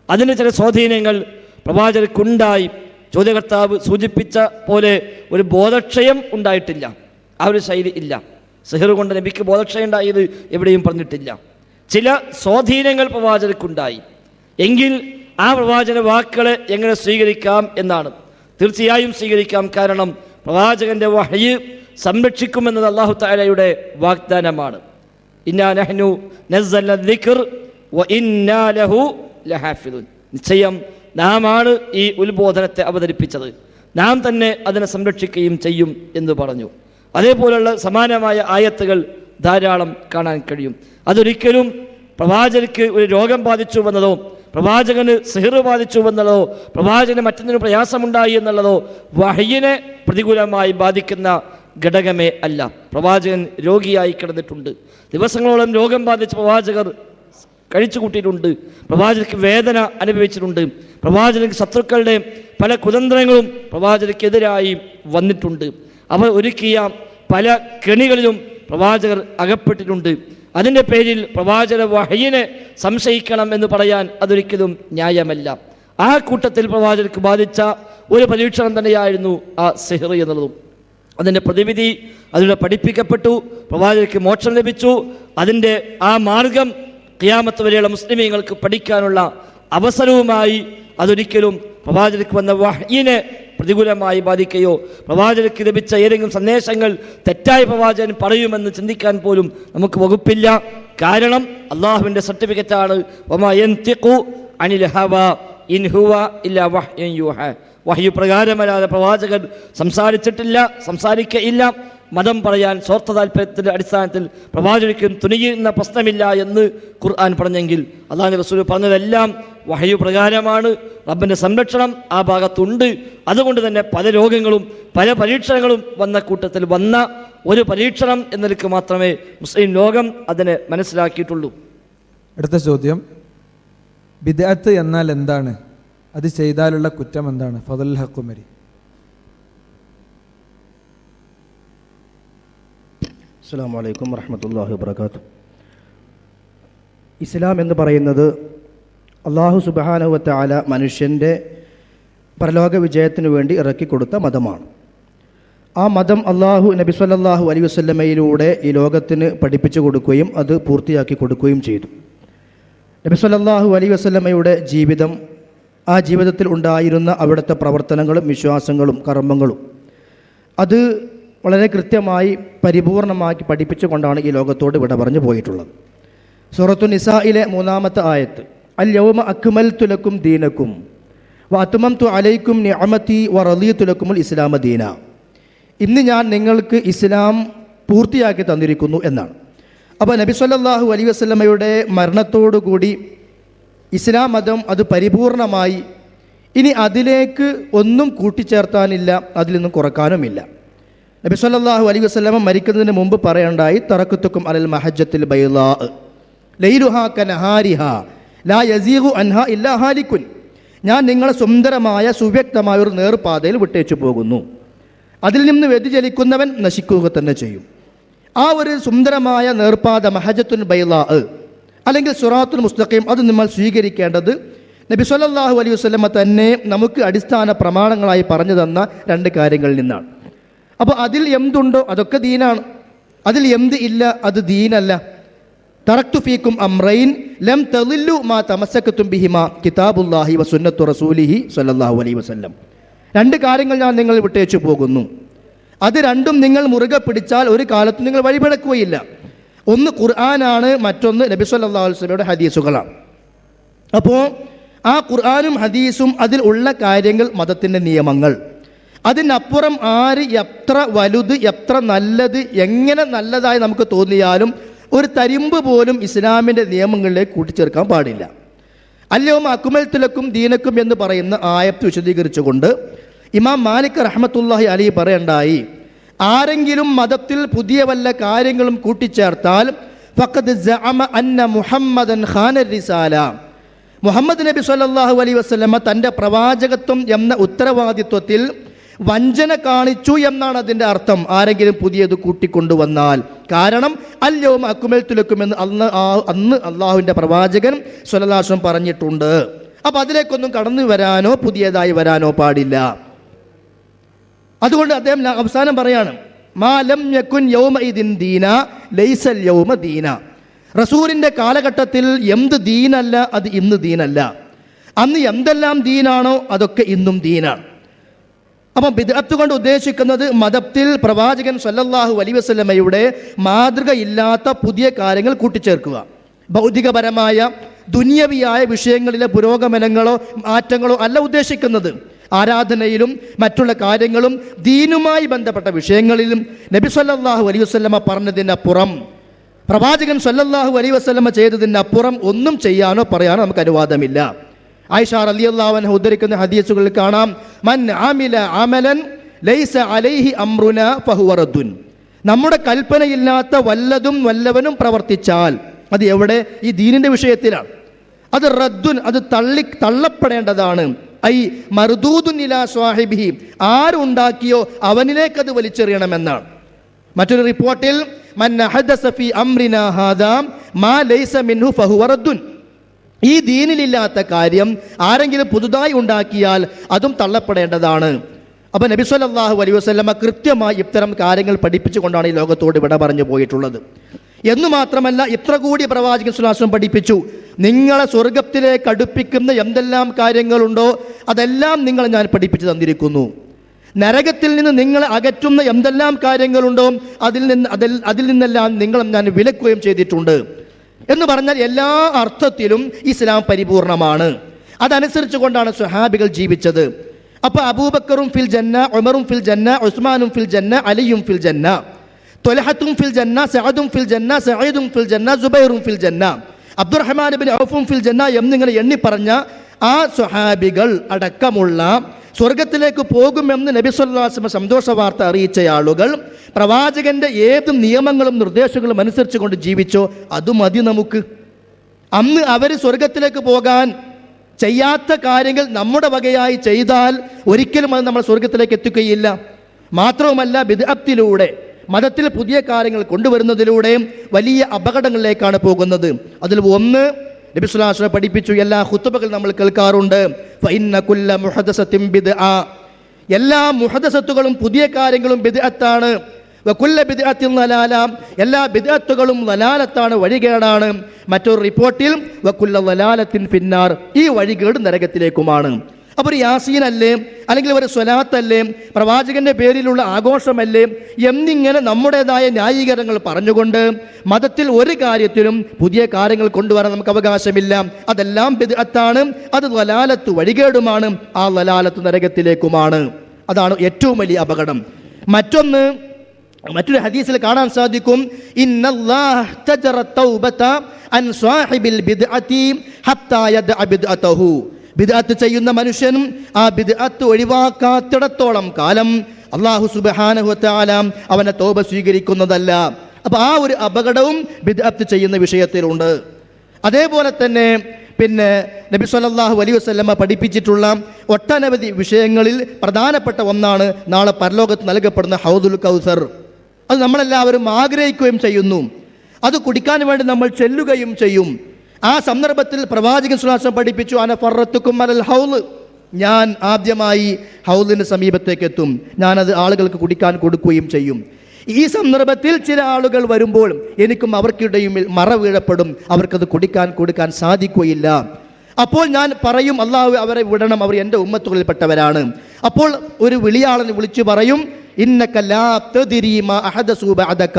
അതിന് ചില സ്വാധീനങ്ങൾ പ്രവാചകർക്കുണ്ടായി. ചോദ്യകർത്താവ് സൂചിപ്പിച്ച പോലെ ഒരു ബോധക്ഷയം ഉണ്ടായിട്ടില്ല, ആ ഒരു ശൈലി ഇല്ല. സിഹ്ർ കൊണ്ട് നബിക്ക് ബോധക്ഷയം ഉണ്ടായത് എവിടെയും പറഞ്ഞിട്ടില്ല. ചില സ്വാധീനങ്ങൾ പ്രവാചകർക്കുണ്ടായി. എങ്കിൽ ആ പ്രവാചക വാക്കുകളെ എങ്ങനെ സ്വീകരിക്കാം എന്നാണ്. തീർച്ചയായും സ്വീകരിക്കാം. കാരണം പ്രവാചകന്റെ വഹ്യ് സംരക്ഷിക്കുമെന്നത് അല്ലാഹു തആലയുടെ വാഗ്ദാനമാണ്. ഇന്നാ നഹ്നു നസ്സൽന ദിക്ർ വ ഇന്നാ ലഹു ലഹാഫിദൂൻ. നിശ്ചയം നാമാണ് ഈ ഉത്ബോധനത്തെ അവതരിപ്പിച്ചത്, നാം തന്നെ അതിനെ സംരക്ഷിക്കുകയും ചെയ്യും എന്ന് പറഞ്ഞു. അതേപോലുള്ള സമാനമായ ആയത്തുകൾ ധാരാളം കാണാൻ കഴിയും. അതൊരിക്കലും പ്രവാചകർക്ക് ഒരു രോഗം ബാധിച്ചു വന്നതോ, പ്രവാചകന് സിഹ്ർ ബാധിച്ചു വന്നതോ, പ്രവാചകന് മറ്റൊന്നിനും പ്രയാസമുണ്ടായി എന്നുള്ളതോ വഹ്യിനെ പ്രതികൂലമായി ബാധിക്കുന്ന ഘടകമേ അല്ല. പ്രവാചകൻ രോഗിയായി കിടന്നിട്ടുണ്ട്, ദിവസങ്ങളോളം രോഗം ബാധിച്ച പ്രവാചകർ കഴിച്ചു കൂട്ടിയിട്ടുണ്ട്, പ്രവാചകർക്ക് വേദന അനുഭവിച്ചിട്ടുണ്ട്, പ്രവാചകർക്ക് ശത്രുക്കളുടെ പല കുതന്ത്രങ്ങളും പ്രവാചകർക്കെതിരായി വന്നിട്ടുണ്ട്. അവർ ഒരുക്കിയ പല കെണികളിലും പ്രവാചകർ അകപ്പെട്ടിട്ടുണ്ട്. അതിൻ്റെ പേരിൽ പ്രവാചക വഹ്യിനെ സംശയിക്കണം എന്ന് പറയാൻ അതൊരിക്കലും ന്യായമല്ല. ആ കൂട്ടത്തിൽ പ്രവാചകർക്ക് ബാധിച്ച ഒരു പരീക്ഷണം തന്നെയായിരുന്നു ആ സിഹ്ർ എന്നുള്ളതും. അതിൻ്റെ പ്രതിവിധി അതിലൂടെ പഠിപ്പിക്കപ്പെട്ടു, പ്രവാചകർക്ക് മോക്ഷം ലഭിച്ചു. അതിൻ്റെ ആ മാർഗം ഖിയാമത്ത് വരെയുള്ള മുസ്ലിമീങ്ങൾക്ക് പഠിക്കാനുള്ള അവസരവുമായി. അതൊരിക്കലും പ്രവാചകർക്ക് വന്ന വഹ്യിനെ പ്രതികൂലമായി ബാധിക്കുകയോ പ്രവാചകർക്ക് ലഭിച്ച ഏതെങ്കിലും സന്ദേശങ്ങൾ തെറ്റായ പ്രവാചകൻ പറയുമെന്ന് ചിന്തിക്കാൻ പോലും നമുക്ക് വകുപ്പില്ല. കാരണം അള്ളാഹുവിൻ്റെ സർട്ടിഫിക്കറ്റാണ് വമാ യൻതിഖു അനിൽ ഹവാ ഇൻ ഹുവ ഇല്ലാ വഹ്യുൻ യൂഹാ. വഹ്യു പ്രകാരമല്ലാതെ പ്രവാചകൻ സംസാരിച്ചിട്ടില്ല, സംസാരിക്കയില്ല. മതം പറയാൻ സ്വാർത്ഥ താല്പര്യത്തിൻ്റെ അടിസ്ഥാനത്തിൽ പ്രവാചകർക്കും തുനിയുന്ന പ്രശ്നമില്ല എന്ന് ഖുർആൻ പറഞ്ഞെങ്കിൽ അല്ലാഹുവിൻ്റെ റസൂൽ പറഞ്ഞതെല്ലാം വഹ്യു പ്രകാരമാണ്. റബ്ബിൻ്റെ സംരക്ഷണം ആ ഭാഗത്തുണ്ട്. അതുകൊണ്ട് തന്നെ പല രോഗങ്ങളും പല പരീക്ഷണങ്ങളും വന്ന കൂട്ടത്തിൽ വന്ന ഒരു പരീക്ഷണം എന്നതിലേക്ക് മാത്രമേ മുസ്ലിം ലോകം അതിനെ മനസ്സിലാക്കിയിട്ടുള്ളൂ. അടുത്ത ചോദ്യം, ബിദ്അത്ത് എന്നാൽ എന്താണ്? അത് ചെയ്താലുള്ള കുറ്റം എന്താണ്? ഫദൽ ഹക്കുമരി. അസ്സലാമു അലൈക്കും വറഹ്മത്തുള്ളാഹി വബറകാതുഹു. ഇസ്ലാം എന്ന് പറയുന്നത് അല്ലാഹു സുബ്ഹാനഹു വ തആല മനുഷ്യൻ്റെ പരലോക വിജയത്തിനു വേണ്ടി ഇറക്കിക്കൊടുത്ത മതമാണ്. ആ മതം അല്ലാഹു നബി സല്ലല്ലാഹു അലൈഹി വസല്ലമയിലൂടെ ഈ ലോകത്തിന് പഠിപ്പിച്ചു കൊടുക്കുകയും അത് പൂർത്തിയാക്കി കൊടുക്കുകയും ചെയ്തു. നബി സല്ലല്ലാഹു അലൈഹി വസല്ലമയുടെ ജീവിതം, ആ ജീവിതത്തിൽ ഉണ്ടായിരുന്ന അവിടുത്തെ പ്രവർത്തനങ്ങളും വിശ്വാസങ്ങളും കർമ്മങ്ങളും അത് വളരെ കൃത്യമായി പരിപൂർണമാക്കി പഠിപ്പിച്ചുകൊണ്ടാണ് ഈ ലോകത്തോട് വിട പറഞ്ഞു പോയിട്ടുള്ളത്. സൂറത്തു നിസായിലെ 3-ാമത്തെ ആയത്ത്, അൽ യൗമ അക്മൽതു ലക്കും ദീനക്കും വ അത്മംതു അലൈക്കും നിഅമതി വ റളിയതു ലക്കുമുൽ ഇസ്ലാമ ദീന. ഇന്ന് ഞാൻ നിങ്ങൾക്ക് ഇസ്ലാം പൂർത്തിയാക്കി തന്നിരിക്കുന്നു എന്നാണ്. അപ്പോൾ നബി സല്ലല്ലാഹു അലൈഹി വസല്ലമയുടെ മരണത്തോടുകൂടി ഇസ്ലാം മതം അത് പരിപൂർണമായി. ഇനി അതിലേക്ക് ഒന്നും കൂട്ടിച്ചേർത്താനില്ല, അതിൽ നിന്നും കുറക്കാനുമില്ല. നബി സല്ലല്ലാഹു അലൈഹി വസല്ലമ മരിക്കുന്നതിന് മുമ്പ് പറയണ്ടായി, തറക്കത്തുക്കും അലൽ മഹജ്ജത്തിൽ ബൈളാ ലൈലുഹാ കനഹാരിഹാ ലാ യസീഗു അൻഹാ ഇല്ലാ ഹാലിക്കുൻ. ഞാൻ നിങ്ങളെ സുന്ദരമായ സുവ്യക്തമായ ഒരു നേർപാതയിൽ വിട്ടേച്ചു പോകുന്നു, അതിൽ നിന്ന് വ്യതിചലിക്കുന്നവൻ നശിക്കുക തന്നെ ചെയ്യും. ആ ഒരു സുന്ദരമായ നേർപാത മഹജ്ജത്തുൽ ബൈളാ അല്ലെങ്കിൽ സിറാത്തുൽ മുസ്തഖീം, അത് നമ്മൾ സ്വീകരിക്കേണ്ടത് നബി സല്ലല്ലാഹു അലൈഹി വസല്ലമ തന്നെ നമുക്ക് അടിസ്ഥാന പ്രമാണങ്ങളായി പറഞ്ഞു തന്ന 2 കാര്യങ്ങളിൽ നിന്നാണ്. അപ്പോൾ അതിൽ എന്തുണ്ടോ അതൊക്കെ ദീനാണ്, അതിൽ എന്ത് ഇല്ല അത് ദീനല്ല. തറക്തു ഫീക്കും അംറൈൻ ലം തളില്ലു മാ തമസ്സകതും ബിഹിമാ കിതാബുല്ലാഹി വ സുന്നത്തു റസൂലിഹി സ്വല്ലല്ലാഹു അലൈഹി വസല്ലം. 2 കാര്യങ്ങൾ ഞാൻ നിങ്ങൾ വിട്ടേച്ചു പോകുന്നു, അത് രണ്ടും നിങ്ങൾ മുറുകെ പിടിച്ചാൽ ഒരു കാലത്തും നിങ്ങൾ വഴിപിഴക്കുകയില്ല. ഒന്ന് ഖുർആനാണ്, മറ്റൊന്ന് നബി സല്ലല്ലാഹു അലൈഹി വസല്ലമയുടെ ഹദീസുകളാണ്. അപ്പോൾ ആ ഖുർആനും ഹദീസും അതിൽ ഉള്ള കാര്യങ്ങൾ മതത്തിൻ്റെ നിയമങ്ങൾ, അതിനപ്പുറം ആര് എത്ര വലുത് എത്ര നല്ലത് എങ്ങനെ നല്ലതായി നമുക്ക് തോന്നിയാലും ഒരു തരിമ്പ് പോലും ഇസ്ലാമിൻ്റെ നിയമങ്ങളിലേക്ക് കൂട്ടിച്ചേർക്കാൻ പാടില്ല. അല്ലയോമ അക്മൽതു ലക്കും ദീനക്കും എന്ന് പറയുന്ന ആയത്ത് വിശദീകരിച്ചുകൊണ്ട് ഇമാം മാലിക് റഹ്മത്തുള്ളാഹി അലൈഹി പറയണ്ടായി, ആരെങ്കിലും മതത്തിൽ പുതിയ വല്ല കാര്യങ്ങളും കൂട്ടിച്ചേർത്താൽ ഫഖദ് സഅമ അന്ന മുഹമ്മദൻ ഖാന റിസാല, മുഹമ്മദ് നബി സല്ലല്ലാഹു അലൈഹി വസല്ലമ തൻ്റെ പ്രവാചകത്വം എന്ന ഉത്തരവാദിത്വത്തിൽ വഞ്ചന കാണിച്ചു എന്നാണ് അതിൻ്റെ അർത്ഥം. ആരെങ്കിലും പുതിയത് കൂട്ടിക്കൊണ്ടുവന്നാൽ. കാരണം അല്യവും അക്കുമൽതു ലക്കും എന്ന് അന്ന് അള്ളാഹുവിൻ്റെ പ്രവാചകൻ സ്വല്ലല്ലാഹു അലൈഹി വസല്ലം പറഞ്ഞിട്ടുണ്ട്. അപ്പം അതിലേക്കൊന്നും കടന്നു വരാനോ പുതിയതായി വരാനോ പാടില്ല. അതുകൊണ്ട് അദ്ദേഹം അവസാനം പറയാണ്, മാ ലം യകുൻ യൗമഇദിൻ ദീന ലൈസൽ യൗമ ദീന. റസൂലിൻ്റെ കാലഘട്ടത്തിൽ എന്ത് ദീനല്ല അത് ഇന്ന് ദീനല്ല. അന്ന് എന്തെല്ലാം ദീനാണോ അതൊക്കെ ഇന്നും ദീനാണ്. അപ്പം ബിദ്അത്ത് കൊണ്ട് ഉദ്ദേശിക്കുന്നത് മതത്തിൽ പ്രവാചകൻ സല്ലല്ലാഹു അലൈഹി വസല്ലമയുടെ മാതൃകയില്ലാത്ത പുതിയ കാര്യങ്ങൾ കൂട്ടിച്ചേർക്കുക. ഭൗതികപരമായ ദുനിയവിയായ വിഷയങ്ങളിലെ പുരോഗമനങ്ങളോ മാറ്റങ്ങളോ അല്ല ഉദ്ദേശിക്കുന്നത്. ആരാധനയിലും മറ്റുള്ള കാര്യങ്ങളും ദീനുമായി ബന്ധപ്പെട്ട വിഷയങ്ങളിലും നബി സല്ലല്ലാഹു അലൈഹി വസല്ലമ പറഞ്ഞതിനപ്പുറം, പ്രവാചകൻ സല്ലല്ലാഹു അലൈഹി വസല്ലമ ചെയ്തതിനപ്പുറം ഒന്നും ചെയ്യാനോ പറയാനോ നമുക്ക് അനുവാദമില്ല. ആയിഷ റളിയല്ലാഹു അൻഹ ഉദ്ധരിക്കുന്ന ഹദീസുകളിൽ കാണാം, മൻ ആമില അമലൻ ലൈസ അലൈഹി അംറുന ഫഹുവ റദ്ദുൻ. നമ്മുടെ കൽപ്പനയില്ലാത്ത വല്ലതും വല്ലവനും പ്രവർത്തിച്ചാൽ അത് എവിടെ? ഈ ദീനിന്റെ വിഷയത്തിലാണ്. അത് റദ്ദുൻ, അത് തള്ളപ്പെടേണ്ടതാണ്. ഐ മർദൂദുൻ ഇലാ സ്വാഹിബിഹി, ആരുണ്ടാക്കിയോ അവനിലേക്ക് അത് വലിച്ചെറിയണമെന്നാണ്. മറ്റൊരു റിപ്പോർട്ടിൽ മൻ അഹദസ ഫീ അംറിനാ ഹാദാ മാ ലൈസ മിൻഹു ഫഹുവ റദ്ദുൻ. ഈ ദീനിലില്ലാത്ത കാര്യം ആരെങ്കിലും പുതുതായി ഉണ്ടാക്കിയാൽ അതും തള്ളപ്പെടേണ്ടതാണ്. അപ്പോൾ നബി സല്ലല്ലാഹു അലൈഹി വസല്ലമ കൃത്യമായി ഇത്തരം കാര്യങ്ങൾ പഠിപ്പിച്ചുകൊണ്ടാണ് ഈ ലോകത്തോട് വിട പറഞ്ഞു പോയിട്ടുള്ളത്. എന്നു മാത്രമല്ല, ഇത്ര കൂടി പ്രവാചകൻ സ്വല്ലല്ലാഹു അലൈഹി വസല്ലം പഠിപ്പിച്ചു, നിങ്ങളെ സ്വർഗത്തിലേക്ക് അടുപ്പിക്കുന്ന എന്തെല്ലാം കാര്യങ്ങളുണ്ടോ അതെല്ലാം നിങ്ങളെ ഞാൻ പഠിപ്പിച്ചു തന്നിരിക്കുന്നു. നരകത്തിൽ നിന്ന് നിങ്ങളെ അകറ്റുന്ന എന്തെല്ലാം കാര്യങ്ങളുണ്ടോ അതിൽ നിന്നെല്ലാം നിങ്ങളെ ഞാൻ വിലക്കുകയും ചെയ്തിട്ടുണ്ട് എന്ന് പറഞ്ഞാൽ എല്ലാ അർത്ഥത്തിലും ഇസ്ലാം പരിപൂർണമാണ്. അതനുസരിച്ച് കൊണ്ടാണ് സ്വഹാബികൾ ജീവിച്ചത്. അപ്പോൾ അബൂബക്കറും ഫിൽ ജന്ന, ഉമറും ഫിൽ ജന്ന, ഉസ്മാനും ഫിൽ ജന്ന, അലിയും ഫിൽ ജന്ന, ത്വൽഹത്തും ഫിൽ ജന്ന, സഅദും ഫിൽ ജന്ന, സഈദും ഫിൽ ജന്ന, സുബൈറും ഫിൽ ജന്ന, അബ്ദുറഹ്മാൻ ഇബ്നു ഔഫും ഫിൽ ജന്ന എന്നിങ്ങനെ എണ്ണി പറഞ്ഞ ആ സ്വഹാബികൾ അടക്കമുള്ള സ്വർഗത്തിലേക്ക് പോകുമെന്ന് നബി സല്ലല്ലാഹു അലൈഹി വസല്ലം സന്തോഷ വാർത്ത അറിയിച്ച ആളുകൾ പ്രവാചകന്റെ ഏത് നിയമങ്ങളും നിർദ്ദേശങ്ങളും അനുസരിച്ച് കൊണ്ട് ജീവിച്ചോ അത് മതി നമുക്ക്. അന്ന് അവർ സ്വർഗത്തിലേക്ക് പോകാൻ ചെയ്യാത്ത കാര്യങ്ങൾ നമ്മുടെ വകയായി ചെയ്താൽ ഒരിക്കലും അത് നമ്മൾ സ്വർഗത്തിലേക്ക് എത്തിക്കുകയില്ല. മാത്രവുമല്ല, ബിദ്അത്തിലൂടെ മതത്തിൽ പുതിയ കാര്യങ്ങൾ കൊണ്ടുവരുന്നതിലൂടെയും വലിയ അപകടങ്ങളിലേക്കാണ് പോകുന്നത്. അതിൽ ഒന്ന് നബി സ്വല്ലല്ലാഹു അലൈഹി വസല്ലം പഠിപ്പിച്ചു, എല്ലാ ഖുതുബകൾ നമ്മൾ കേൾക്കാറുണ്ട്, ഫഇന്ന കുല്ല മുഹദസത്തിൻ ബിദ്അ, എല്ലാ മുഹദസത്തുകളും പുതിയ കാര്യങ്ങളും ബിദ്അത്താണ്. വകുല്ല ബിദ്അത്തിൻ ദലാല, എല്ലാ ബിദ്അത്തുകളും ദലാലത്താണ്, വഴികേടാണ്. മറ്റൊരു റിപ്പോർട്ടിൽ വകുല്ല ദലാലത്തിൻ ഫിന്നാർ, ഈ വഴികേട് നരകത്തിലേക്കുമാണ്. അപ്പോൾ ഒരു യാസീൻ അല്ലേ, അല്ലെങ്കിൽ ഒരു സ്വലാത്തല്ലേ, പ്രവാചകന്റെ പേരിലുള്ള ആഘോഷമല്ലേ എന്നിങ്ങനെ നമ്മുടേതായ ന്യായീകരണങ്ങൾ പറഞ്ഞുകൊണ്ട് മതത്തിൽ ഒരു കാര്യത്തിലും പുതിയ കാര്യങ്ങൾ കൊണ്ടുവരാൻ നമുക്ക് അവകാശമില്ല. അതെല്ലാം ബിദ്അത്താണ്, അത് ദലാലത്ത് വഴികേടുമാണ്, ആ ദലാലത്ത് നരകത്തിലേക്കുമാണ്. അതാണ് ഏറ്റവും വലിയ അപകടം. മറ്റൊരു ഹദീസിൽ കാണാൻ സാധിക്കും, ഇന്നല്ലാഹ തജറ തൗബത അൻ സാഹിബിൽ ബിദ്അതി ഹത്താ യദ്അ ബിദ്അതഹു. ബിദ്അത്ത് ചെയ്യുന്ന മനുഷ്യനും ആ ബിദ്അത്ത് ഒഴിവാക്കാത്തിടത്തോളം കാലം അല്ലാഹു സുബ്ഹാനഹു വ തആല അവനെ തൗബ സ്വീകരിക്കുന്നതല്ല. അപ്പോൾ ആ ഒരു അപകടവും ബിദ്അത്ത് ചെയ്യുന്ന വിഷയത്തിലുണ്ട്. അതേപോലെ തന്നെ നബി സല്ലല്ലാഹു അലൈഹി വസല്ലമ പഠിപ്പിച്ചിട്ടുള്ള ഒട്ടനവധി വിഷയങ്ങളിൽ പ്രധാനപ്പെട്ട ഒന്നാണ് നാളെ പരലോകത്ത് നൽകപ്പെടുന്ന ഹൗദുൽ കൗസർ. അത് നമ്മളെല്ലാവരും ആഗ്രഹിക്കുകയും ചെയ്യുന്നു, അത് കുടിക്കാൻ വേണ്ടി നമ്മൾ ചെല്ലുകയും ചെയ്യും. ആ സന്ദർഭത്തിൽ പ്രവാചകൻ സ്വല്ലല്ലാഹു അലൈഹി വസല്ലം പഠിപ്പിച്ചു, അന ഫറത്തുക്കും അലൽ ഹൗദ്, ഞാൻ ആദ്യമായി ഹൗദിൻ്റെ സമീപത്തേക്ക് എത്തും, ഞാനത് ആളുകൾക്ക് കുടിക്കാൻ കൊടുക്കുകയും ചെയ്യും. ഈ സന്ദർഭത്തിൽ ചില ആളുകൾ വരുമ്പോൾ എനിക്കും അവർക്കിടയിൽ മറ വീഴപ്പെടും, അവർക്കത് കൊടുക്കാൻ സാധിക്കുകയില്ല. അപ്പോൾ ഞാൻ പറയും, അള്ളാഹു അവരെ വിടണം, അവർ എൻ്റെ ഉമ്മത്തുകളിൽപ്പെട്ടവരാണ്. അപ്പോൾ ഒരു വിളിയാളനെ വിളിച്ചു പറയും, ഇന്നക ലാ തദ്രി മാ അഹദസു ബഅദക,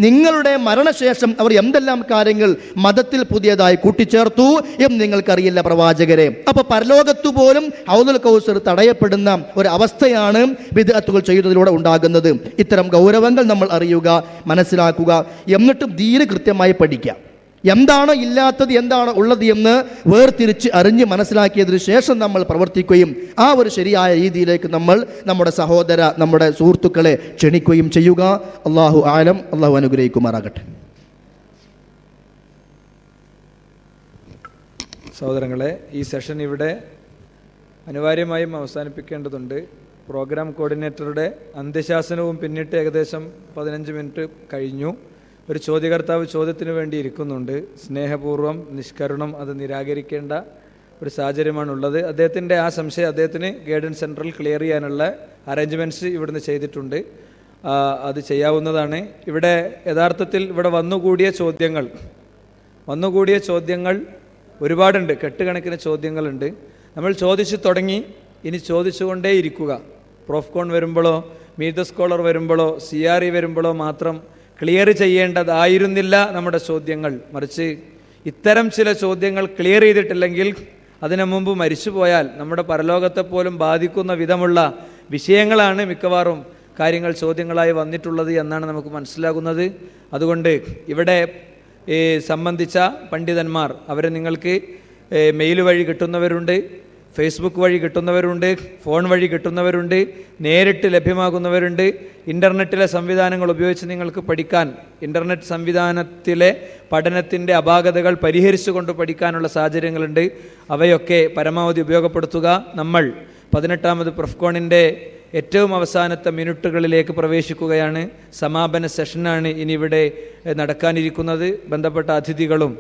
നിങ്ങളുടെ മരണശേഷം അവർ എന്തെല്ലാം കാര്യങ്ങൾ മതത്തിൽ പുതിയതായി കൂട്ടിച്ചേർത്തു എന്ന് നിങ്ങൾക്കറിയില്ല പ്രവാചകരെ. അപ്പോൾ പരലോകത്തു പോലും ഹൗദുൽ കൗസർ തടയപ്പെടുന്ന ഒരു അവസ്ഥയാണ് ബിദ്അത്തുകൾ ചെയ്യുന്നതിലൂടെ ഉണ്ടാകുന്നത്. ഇത്തരം ഗൗരവങ്ങൾ നമ്മൾ അറിയുക, മനസ്സിലാക്കുക, എന്നിട്ടും ദീന് കൃത്യമായി പഠിക്കുക. എന്താണോ ഇല്ലാത്തത്, എന്താണോ ഉള്ളത് എന്ന് വേർതിരിച്ച് അറിഞ്ഞ് മനസ്സിലാക്കിയതിനു ശേഷം നമ്മൾ പ്രവർത്തിക്കുകയും ആ ഒരു ശരിയായ രീതിയിലേക്ക് നമ്മൾ നമ്മുടെ സുഹൃത്തുക്കളെ ക്ഷണിക്കുകയും ചെയ്യുക. അള്ളാഹു ആലം. അള്ളാഹു അനുഗ്രഹിക്കുമാറാകട്ടെ. സഹോദരങ്ങളെ, ഈ സെഷൻ ഇവിടെ അനിവാര്യമായും അവസാനിപ്പിക്കേണ്ടതുണ്ട്. പ്രോഗ്രാം കോർഡിനേറ്ററുടെ അന്ത്യശാസനവും പിന്നിട്ട് ഏകദേശം 15 മിനിറ്റ് കഴിഞ്ഞു. ഒരു ചോദ്യകർത്താവ് ചോദ്യത്തിന് വേണ്ടി ഇരിക്കുന്നുണ്ട്. സ്നേഹപൂർവ്വം നിഷ്കരുണം അത് നിരാകരിക്കേണ്ട ഒരു സാഹചര്യമാണുള്ളത്. അദ്ദേഹത്തിൻ്റെ ആ സംശയം അദ്ദേഹത്തിന് ഗൈഡൻസ് സെൻറ്ററിൽ ക്ലിയർ ചെയ്യാനുള്ള അറേഞ്ച്മെൻറ്റ്സ് ഇവിടുന്ന് ചെയ്തിട്ടുണ്ട്. അത് ചെയ്യാവുന്നതാണ്. ഇവിടെ യഥാർത്ഥത്തിൽ ഇവിടെ വന്നുകൂടിയ ചോദ്യങ്ങൾ ഒരുപാടുണ്ട്, കെട്ടുകണക്കിന് ചോദ്യങ്ങളുണ്ട്. നമ്മൾ ചോദിച്ചു തുടങ്ങി, ഇനി ചോദിച്ചുകൊണ്ടേ ഇരിക്കുക. പ്രോഫ്കോൺ വരുമ്പോഴോ മീറ്റ് ദ സ്കോളർ വരുമ്പോഴോ CRE വരുമ്പോഴോ മാത്രം ക്ലിയർ ചെയ്യേണ്ടതായിരുന്നില്ല നമ്മുടെ ചോദ്യങ്ങൾ. മറിച്ച് ഇത്തരം ചില ചോദ്യങ്ങൾ ക്ലിയർ ചെയ്തിട്ടില്ലെങ്കിൽ അതിനു മുമ്പ് മരിച്ചുപോയാൽ നമ്മുടെ പരലോകത്തെ പോലും ബാധിക്കുന്ന വിധമുള്ള വിഷയങ്ങളാണ് മിക്കവാറും കാര്യങ്ങൾ ചോദ്യങ്ങളായി വന്നിട്ടുള്ളത് എന്നാണ് നമുക്ക് മനസ്സിലാകുന്നത്. അതുകൊണ്ട് ഇവിടെ സംബന്ധിച്ച പണ്ഡിതന്മാർ അവരെ നിങ്ങൾക്ക് മെയിൽ വഴി കിട്ടുന്നവരുണ്ട്, ഫേസ്ബുക്ക് വഴി കിട്ടുന്നവരുണ്ട്, ഫോൺ വഴി കിട്ടുന്നവരുണ്ട്, നേരിട്ട് ലഭ്യമാകുന്നവരുണ്ട്. ഇൻ്റർനെറ്റിലെ സംവിധാനങ്ങൾ ഉപയോഗിച്ച് നിങ്ങൾക്ക് പഠിക്കാൻ, ഇൻ്റർനെറ്റ് സംവിധാനത്തിലെ പഠനത്തിൻ്റെ അപാകതകൾ പരിഹരിച്ചുകൊണ്ട് പഠിക്കാനുള്ള സാഹചര്യങ്ങളുണ്ട്. അവയൊക്കെ പരമാവധി ഉപയോഗപ്പെടുത്തുക. നമ്മൾ 18ാമത് പ്രൊഫ്കോണിൻ്റെ ഏറ്റവും അവസാനത്തെ മിനിറ്റുകളിലേക്ക് പ്രവേശിക്കുകയാണ്. സമാപന സെഷനാണ് ഇനി ഇവിടെ നടക്കാനിരിക്കുന്നത്. ബന്ധപ്പെട്ട അതിഥികളും